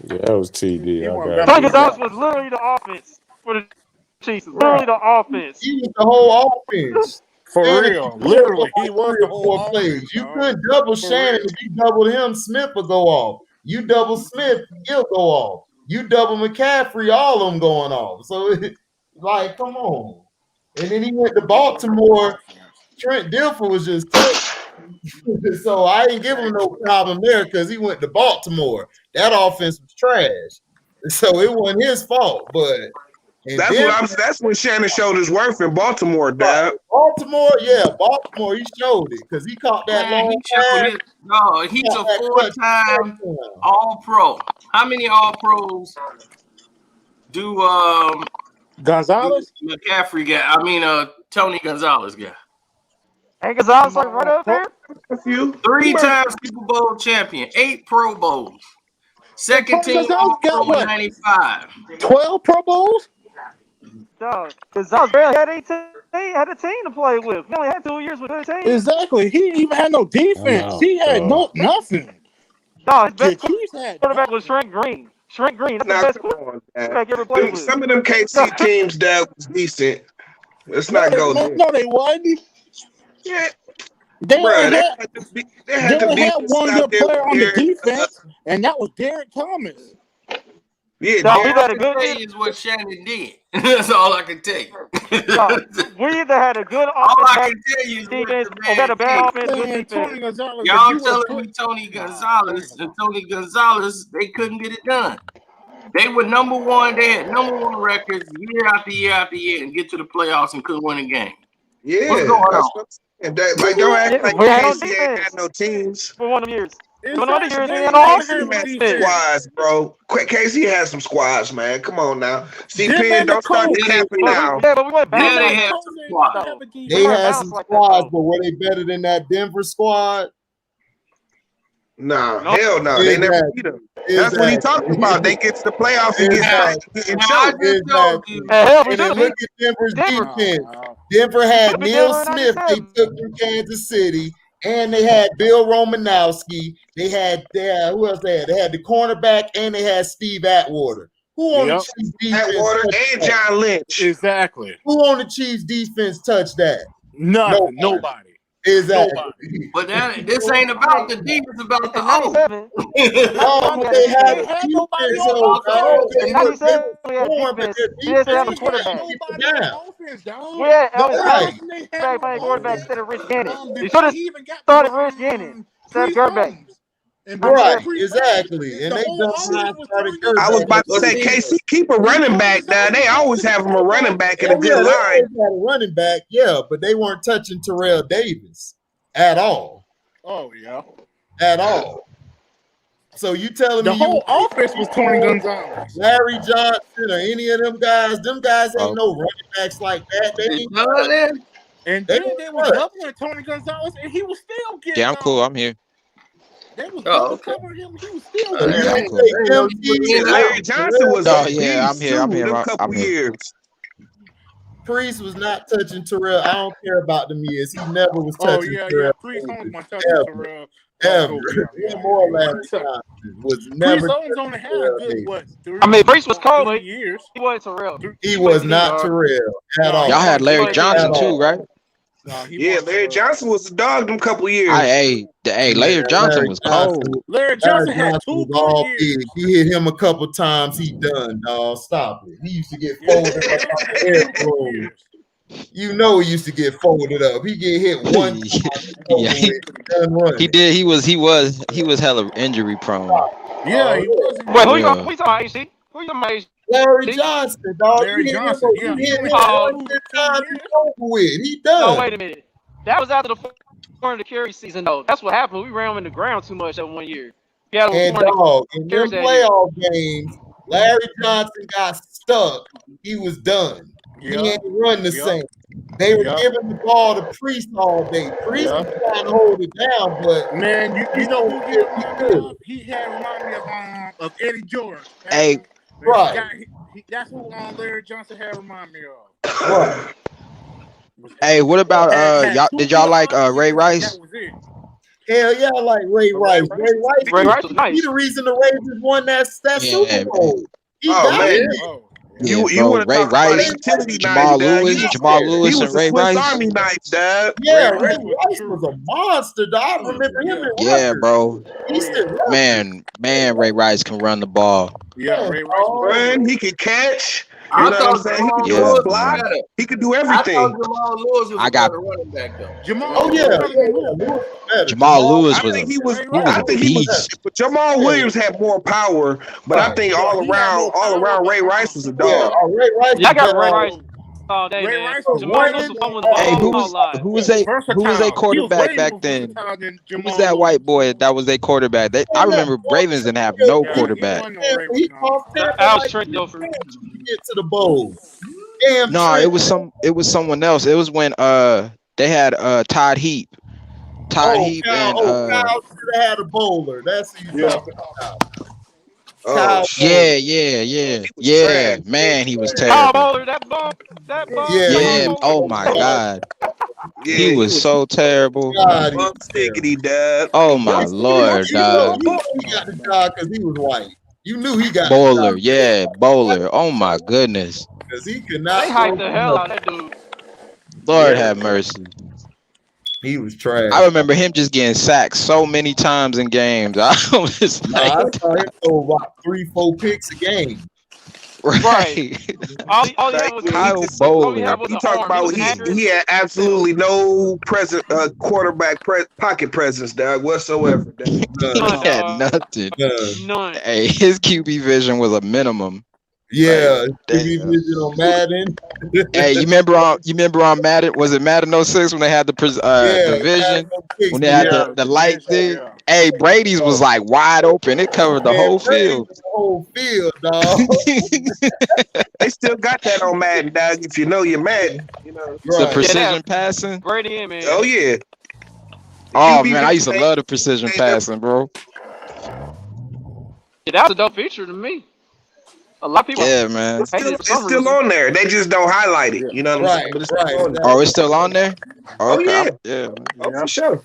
Yeah, that was TD. Tony Gonzalez was literally the offense for the Chiefs. Literally the offense. He was the whole offense. For real. Literally, he was the whole plays. You couldn't double Shannon. If you doubled him, Smith would go off. You double Smith, he'll go off. You double McCaffrey, all of them going off. So, like, come on. And then he went to Baltimore. Trent Dilfer was just so I ain't give him no problem there because he went to Baltimore. That offense was trash. So it wasn't his fault, but that's when Shannon showed his worth in Baltimore, Dad. Baltimore, he showed it because he caught that long pass. He's a 4-time All-Pro. How many All-Pros do Gonzalez? McCaffrey got? I mean, Tony Gonzalez got. Ain't Gonzalez like right up there? 3-time Super Bowl champion, 8 Pro Bowls, second team Gonzalez got All-Pro what? 95. 12 Pro Bowls? Dog, Gonzalez barely had a team to play with. He only had 2 years with a team. Exactly. He didn't even have no defense. He had nothing. Dog, his best Chiefs had quarterback was Shrink Green. Shrink Green, that's the best quarterback ever played with. Some of them KC teams that was decent. Let's not go there. No, they wasn't. Yeah. They Bruh, had one good player on the defense, and that was Derek Thomas. Yeah, all I can tell you is what Shannon did. That's all I can tell you. We either had a good all I can tell you is defense or had a bad offense with defense. Y'all telling me Tony Gonzalez and Tony Gonzalez, they couldn't get it done. They were number one. They had number one records year after year after year and get to the playoffs and couldn't win a game. Yeah, what's going on? Like, don't act like KC ain't got no teams. For one of them years. Squads, bro. Quick, KC has some squads, man. Come on now. See, Penn, don't start capping now. They had some squads, but were they better than that Denver squad? Nah, hell no. They never beat them. That's what he talking about. They get to the playoffs and get choked. And then look at Denver's defense. Denver had Neil Smith. They took from Kansas City. And they had Bill Romanowski. They had who else they had? They had the cornerback and they had Steve Atwater. Who on the Chiefs defense? Atwater and John Lynch. Exactly. Who on the Chiefs defense touched that? Nobody. Exactly. But this ain't about the defense, it's about the low. They had nobody quarterback instead of Rich Gannon. You should have started Rich Gannon instead of Gerbeck. Right, exactly. And they just started Gerbeck. I was about to say, KC, keep a running back now. They always have him a running back in a good line. They had a running back, but they weren't touching Terrell Davis at all. Oh, yeah. At all. So you telling me the whole offense was Tony Gonzalez, Larry Johnson, or any of them guys? Them guys ain't no running backs like that. They ain't and then they were doubling Tony Gonzalez, and he was still getting. Yeah, I'm cool. I'm here. They was covering him. He was still. Larry Johnson was. I'm here. I'm here. I'm here. Priest was not touching Terrell. I don't care about them years. He never was touching Terrell. Priest was my touching Terrell. Ever. More Larry Johnson was never. Priest only had a good what? Priest was cold years. He wasn't Terrell. He was not Terrell at all. Y'all had Larry Johnson too, right? Larry Johnson was a dog them couple years. Larry Johnson was cold. Larry Johnson had 2 good years. He hit him a couple times. He done, dog. Stop it. He used to get folded up on the air. You know he used to get folded up. He get hit one time. He did. He was hella injury prone. Yeah, he was. Wait, who you talking about, AC? Who you talking about, AC? Larry Johnson, dog. Larry Johnson. He hit him over with. He done. Oh, wait a minute. That was after the 400 carry season, though. That's what happened. We ran him in the ground too much that 1 year. And dog, in them playoff games, Larry Johnson got stuck. He was done. He had to run the same. They were giving the ball to Priest all day. Priest was trying to hold it down, but man, you know who he had reminded me of Eddie George. Hey, right. That's who Larry Johnson had reminded me of. Right. Hey, what about y'all? Did y'all like Ray Rice? That was it. Hell yeah, I like Ray Rice. Ray Rice was nice. He the reason the Ravens won that Super Bowl. You bro, Ray Rice, Jamal Lewis, and Ray Rice. Army knife, Dad. Yeah, Ray Rice was a monster, dog. I remember him. Yeah, bro. Man, Ray Rice can run the ball. Yeah, Ray Rice. He can catch. You know what I'm saying? He can do a block. He can do everything. I thought Jamal Lewis was a better running back, though. Jamal Lewis was. I think he was. Jamal Williams had more power, but I think all around Ray Rice was a dog. Ray Rice. I got Ray Rice all day, Ray man. Rice was Jamal way Wilson fumbled Hey, the ball all who was a versatile. quarterback back then? Who was that white boy that was a quarterback? I remember Ravens didn't have no quarterback. He called I was Trent Dilfer. Get to the bowl. Damn. No, it was someone else. It was when they had Todd Heap. Todd Heap and Kyle should have had a bowler. That's who you talking about. Oh, yeah. Man, he was terrible. Bowler, that ball. Yeah. Oh my God. He was so terrible. Stickity, dad. Oh my Lord, dog. He got the job because he was white. You knew he got Bowler, yeah, Bowler. Oh my goodness. because he could not. They hyped the hell out of that dude. Lord have mercy. He was trash. I remember him just getting sacked so many times in games. I was like, I saw him throw about 3-4 picks a game. Right. All he had was Kyle Bowler. You talk about he had absolutely no pocket presence, dog, whatsoever. Dog. He had nothing. None. Hey, his QB vision was a minimum. Yeah, Like, QB vision on Madden. Hey, you remember on Madden? Was it Madden 06 when they had the division? When they had the light thing? Hey, Brady's was like wide open. It covered the whole field. The whole field, dog. They still got that on Madden, dog. If you know your Madden, you know The precision passing. Brady in, man. Oh yeah. Oh man, I used to love the precision passing, bro. Yeah, that was a dope feature to me. A lot of people. Yeah, man. It's still on there. They just don't highlight it. You know what I'm saying? But it's still on there. Oh, it's still on there? Oh, yeah. Yeah. Oh, for sure.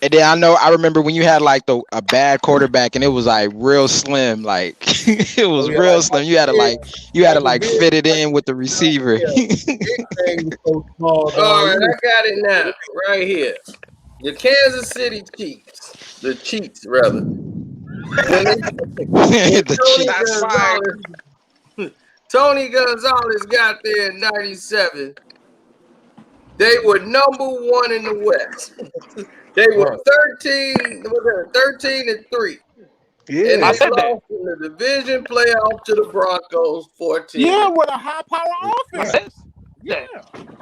And then I remember when you had like a bad quarterback and it was like real slim, like it was real slim. You had to like fit it in with the receiver. All right, I got it now, right here. The Kansas City Chiefs, the Chiefs rather. Tony Gonzalez got there in '97. They were number 1 in the West. They were 13-3. Yeah, and they lost in the division playoff to the Broncos 14. Yeah, with a high power offense. Yeah,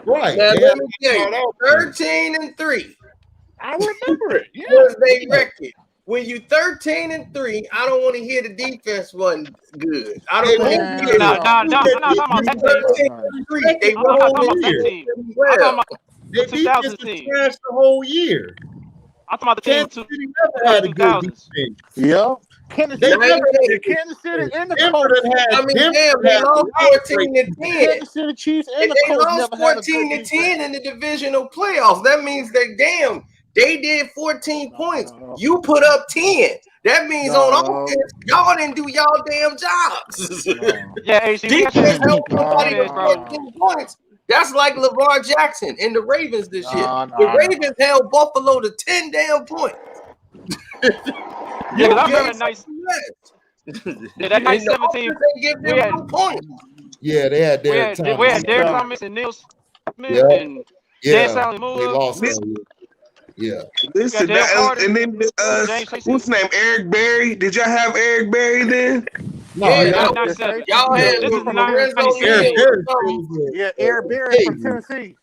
right. Now let me tell you, 13-3. I remember it. Yeah, was they record. When you 13-3, I don't want to hear the defense wasn't good. I don't want to hear I'm talking about that team. They I'm talking about that team. I'm talking about the 2000 team. The whole year. I'm talking about the team. Kansas City never had a good defense. Yeah. Kansas City and the Colts. I mean, damn, they lost 14-10. Kansas City Chiefs and the they Colts lost never had a good 14-10 in the divisional playoffs. That means that they did 14 points. You put up 10. That means on offense, y'all didn't do y'all damn jobs. Yeah, defense helped somebody with 14 points. That's like LeVar Jackson and the Ravens this year. The Ravens held Buffalo to 10 damn points. Yeah, I remember nice. Yeah, that nice 17. They give them 2 points. Yeah, they had Derek Thomas. We had Derek Thomas and Neil Smith and Dan Sally Moore. They lost that. Yeah. Listen, and then what's his name? Eric Berry. Did y'all have Eric Berry then? No, y'all had Lorenzo Neal. Yeah, Eric Berry from Tennessee.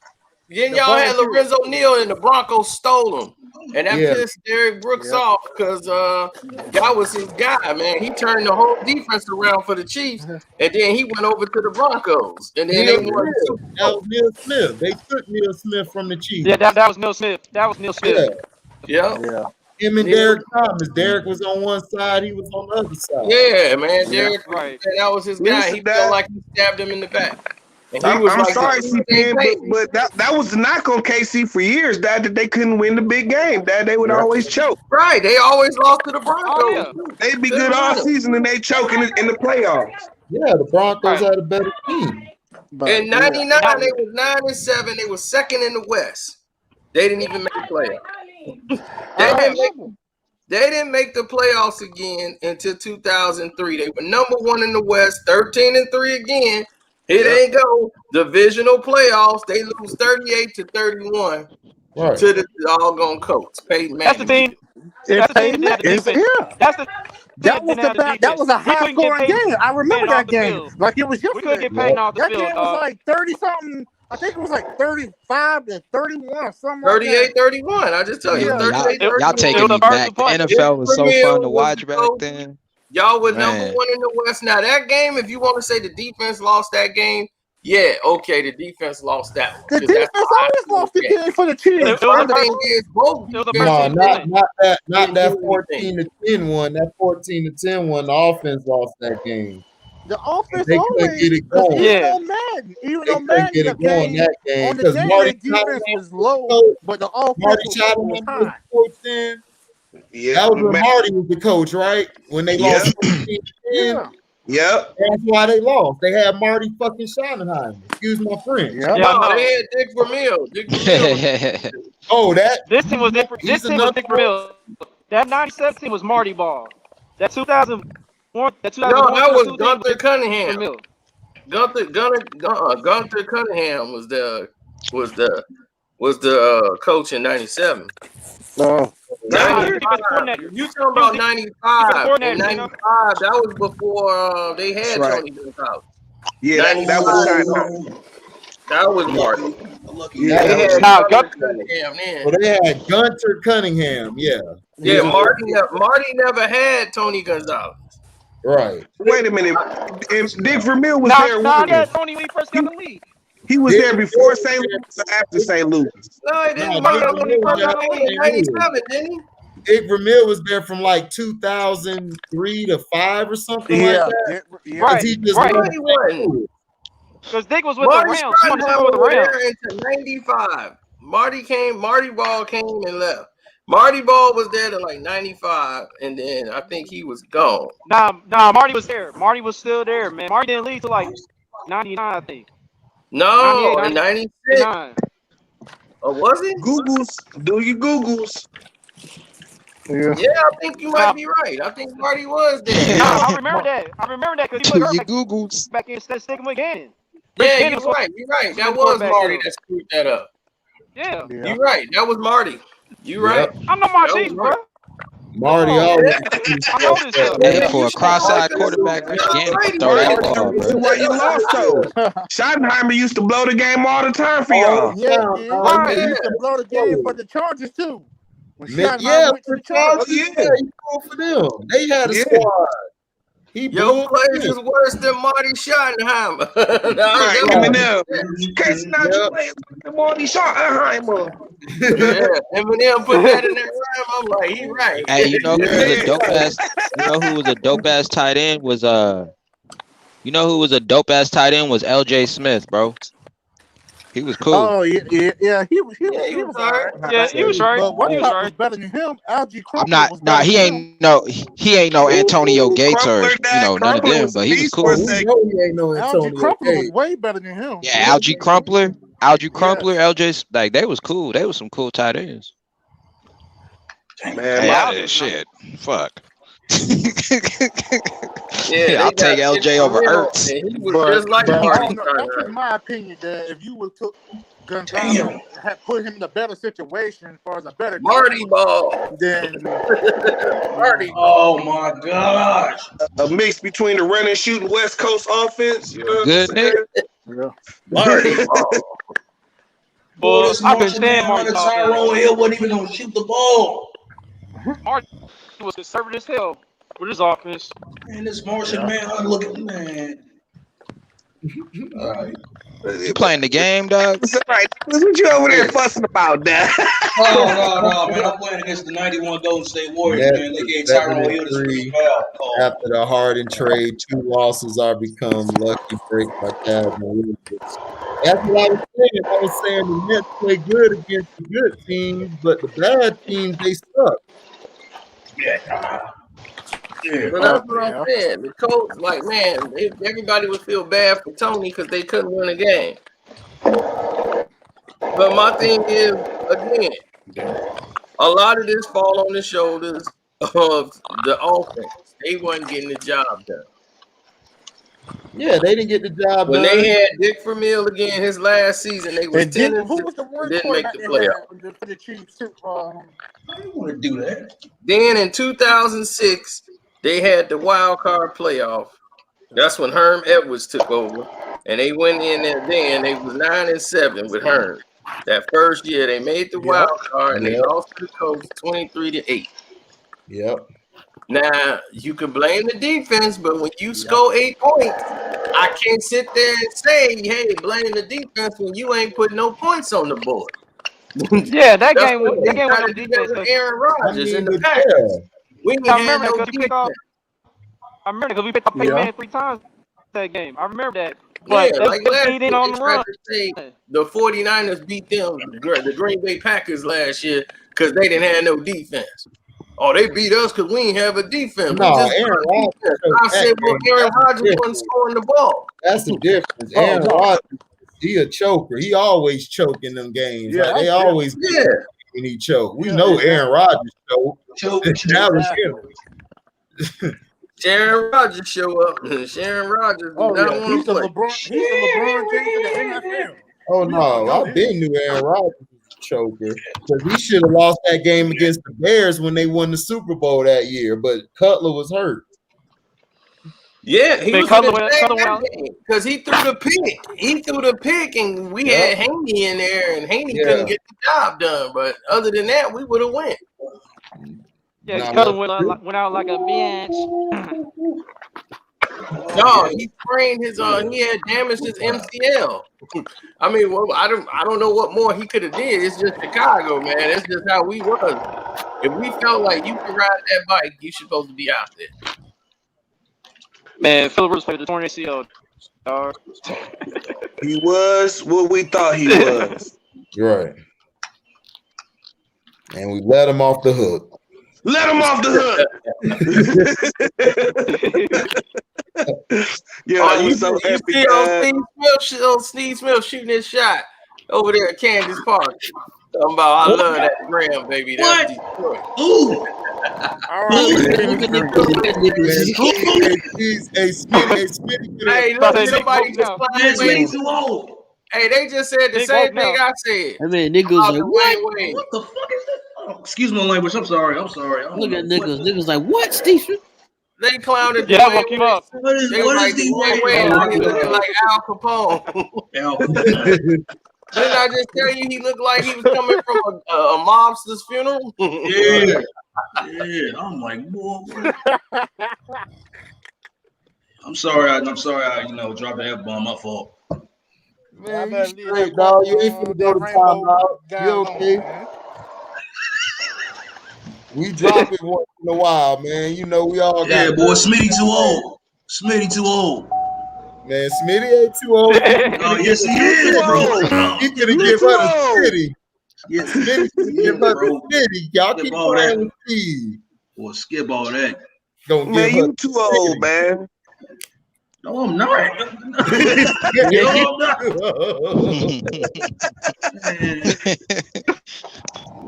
Then y'all had Lorenzo Neal and the Broncos stole him. And that pissed Derek Brooks off because that was his guy, man. He turned the whole defense around for the Chiefs, and then he went over to the Broncos. And then they won. That was Neil Smith. They took Neil Smith from the Chiefs. Yeah, that was Neil Smith. That was Neil Smith. Yeah. Him and Derek Thomas. Derek was on one side, he was on the other side. Yeah, man. Derek, that was his guy. He felt like he stabbed him in the back. I'm sorry, CPN, but that was the knock on KC for years, that they couldn't win the big game, that they would always choke. Right, they always lost to the Broncos. Oh, yeah. They'd be good all season and they choke in the playoffs. Yeah, the Broncos had a better team. In '99, they was 9-7. They were second in the West. They didn't even make the playoffs. They didn't make the playoffs again until 2003. They were number 1 in the West, 13-3 again. Here they go. Divisional playoffs. They lose 38-31 to the doggone Colts. Peyton Manning. That's the team. That's the team. That was a high scoring game. I remember that game. Like it was yesterday. We couldn't get Payne off the that field. That game was like 30 something. I think it was like 35 to 31 or something. 38-31. I just tell you, 38-31. Y'all taking me back. The NFL was so fun to watch back then. Y'all were number one in the West. Now that game, if you want to say the defense lost that game, yeah, okay, the defense lost that one. The defense always lost the game for the Chiefs. Not that 14-10 one. That 14-10 one, the offense lost that game. The offense they always get it going. Even on Madden, get it going that game. On the game, the defense was low, but the offense was high. Yeah, that was when Marty was the coach, right? When they lost 14-10. Yep. That's why they lost. They had Marty fucking Schottenheimer. Excuse my friend. They had Dick Vermeil. This team was different. This team was Dick Vermeil. That 97 team was Marty Ball. That 2001. That 2001. No, that was Gunther Cunningham. Gunther Cunningham was the coach in 97. No. You talking about 95? 95. That was before they had Tony Gonzalez. Yeah, that was China. That was Marty. They had Gunter Cunningham. Yeah, Marty never had Tony Gonzalez. Right. Wait a minute. Dick Vermeil was there. Tony when he first got in the league. He was there before St. Louis or after St. Louis? No, he didn't. He 97, didn't he? Dick Vermeil was there from like 2003 to 5 or something like that. Right. He just because Dick was with the Rams. He wanted to go with the Rams. Into 95. Marty Ball came and left. Marty Ball was there to like 95, and then I think he was gone. Nah, Marty was there. Marty was still there, man. Marty didn't leave till like 99, I think. No, in 96. Oh, was it? Googles. Do your Googles. Yeah, I think you might be right. I think Marty was there. No, I remember that because he put Googles back in instead of sticking with Gannon. Yeah, you're right. That was Marty that screwed that up. Yeah. You're right. That was Marty. You're right. I'm not my team, bro. Marty for a cross-eyed quarterback, Gannon throw that ball, That's bro. why you lost, though. Schottenheimer used to blow the game all the time for y'all. He used to blow the game for the Chargers too. For the Chargers, he called for them. They had a squad. Your plays is worse than Marty Schottenheimer. Eminem. Casing out your plays like Marty Schottenheimer. Eminem put that in that rhyme. I'm like, he right. Hey, you know who was a dope ass? You know who was a dope ass tight end was You know who was a dope ass tight end was L.J. Smith, bro. He was cool. Oh yeah. He was all right. Yeah, he was right. But what was better than him? Algie Crumpler. I'm not. He ain't no Antonio Gates or none of them. But he was cool. Algie Crumpler was way better than him. Yeah, Algie Crumpler, LJ, like they was cool. They was some cool tight ends. Man, shit, fuck. I'll take LJ over Ertz. He was just like Marty. That's in my opinion that if you would took Gonzalez, put him in a better situation as far as a better Marty Ball, then Marty. Oh my gosh! A mix between the run and shooting West Coast offense. You know good nigga. Marty Ball. Boy, I've been saying Marty Tyrone Hill wasn't even gonna shoot the ball. Marty was conservative as hell with his offense. Man, this Martian man, look at man. All right. You playing the game, dog? It's all right. What you over there fussing about, Dad? No, man. I'm playing against the 91 Golden State Warriors, man. They gave Tyrone Hill the free foul. After the Harden trade, 2 losses are become lucky break by Calvin Williams. That's what I was saying. I was saying the Nets play good against the good teams, but the bad teams, they suck. But that's what I'm saying. The coach, like, man, everybody would feel bad for Tony because they couldn't win a game. But my thing is, again, a lot of this fall on the shoulders of the offense. They wasn't getting the job done. Yeah, they didn't get the job when done. they had Dick Vermeil again his last season. They was 10 and 6, didn't make the playoffs. For the Chiefs too. I didn't want to do that. Then in 2006, they had the wild card playoff. That's when Herm Edwards took over, and they went in there. Then they was 9-7 with Herm. That first year, they made the wild card, and they lost to the Colts 23-8. Yep. Now you can blame the defense, but when you score 8 points, I can't sit there and say, "Hey, blame the defense" when you ain't putting no points on the board. Yeah, that game was no defense. Aaron Rodgers in the past. We didn't have no defense. I remember because we picked up Peyton Manning 3 times that game. I remember that. But Yeah, like last year, in on they the run. tried to say the 49ers beat them, the Green Bay Packers last year because they didn't have no defense. Oh, they beat us because we ain't have a defense. No, Aaron Rodgers. I said, well, Aaron Rodgers wasn't scoring the ball. That's the difference. Aaron Rodgers, he a choker. He always choking them games. Yeah, Like, they always when he choke. We know Aaron Rodgers choke. That was him. Sharon Rodgers show up. Sharon Rodgers do not want to play. He's the LeBron James of the NFL. Oh no, I've been knew Aaron Rodgers was a choker because he should have lost that game against the Bears when they won the Super Bowl that year. But Cutler was hurt. Yeah, he was because he threw the pick. He threw the pick, and we had Haney in there, and Haney couldn't get the job done. But other than that, we would have won. Yeah, Cutler went out like a bitch. No, he sprained his he had damaged his MCL. I mean, well, I don't know what more he could have did. It's just Chicago, man. It's just how we was. If we felt like you could ride that bike, you supposed to be out there. Man, Philip Rivers played the torn ACL. He was what we thought he was. Right. And we let him off the hook. Let him off the hook. Yeah, you so see Steve Smith shooting his shot over there at Kansas Park. Talking about, I love that Graham, baby. That's Detroit. Ooh. Hey, they just said the same thing I said. I mean, niggas like, what? What the fuck is that? Oh, excuse my language. I'm sorry. Look at niggas. Niggas like, what, Steve? They clowned Yeah, I'm gonna keep up. What is these He looking like Al Capone. Didn't I just tell you he looked like he was coming from a mobster's funeral? Yeah. I'm like, boy. I'm sorry. I dropped the F-bomb. My fault. Man, you straight, dog. You ain't finna go to timeout. You okay? We drop it once in a while, man. You know we all got. Yeah, boy. Smitty too old. Man, Smitty ain't too old. Oh, yes, he is, bro. He could have given her the Smitty. Yeah, Smitty could have given her the Smitty. Y'all keep playing with Steve. Boy, skip all that. Man, you too old, man. No, I'm not.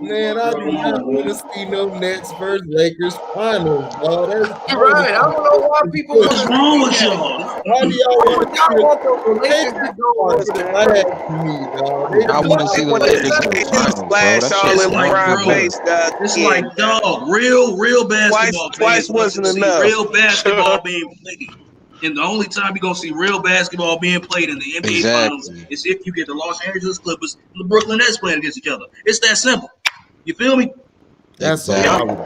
Man, I do not want to see no Nets versus Lakers finals, dog. You're right. I don't know why people. What's wrong with y'all? Why do y'all want the Lakers to go on to the last me, dog? I want to see the Lakers in the finals, bro. That shit's It's like, dog, real basketball. Twice wasn't enough. Real basketball being played. And the only time you're going to see real basketball being played in the NBA Finals is if you get the Los Angeles Clippers and the Brooklyn Nets playing against each other. It's that simple. You feel me? That's exactly.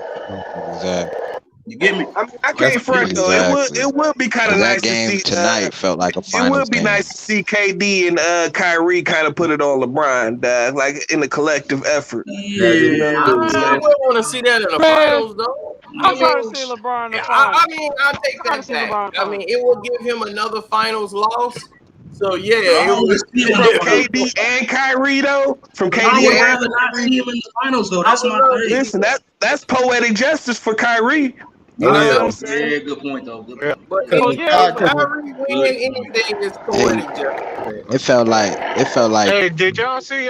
You get me? I can't front though. It would be kind of nice to see. Tonight felt like a finals. It would be nice to see KD and Kyrie kind of put it on LeBron, like in a collective effort. Yeah. I wouldn't want to see that in the finals, though. I'm trying to see LeBron in the finals. I mean, I'll take that back. I mean, it will give him another finals loss. So yeah, from KD and Kyrie though. From KD, I would rather not see him in the finals though. That's my thing. Listen, that's poetic justice for Kyrie. You know what I'm saying? Yeah, good point though. Good point. But Kyrie winning anything is poetic justice. It felt like. Hey, did y'all see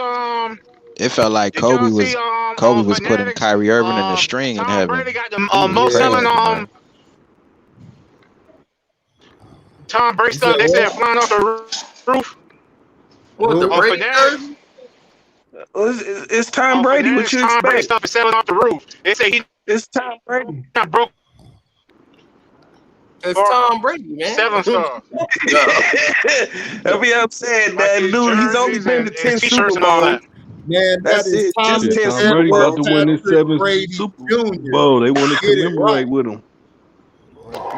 It felt like Kobe was putting Kyrie Irving in the string in heaven. Brady got the most selling Tom Brady stuff. They said flying off the roof. What the Brady? It's Tom Brady. What you Tom Brady expect? stuff is selling off the roof. They say It's Tom Brady. Not broke. It's Tom Brady, man. 7-star. That'd be upset, man. Dude, he's only been to 10 Super Bowls. Man, That's it. Just 10 Tom Super Brady about Bowls. to win his 7th Brady Super Jr. Bowl. They want to Get it commemorate right. with him.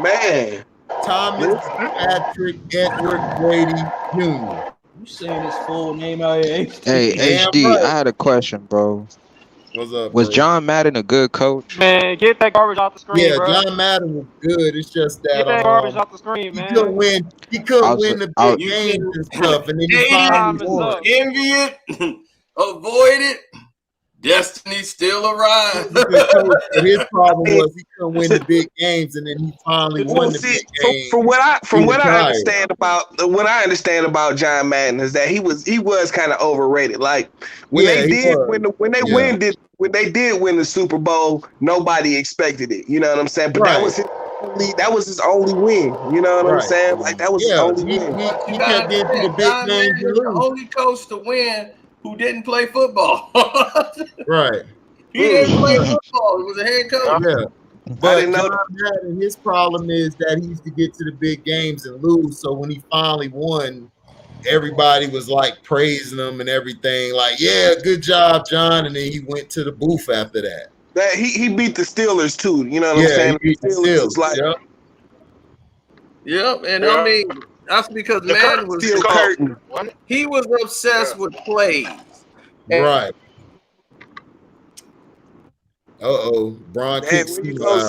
Man. Thomas Patrick Edward Brady Jr. You saying his full name out here? Hey, Damn HD, right. I had a question, bro. What's up, Was bro? John Madden a good coach? Man, get that garbage off the screen, Yeah, bro. John Madden was good. It's just Get that that garbage off the screen, he man. couldn't win. He couldn't win the big games and stuff, and then he finally won. Envy it, avoid it. Destiny still arrives. But his problem was he couldn't win the big games, and then he finally won the big games. From what I retired. understand about John Madden is that he was kind of overrated. Like when Yeah, he was. when they did win the Super Bowl, nobody expected it. You know what I'm saying? But that was his only win. You know what I'm saying? Like that was his only win. He kept getting to the big John games Madden and is the lose. only coach to win who didn't play football. Right. He didn't play football. He was a head coach. Yeah. But John Madden, his problem is that he used to get to the big games and lose. So when he finally won, everybody was like praising him and everything. Like, yeah, good job, John. And then he went to the booth after that. That he beat the Steelers too. You know what I'm saying? He beat the Steelers. Was like, Yep, and I mean that's because Madden was he was obsessed with plays. And Right. Bron kicked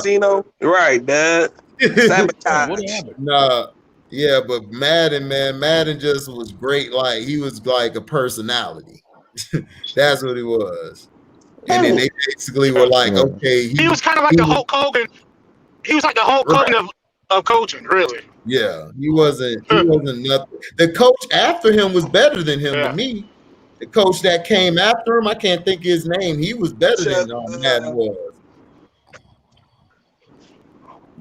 Cino. Right, Dad. Sabotage. Nah, yeah, but Madden just was great. Like he was like a personality. That's what he was. And then they basically were like, okay, He was kind of like the Hulk Hogan. He was like the Hulk Hogan of coaching, really. Yeah, he wasn't nothing. The coach after him was better than him to me. The coach that came after him, I can't think of his name. He was better than Madden was.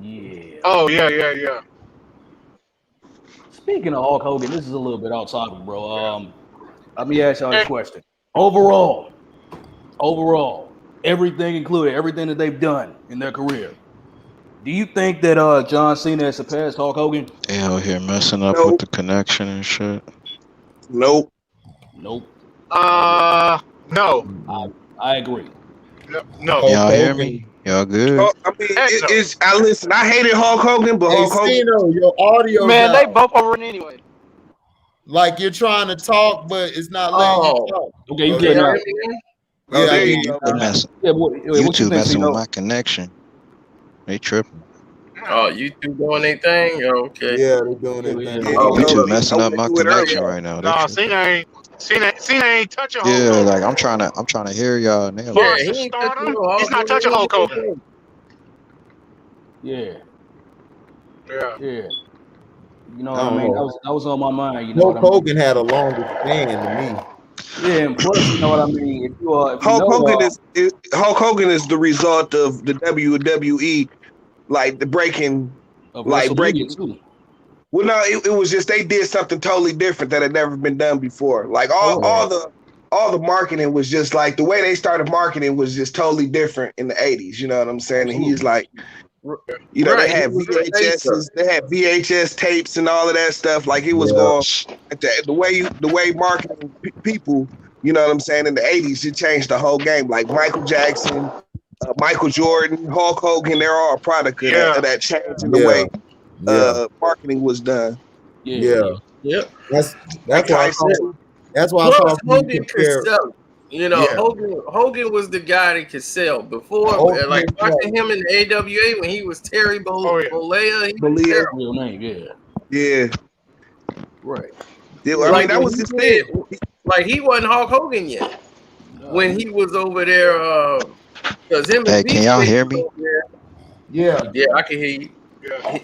Yeah. Oh, yeah. Speaking of Hulk Hogan, this is a little bit off topic, bro. Let me ask y'all a question. Overall, everything included, everything that they've done in their career, do you think that John Cena has surpassed Hulk Hogan? They out here messing up with the connection and shit. Nope. No. I agree. No. Y'all hear me? Y'all good? I mean, listen. I hated Hulk Hogan, but Hulk Hogan. Cino, your audio. Man, they both over it anyway. Like you're trying to talk, but it's not letting you talk. Okay, you good now. Yeah, there you go. YouTube messing with my connection. They tripping. Oh, YouTube doing their thing? Okay. Yeah, they're doing their thing. YouTube messing up my connection right now. No, Cena ain't touching Hulk Yeah, Hogan. like I'm trying to hear y'all now. Yeah, he's not touching Hulk Hogan. Yeah. Yeah. You know what I mean? That was on my mind. You know Hulk what I mean? Hogan had a longer span than me. Yeah, and plus, you know what I mean. If you Hulk Hogan is the result of the WWE, like the breaking, too. Well, no, it was just they did something totally different that had never been done before. Like all the marketing was just like the way they started marketing was just totally different in the 80s. You know what I'm saying? And he's like, you know, they had VHS tapes and all of that stuff. Like it was going the way marketing people. You know what I'm saying? In the 80s, it changed the whole game. Like Michael Jackson, Michael Jordan, Hulk Hogan, they're all a product of that change in the way marketing was done. Yeah. That's why I Plus, thought Hogan could sell. You know, Hogan was the guy that could sell before. Like watching him in the AWA when he was Terry Bollea. Real name, yeah. Right. Yeah, I mean, that was his thing. Like he wasn't Hulk Hogan yet when he was over there. Because him and Hey, can y'all hear me? Yeah, I can hear you.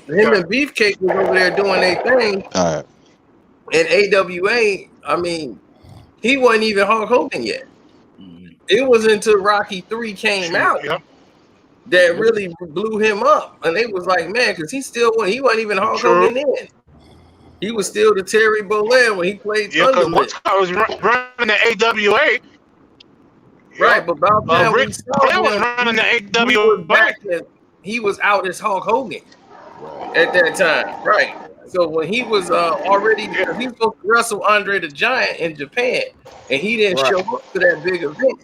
Him and Beefcake was over there doing their thing. All right. And AWA, I mean, he wasn't even Hulk Hogan yet. It was until Rocky 3 came out that really blew him up. And they was like, man, because he wasn't even Hulk Hogan then. He was still the Terry Bollea when he played Thunder. Once I was running the AWA. Right, but about that, Rick Flair was running the AWA. He was out as Hulk Hogan. at that time, right? So when he was already, he was supposed to wrestle Andre the Giant in Japan, and he didn't show up to that big event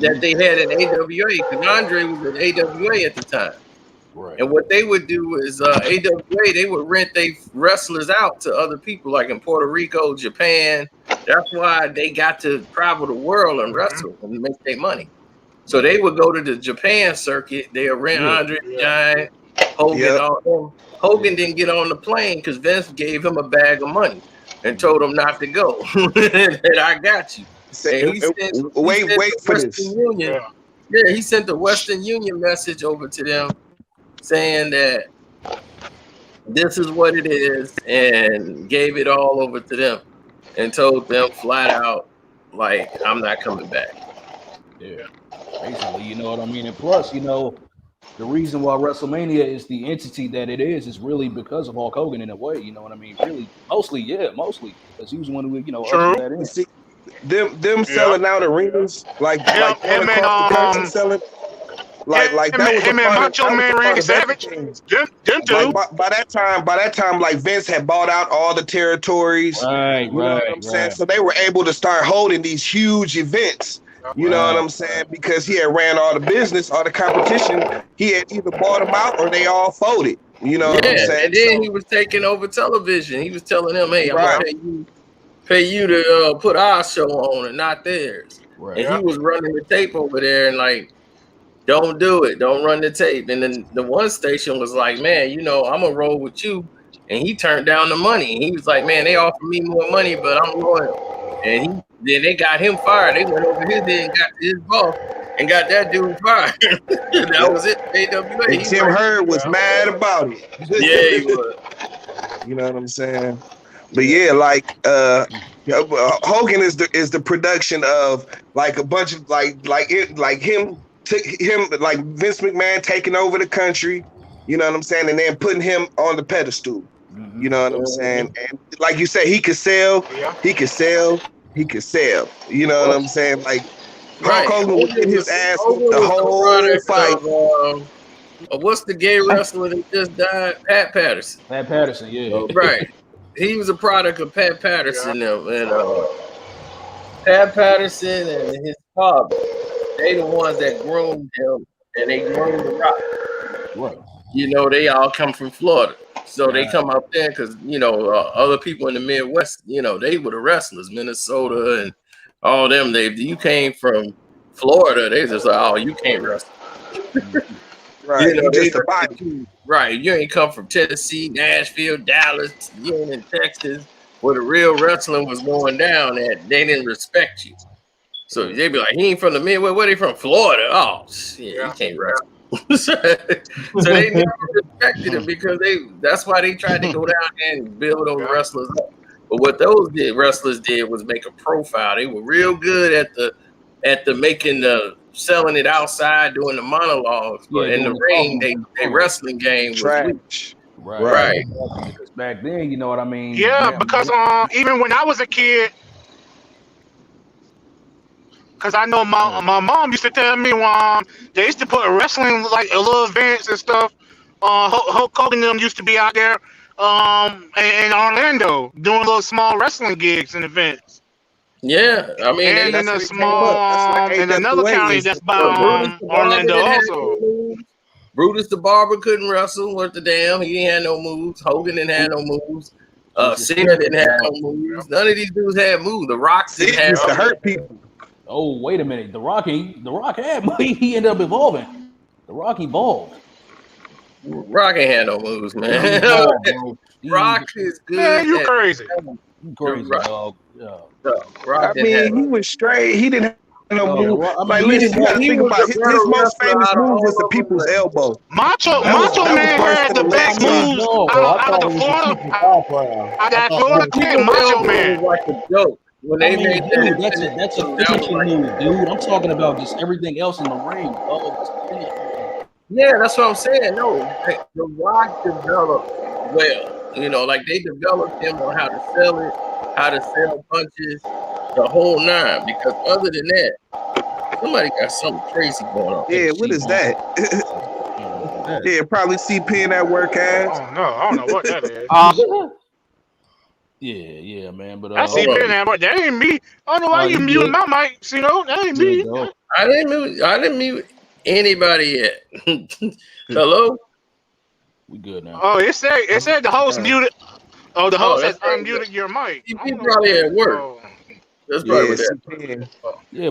that they had at AWA because Andre was at AWA at the time. Right. And what they would do is AWA, they would rent their wrestlers out to other people, like in Puerto Rico, Japan. That's why they got to travel the world and wrestle and make their money. So they would go to the Japan circuit. They would rent Andre the Giant, Hogan, all them. Hogan didn't get on the plane because Vince gave him a bag of money and told him not to go. And I got you. And he sent, wait for this. Union. Yeah, he sent the Western Union message over to them saying that this is what it is and gave it all over to them and told them flat out, like, I'm not coming back. Yeah, basically, you know what I mean? And plus, you know, the reason why WrestleMania is the entity that it is really because of Hulk Hogan in a way, you know what I mean? Really, mostly, because he was the one who, you know, ushered that in. See, them selling out arenas, like all across the country selling. Like that was him and Macho Man Randy Savage. Them two. Like, by that time, like Vince had bought out all the territories. Right, you know what I'm saying? So they were able to start holding these huge events. You know what I'm saying? Because he had ran all the business, all the competition. He had either bought them out or they all folded. You know what I'm saying? And then he was taking over television. He was telling them, "Hey, I'm gonna pay you to put our show on and not theirs." Right. And he was running the tape over there and like, don't do it. Don't run the tape. And then the one station was like, man, you know, I'm going to roll with you. And he turned down the money. He was like, man, they offered me more money, but I'm loyal. And then they got him fired. They went over his head and got his boss and got that dude fired. That was it. AWA. And Tim Hurd was mad about it. Yeah, he was. You know what I'm saying? But yeah, like Hogan is the production of like a bunch of like him like Vince McMahon taking over the country, you know what I'm saying, and then putting him on the pedestal. You know what I'm saying? And like you say, he could sell. You know what I'm saying? Like Hulk Hogan would get his ass the whole fight. What's the gay wrestler that just died? Pat Patterson. Pat Patterson, yeah. Right. He was a product of Pat Patterson and Pat Patterson and his father. They the ones that groomed him and they groomed The Rock. Right. You know, they all come from Florida. So they come out there because, you know, other people in the Midwest, you know, they were the wrestlers, Minnesota and all them. You came from Florida. They just like, oh, you can't wrestle. Right. You know, just a body. Right. You ain't come from Tennessee, Nashville, Dallas, you ain't in Texas, where the real wrestling was going down at. They didn't respect you. So they'd be like, he ain't from the Midwest. Where they from? Florida. Oh, shit, he can't wrestle. So they never respected him because that's why they tried to go down there and build those wrestlers up. But what those wrestlers did was make a profile. They were real good at the making the selling it outside, doing the monologues. But in the ring, they wrestling game was weak. Right. Because back then, you know what I mean? Yeah, because even when I was a kid, because I know my mom used to tell me they used to put wrestling like little events and stuff. Hulk Hogan and them used to be out there in Orlando doing little small wrestling gigs and events. Yeah, I mean, and in a small in another county that's by Orlando also. Brutus the Barber couldn't wrestle worth the damn. He didn't have no moves. Hogan didn't have no moves. Cena didn't have no moves. None of these dudes had moves. The Rock didn't have to hurt people. Oh, wait a minute. The Rock had money. He ended up evolving. The Rock evolved. Rock ain't had no moves, man. Rock is good. Man, you crazy. You crazy, dog. Yeah. Rock I mean, he was straight. He didn't have no move. Like, listen, you gotta think about his most famous move was the people's elbow. Macho Man had the best moves out of the Florida. I got Florida King, Macho Man. Like a joke. When they made that's a finishing move, dude. I'm talking about just everything else in the ring. Yeah, that's what I'm saying. No, the Rock developed well. You know, like they developed him on how to sell it, how to sell punches, the whole nine. Because other than that, somebody got something crazy going on. Yeah, what is that? Yeah, probably CP in that work ass. Oh no, I don't know what that is. Yeah, man. But I see that, but that ain't me. I don't know why you muting my mic. You know, that ain't me. I didn't mute anybody yet. Hello. We good now. Oh, it said the host muted. Oh, the host has unmuted your mic. CP probably at work. That's probably what that. Yeah,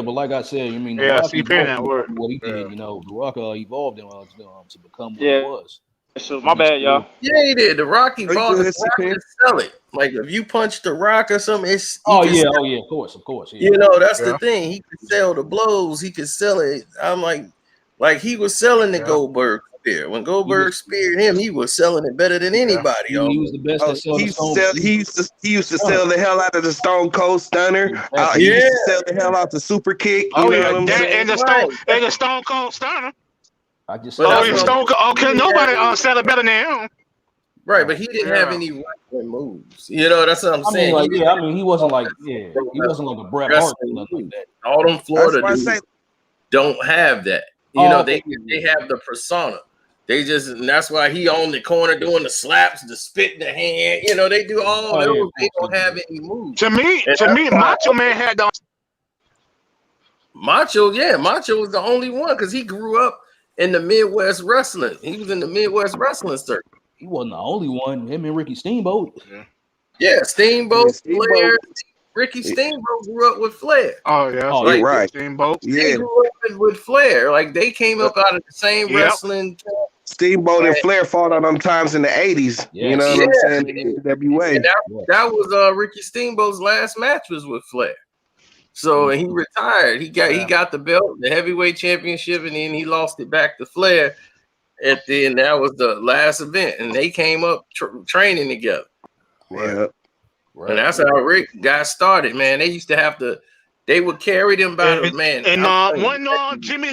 but like I said, you mean yeah, The Rock CP at work. what he did, you know, The Rock evolved to become what Yeah. he was. So my bad, y'all. Yeah, he did. The Rock evolved. The Rock can sell it. Like if you punch The Rock or something, it's of course. Yeah. You know, that's the thing. He could sell the blows. He could sell it. I'm like he was selling the Goldberg spear. When Goldberg speared him, he was selling it better than anybody. He was the best at selling the Stone. He used to sell the hell out of the Stone Cold Stunner. He used to sell the hell out the Super Kick. You know what I'm saying? And the Stone Cold Stunner. I just Stone Cold. Okay, nobody sell it better than him. Right, but he didn't have any wrestling moves. You know, that's what I'm saying. He wasn't like he wasn't like a Bret Hart or nothing like that. All them Florida dudes don't have that. You know, they have the persona. They just, and that's why he on the corner doing the slaps, the spit in the hand. You know, they do all those. They don't have any moves. To me, Macho Man had the Macho was the only one because he grew up in the Midwest wrestling. He was in the Midwest wrestling circuit. He wasn't the only one. Him and Ricky Steamboat. Yeah, Steamboat, Flair. Ricky Steamboat grew up with Flair. Oh yeah, like, right. Steamboat. They grew up with Flair. Like they came up out of the same wrestling. Steamboat and Flair fought on them times in the 80s. You know what I'm saying? In the NWA. And that was Ricky Steamboat's last match was with Flair. So he retired. He got the belt, the heavyweight championship, and then he lost it back to Flair. And then that was the last event, and they came up training together. Yeah. Right. And that's how Rick got started, man. They used to have to, they would carry them by the man. And Jimmy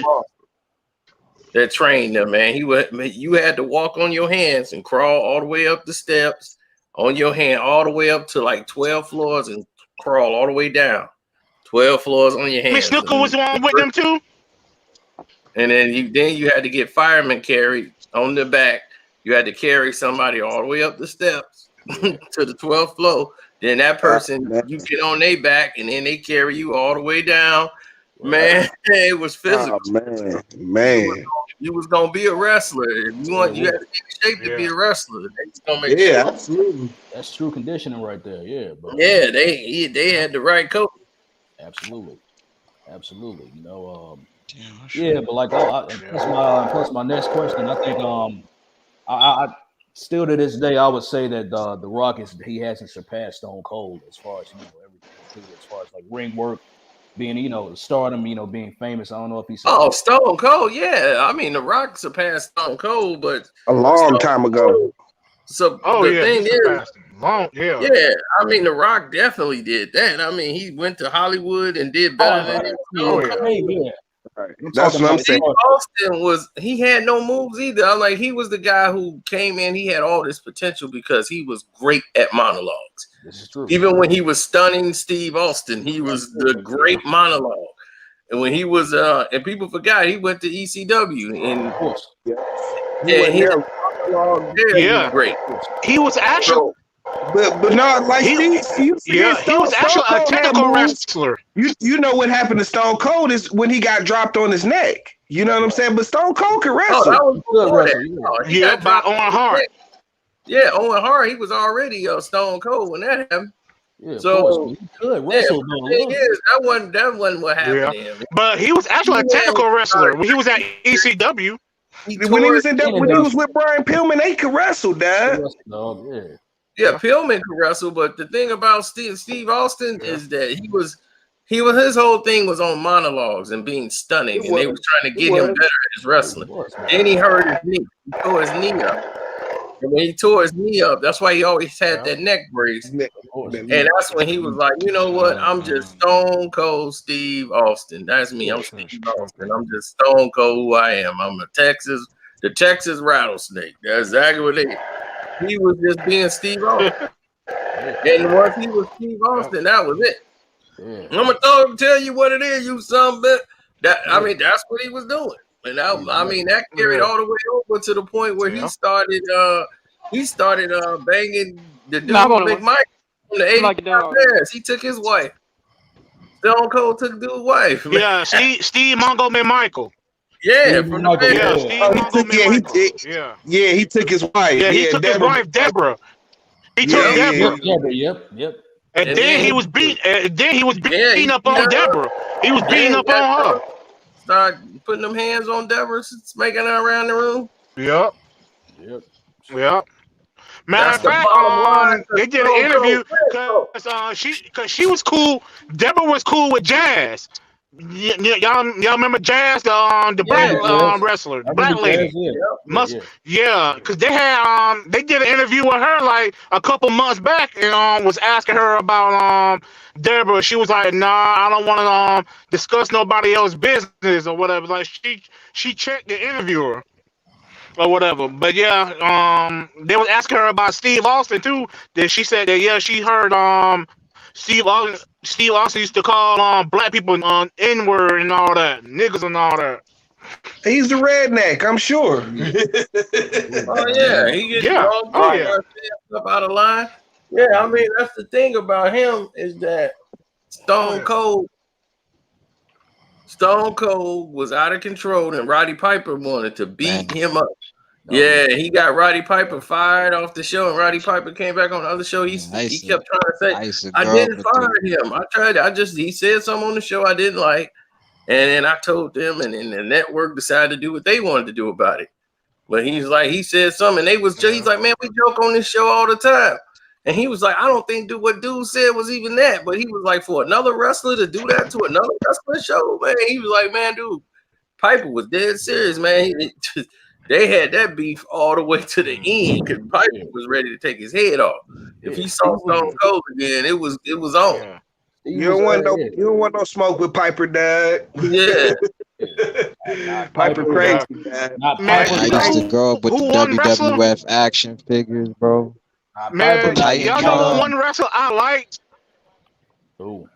that trained them, man. You had to walk on your hands and crawl all the way up the steps on your hand, all the way up to like 12 floors and crawl all the way down. 12 floors on your hands. Miss Snooker was on with them too. And then you had to get firemen carried on the back. You had to carry somebody all the way up the steps to the 12th floor. Then that person, you get on their back, and then they carry you all the way down. Man, it was physical. Oh, man. You was gonna be a wrestler. If you had to be in shape to be a wrestler. They just gonna make sure. Absolutely. That's true conditioning right there. Yeah, bro. Yeah, they had the right coach. Absolutely. You know, but like, plus my next question, I think, I still to this day, I would say that the Rock he hasn't surpassed Stone Cold as far as everything, as far as like ring work, being stardom, being famous. I don't know if he's Stone Cold, yeah. I mean, the Rock surpassed Stone Cold, but a long time ago. So the thing is, I mean, the Rock definitely did that. I mean, he went to Hollywood and did better than him. Right. That's what I'm saying. Austin he had no moves either. I'm like, he was the guy who came in. He had all this potential because he was great at monologues. This is true. Even when he was stunning Steve Austin, he was the great monologue. And when he was, and people forgot, he went to ECW, and of course, he was great. He was actually. But not like he was actually a technical wrestler. You know what happened to Stone Cold is when he got dropped on his neck. You know what I'm saying? But Stone Cold can wrestle. That was good. By Owen Hart. Yeah, Owen Hart. He was already Stone Cold when that happened. Yeah, so he could wrestle. That wasn't what happened to him. But he was actually a technical wrestler when he was at ECW. When he was with Brian Pillman, they could wrestle, Dad. Yeah, Pillman could wrestle, but the thing about Steve Austin is that his whole thing was on monologues and being stunning, and they were trying to get him better at his wrestling. Then he hurt his knee. He tore his knee up. And when he tore his knee up, that's why he always had that neck brace. And that's when he was like, you know what? I'm just Stone Cold Steve Austin. That's me. I'm Steve Austin. I'm just Stone Cold who I am. I'm the Texas rattlesnake. That's exactly what it is. He was just being Steve Austin. And once he was Steve Austin, that was it. I'm gonna tell you what it is, you son of a bitch. I mean, that's what he was doing. And I mean that carried all the way over to the point where he started banging the dude Big Mike from the 85 Bears. He took his wife. Stone Cold took dude's wife. Man. Yeah, Steve Mongo McMichael. Yeah, from the Bears. He took his wife. Yeah, he took his wife, Deborah. He took Deborah. Yep. And then he was beating up on Deborah. He was beating up on her. Start putting them hands on Deborah, making her around the room. Yep. Matter of fact, they did an interview because she was cool. Deborah was cool with Jazz. Y'all remember Jazz, the black wrestler, the black lady? Because they did an interview with her like a couple months back, and was asking her about Deborah. She was like, "Nah, I don't want to discuss nobody else's business or whatever." Like she checked the interviewer or whatever. But they was asking her about Steve Austin too. That she said that she heard Steve Austin used to call black people N-word and all that, niggas and all that. He's the redneck, I'm sure. Oh yeah, he gets stuff out of line. Yeah, I mean that's the thing about him is that Stone Cold was out of control, and Roddy Piper wanted to beat him up. Yeah, he got Roddy Piper fired off the show, and Roddy Piper came back on the other show. He kept trying to say, "I didn't fire him. I tried. He said something on the show I didn't like, and then I told them, and then the network decided to do what they wanted to do about it. But he said something, and he's like, man, we joke on this show all the time." And he was like, I don't think what dude said was even that. But he was like, for another wrestler to do that to another wrestler show, man, he was like, man, dude, Piper was dead serious, man. They had that beef all the way to the end because Piper was ready to take his head off. If he saw Stone Cold again, it was on. You don't want no smoke with Piper, Dad. Yeah. Piper crazy, Dad. I used to grow up with the WWF action figures, bro. Man, y'all know one wrestler I liked? Who?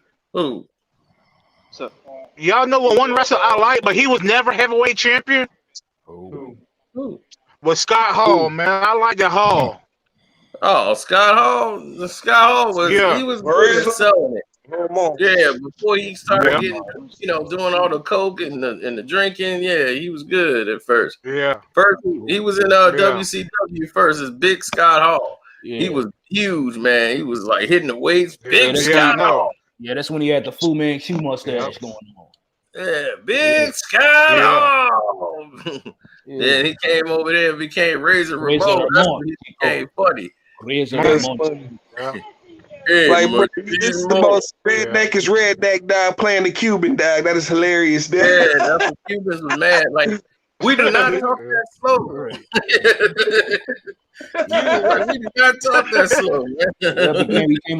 So, y'all know one wrestler I like, but he was never heavyweight champion? Who? Was Scott Hall, man. I like the Hall. Oh, Scott Hall. Scott Hall was he was good at selling it. Yeah, before he started getting, doing all the coke and the drinking. Yeah, he was good at first. Yeah. First, he was in WCW first as Big Scott Hall. Yeah. He was huge, man. He was like hitting the weights. Big Scott Hall. Yeah, that's when he had the Fu Manchu mustache going on. Yeah, Big Scott Hall. Then he came over there and became Razor Ramon. That's when he became funny. Razor Ramon. Like, bro, this is the most redneck dog playing the Cuban dog. That is hilarious. Dog. Yeah, that's what Cubans was mad. Like, we do not talk that slow. We do not talk that slow.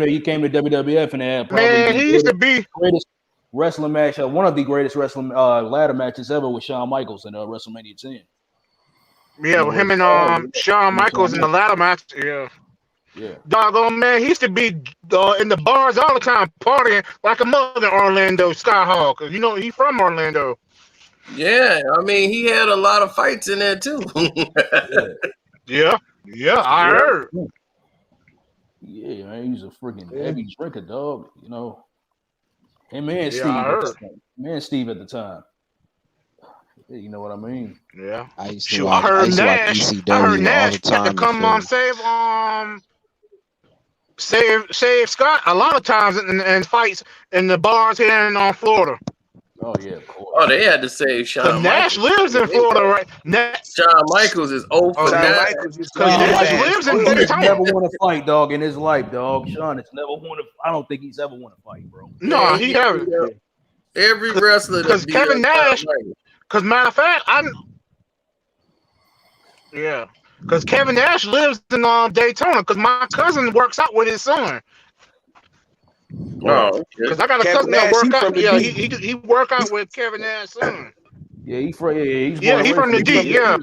He came to WWF and had probably he used to be greatest wrestling match, one of the greatest wrestling ladder matches ever with Shawn Michaels in WrestleMania 10. Yeah, with him and Shawn Michaels in the ladder match. Yeah. Doggone, man, he used to be in the bars all the time, partying like a mother in Orlando, Scott Hall, because he's from Orlando. Yeah, I mean, he had a lot of fights in there too. Yeah, I heard. Yeah, man, he's a freaking heavy drinker, dog. Him and Steve. Steve at the time. You know what I mean? Yeah. I used to watch ECW all the time. Had to come save Scott a lot of times in fights in the bars here in Florida. Oh yeah, of course. Oh, they had to save Shawn. Nash lives in Florida, right? Shawn Michaels is old for that. Nash lives in Daytona. Never won a fight, dog, in his life, dog. Shawn has never won I don't think he's ever won a fight, bro. No, he haven't. Every wrestler because Kevin Nash. Because matter of fact, because Kevin Nash lives in Daytona. Because my cousin works out with his son. Oh, because I got a cousin that work out. Yeah, he work out with Kevin Nash's son. Yeah, he's from the D. Yeah.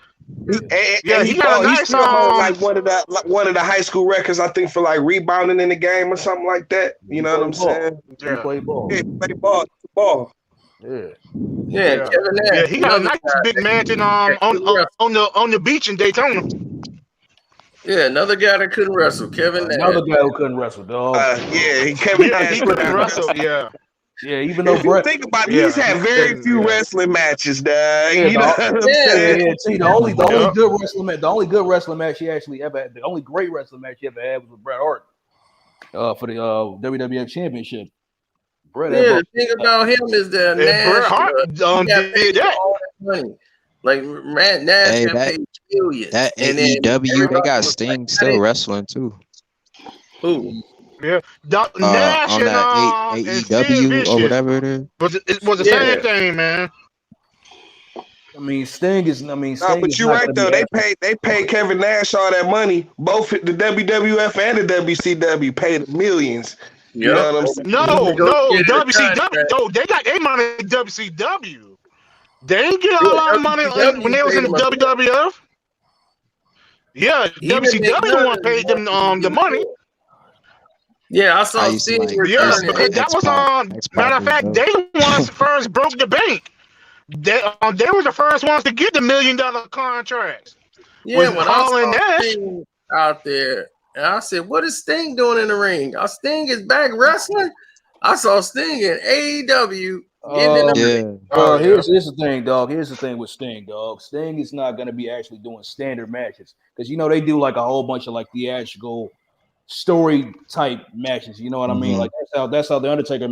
He got a nice like one of the high school records, I think, for like rebounding in the game or something like that. You know what I'm saying? Yeah. He played ball. Yeah, he played ball. Yeah, Kevin Nash. Yeah, he got a nice big mansion on the beach in Daytona. Yeah, another guy that couldn't wrestle, Kevin Nash. Another guy who couldn't wrestle, dog. Kevin Nash he couldn't wrestle. Yeah. Yeah, even though if you think about it, he's had very few wrestling matches, dog. You know what I'm saying? See, the only good wrestling match he actually ever had, the only great wrestling match he ever had was with Bret Hart for the WWF Championship. The thing about him is that Bret Hart did that. All that money. Like Nash got paid millions. That AEW, they got Sting still wrestling too. Who? Yeah, Nash on that AEW or whatever it is. It was the same thing, man. I mean, Sting is. But you're right though. They paid Kevin Nash all that money. Both the WWF and the WCW paid millions. You know what I'm saying? No, WCW. No, they got their money in WCW. They didn't get a lot of money when they was in the WWF. Yeah, WCW one paid them the money. Yeah, I saw Sting. Yeah, because that was matter of fact, they the ones first broke the bank. They were the first ones to get the $1 million contracts. Yeah, when I saw Sting out there, and I said, "What is Sting doing in the ring?" Sting is back wrestling. I saw Sting in AEW. Here's the thing, dog. Here's the thing with Sting, dog. Sting is not going to be actually doing standard matches because they do like a whole bunch of like theatrical story type matches. You know what I mean? Like that's how the Undertaker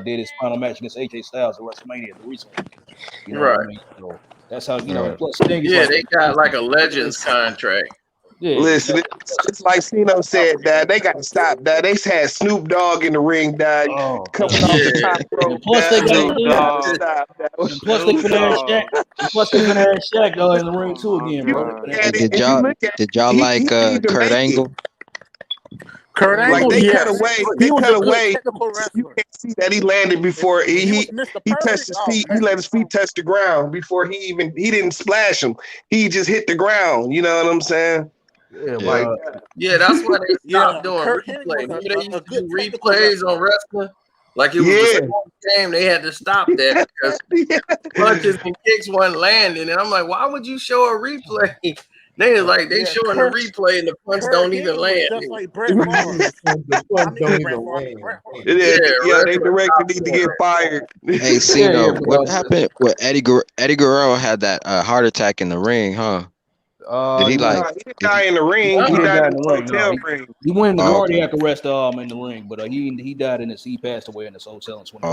did his final match against AJ Styles at WrestleMania recently. You know what I mean? So that's how Plus Sting is they got like a Legends contract. Yeah. Listen, it's like Cino said, that they got to stop that. They had Snoop Dogg in the ring, coming off the top rope. Plus they can have Shaq in the ring too again, bro. Did y'all like Kurt Angle? Kurt Angle, they cut away. They cut away. You can't see that he landed before he touched his feet. He let his feet touch the ground before he didn't splash him. He just hit the ground. You know what I'm saying? That's why they stopped doing replay. Remember they used to do replays on wrestling? Like it was the same game, they had to stop that because punches and kicks weren't landing. And I'm like, why would you show a replay? They showing the replay and the punch don't even land. Just like Brett Favre. They directed need to get fired. Hey, what happened with Eddie Guerrero had that heart attack in the ring, huh? Did he didn't die in the ring. He died in the hotel ring. He went in the cardiac arrest in the ring, but he died he passed away in this hotel in 20.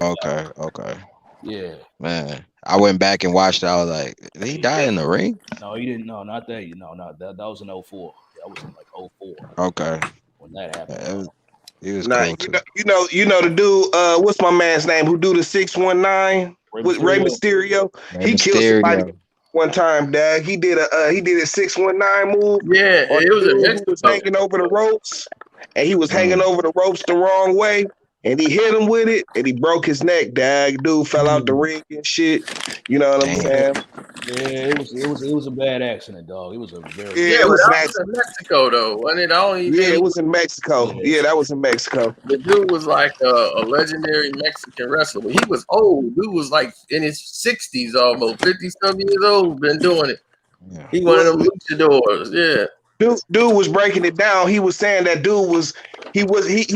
Okay. Yeah. Man, I went back and watched it. I was like, did he die in the ring? No, he didn't. No, not that. No, not that. That was in 04. That was in like 04. Okay. When that happened. He was cool too. You know the dude, what's my man's name who do the 619 with Rey Mysterio? He killed somebody one time, Dad. He did a 619 move. Yeah, it was he was hanging over the ropes, and he was hanging over the ropes the wrong way, and he hit him with it, and he broke his neck. Dad, dude fell out the ring and shit. You know what I'm saying? Yeah, it was a bad accident, dog. It was a very it was in Mexico though, wasn't it? It was in Mexico. Yeah, that was in Mexico. The dude was like a legendary Mexican wrestler. He was old. Dude was like in his 60s, almost 50-some years old. Been doing it. Yeah. He one of them luchadors. Yeah. Dude was breaking it down. He was saying that he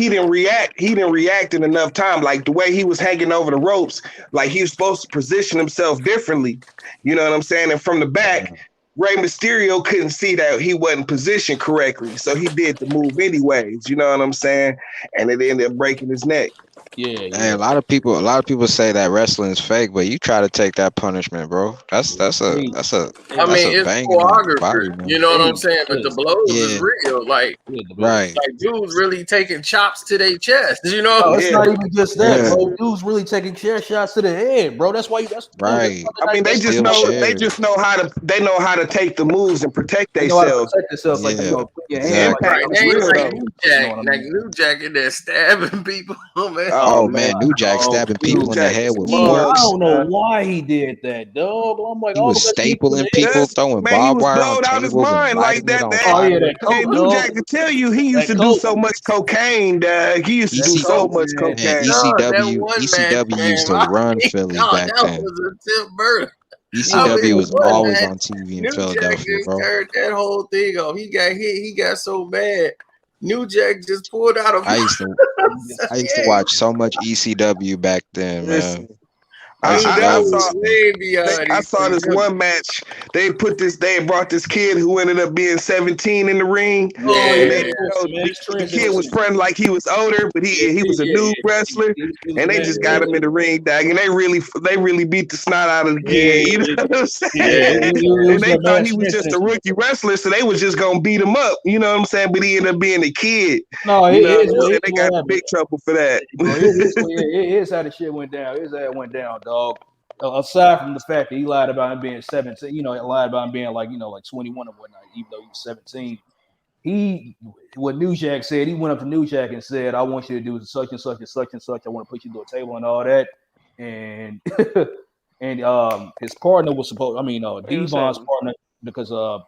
didn't react. He didn't react in enough time. Like the way he was hanging over the ropes, like he was supposed to position himself differently. You know what I'm saying? And from the back, Rey Mysterio couldn't see that he wasn't positioned correctly, so he did the move anyways. You know what I'm saying? And it ended up breaking his neck. Yeah. Hey, a lot of people say that wrestling is fake, but you try to take that punishment, bro. That's a it's choreography. You know what I'm saying? But the blows is real. Like dudes really taking chops to their chest. You know? It's not even just that, bro. Dudes really taking chair shots to the head, bro. That's why. Right. I mean, they just know how to to take the moves and protect They know how to themselves. protect themselves, like Yeah, you know, put your hand exactly. like Right, that. they ain't Real like though. New You Jack. know what I Like mean? New Jack in there stabbing people, man. Oh man, New Jack stabbing people in the head with I forks. don't know why he did that, dog. I'm like, He oh, was because he put stapling it people, in. throwing Man, he barbed was wire on blowed out his tables and mind lighting like it that. on Oh fire. yeah, that Hey, coke, New dog. Jack to tell you, he used That to do coke. so much cocaine, dog. He used to That do so coke, much man. And cocaine. No, that ECW one match, ECW used to man. run Philly No, back that then. was a tip murder. I ECW mean, was one always match, on TV in New Jack Philadelphia, just bro. turned that whole thing off. He got hit. He got so mad. New Jack just pulled out a. I used to watch so much ECW back then, man. Listen, I saw this one match. They brought this kid who ended up being 17 in the ring. Oh And yeah, they, the kid was fronting like he was older, but he was a new wrestler. And they just got him in the ring, dog. And they really beat the snot out of the kid. You know what I'm saying? And they thought he was just a rookie wrestler, so they was just gonna beat him up. You know what I'm saying? But he ended up being a kid. No, You know what I'm saying? here's They what got in happened. big trouble for that. Here's how the shit went down. Here's how it went down, dog. Aside from the fact that he lied about him being 17, he lied about him being like 21 or whatnot, even though he was 17. What New Jack said, he went up to New Jack and said, I want you to do such and such and such and such. I want to put you to a table and all that. And his partner was Devon's partner, because the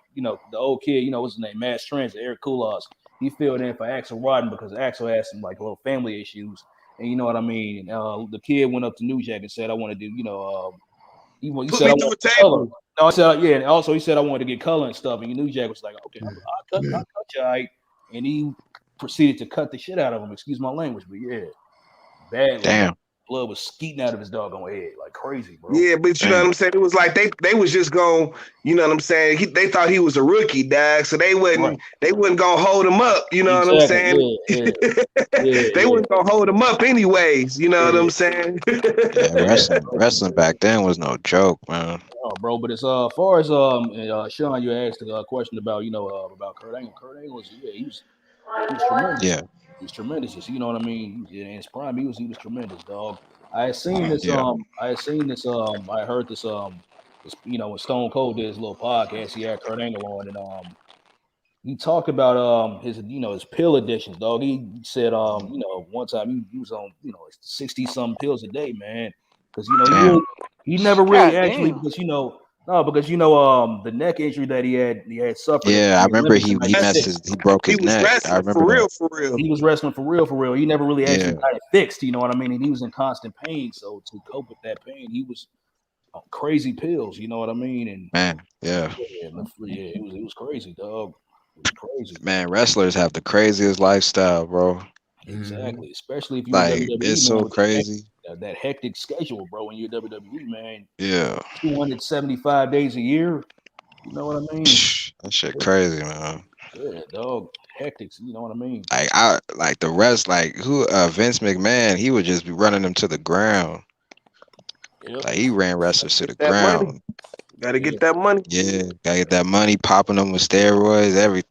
old kid, what's his name, Mass Trans, Eric Kulas, he filled in for Axel Rotten because Axel had some like little family issues. And you know what I mean? The kid went up to New Jack and said, I want to do, he said, I want to color. No, I said, yeah. And also he said, I wanted to get color and stuff. And New Jack was like, okay, I'll cut you, all right. And he proceeded to cut the shit out of him. Excuse my language, but yeah. Bad. Damn. Blood was skeeting out of his doggone head like crazy, bro. Yeah, but you know what I'm saying? It was like they was just going, you know what I'm saying? They thought he was a rookie, dog, so they wasn't gonna hold him up. You know what I'm saying? They wasn't gonna hold him up anyways. You know what I'm saying? Wrestling back then was no joke, man. Oh, bro, but as far as Sean, you asked a question about about Kurt Angle. Kurt Angle was he was tremendous. Yeah. He's tremendous. You know what I mean? In his prime, he was tremendous, dog. I had seen this. I heard this. When Stone Cold did his little podcast, he had Kurt Angle on, and he talked about his pill addictions, dog. He said one time he was on 60-something pills a day, man, because he never really actually because the neck injury that he had suffered. Yeah, I remember he broke his neck. I remember for real. He was wrestling for real. He never really actually got it fixed. You know what I mean? And he was in constant pain. So to cope with that pain, he was on crazy pills. You know what I mean? And man, yeah, it was crazy, dog. It was crazy. Man, wrestlers have the craziest lifestyle, bro. Exactly, especially if you like WWE, it's so crazy. That hectic schedule, bro. When you're WWE, man. Yeah. 275 days a year. You know what I mean? That shit crazy, man. Yeah, dog. Hectic. You know what I mean? Like the rest, Vince McMahon, he would just be running them to the ground. Yep. Like he ran wrestlers to the ground. Gotta get that money. Yeah, gotta get that money, popping them with steroids, everything.